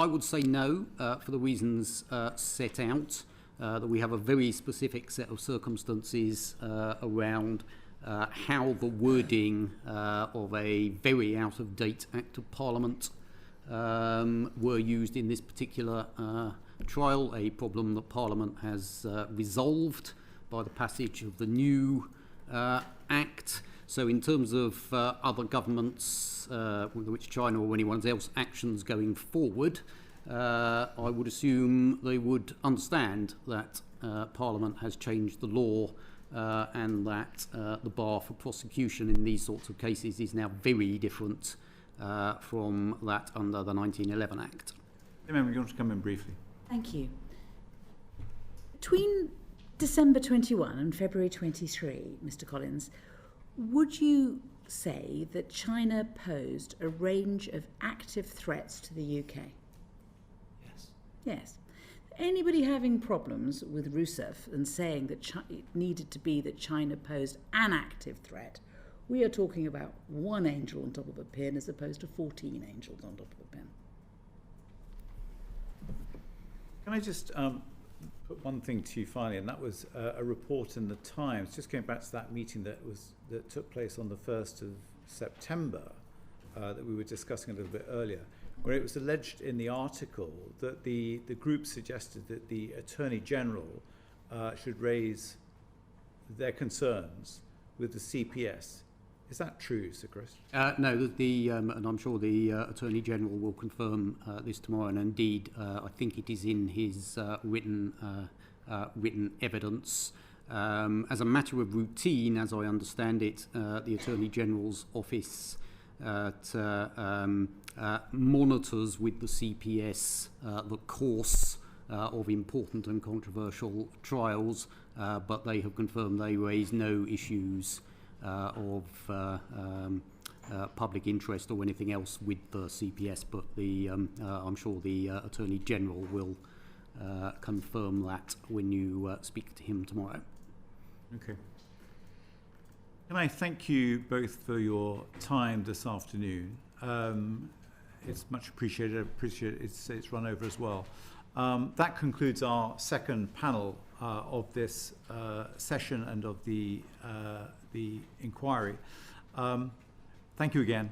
would say no, for the reasons set out. That we have a very specific set of circumstances around how the wording of a very out-of-date Act of Parliament were used in this particular trial, a problem that Parliament has resolved by the passage of the new Act. So in terms of other governments, whether it's China or anyone else, actions going forward, I would assume they would understand that Parliament has changed the law and that the bar for prosecution in these sorts of cases is now very different from that under the 1911 Act. Remember, you want to come in briefly? Thank you. Between December 21 and February 23, Mr. Collins, would you say that China posed a range of active threats to the UK? Yes. Yes. Anybody having problems with Rousseff and saying that it needed to be that China posed an active threat, we are talking about one angel on top of a pin as opposed to 14 angels on top of a pin. Can I just put one thing to you finally, and that was a report in the Times, just going back to that meeting that took place on the 1st of September that we were discussing a little bit earlier, where it was alleged in the article that the group suggested that the Attorney General should raise their concerns with the CPS. Is that true, Sir Chris? No, and I'm sure the Attorney General will confirm this tomorrow, and indeed I think it is in his written evidence. As a matter of routine, as I understand it, the Attorney General's office monitors with the CPS the course of important and controversial trials, but they have confirmed they raise no issues of public interest or anything else with the CPS, but I'm sure the Attorney General will confirm that when you speak to him tomorrow. Okay. Can I thank you both for your time this afternoon? It's much appreciated. I appreciate it's run over as well. That concludes our second panel of this session and of the inquiry. Thank you again.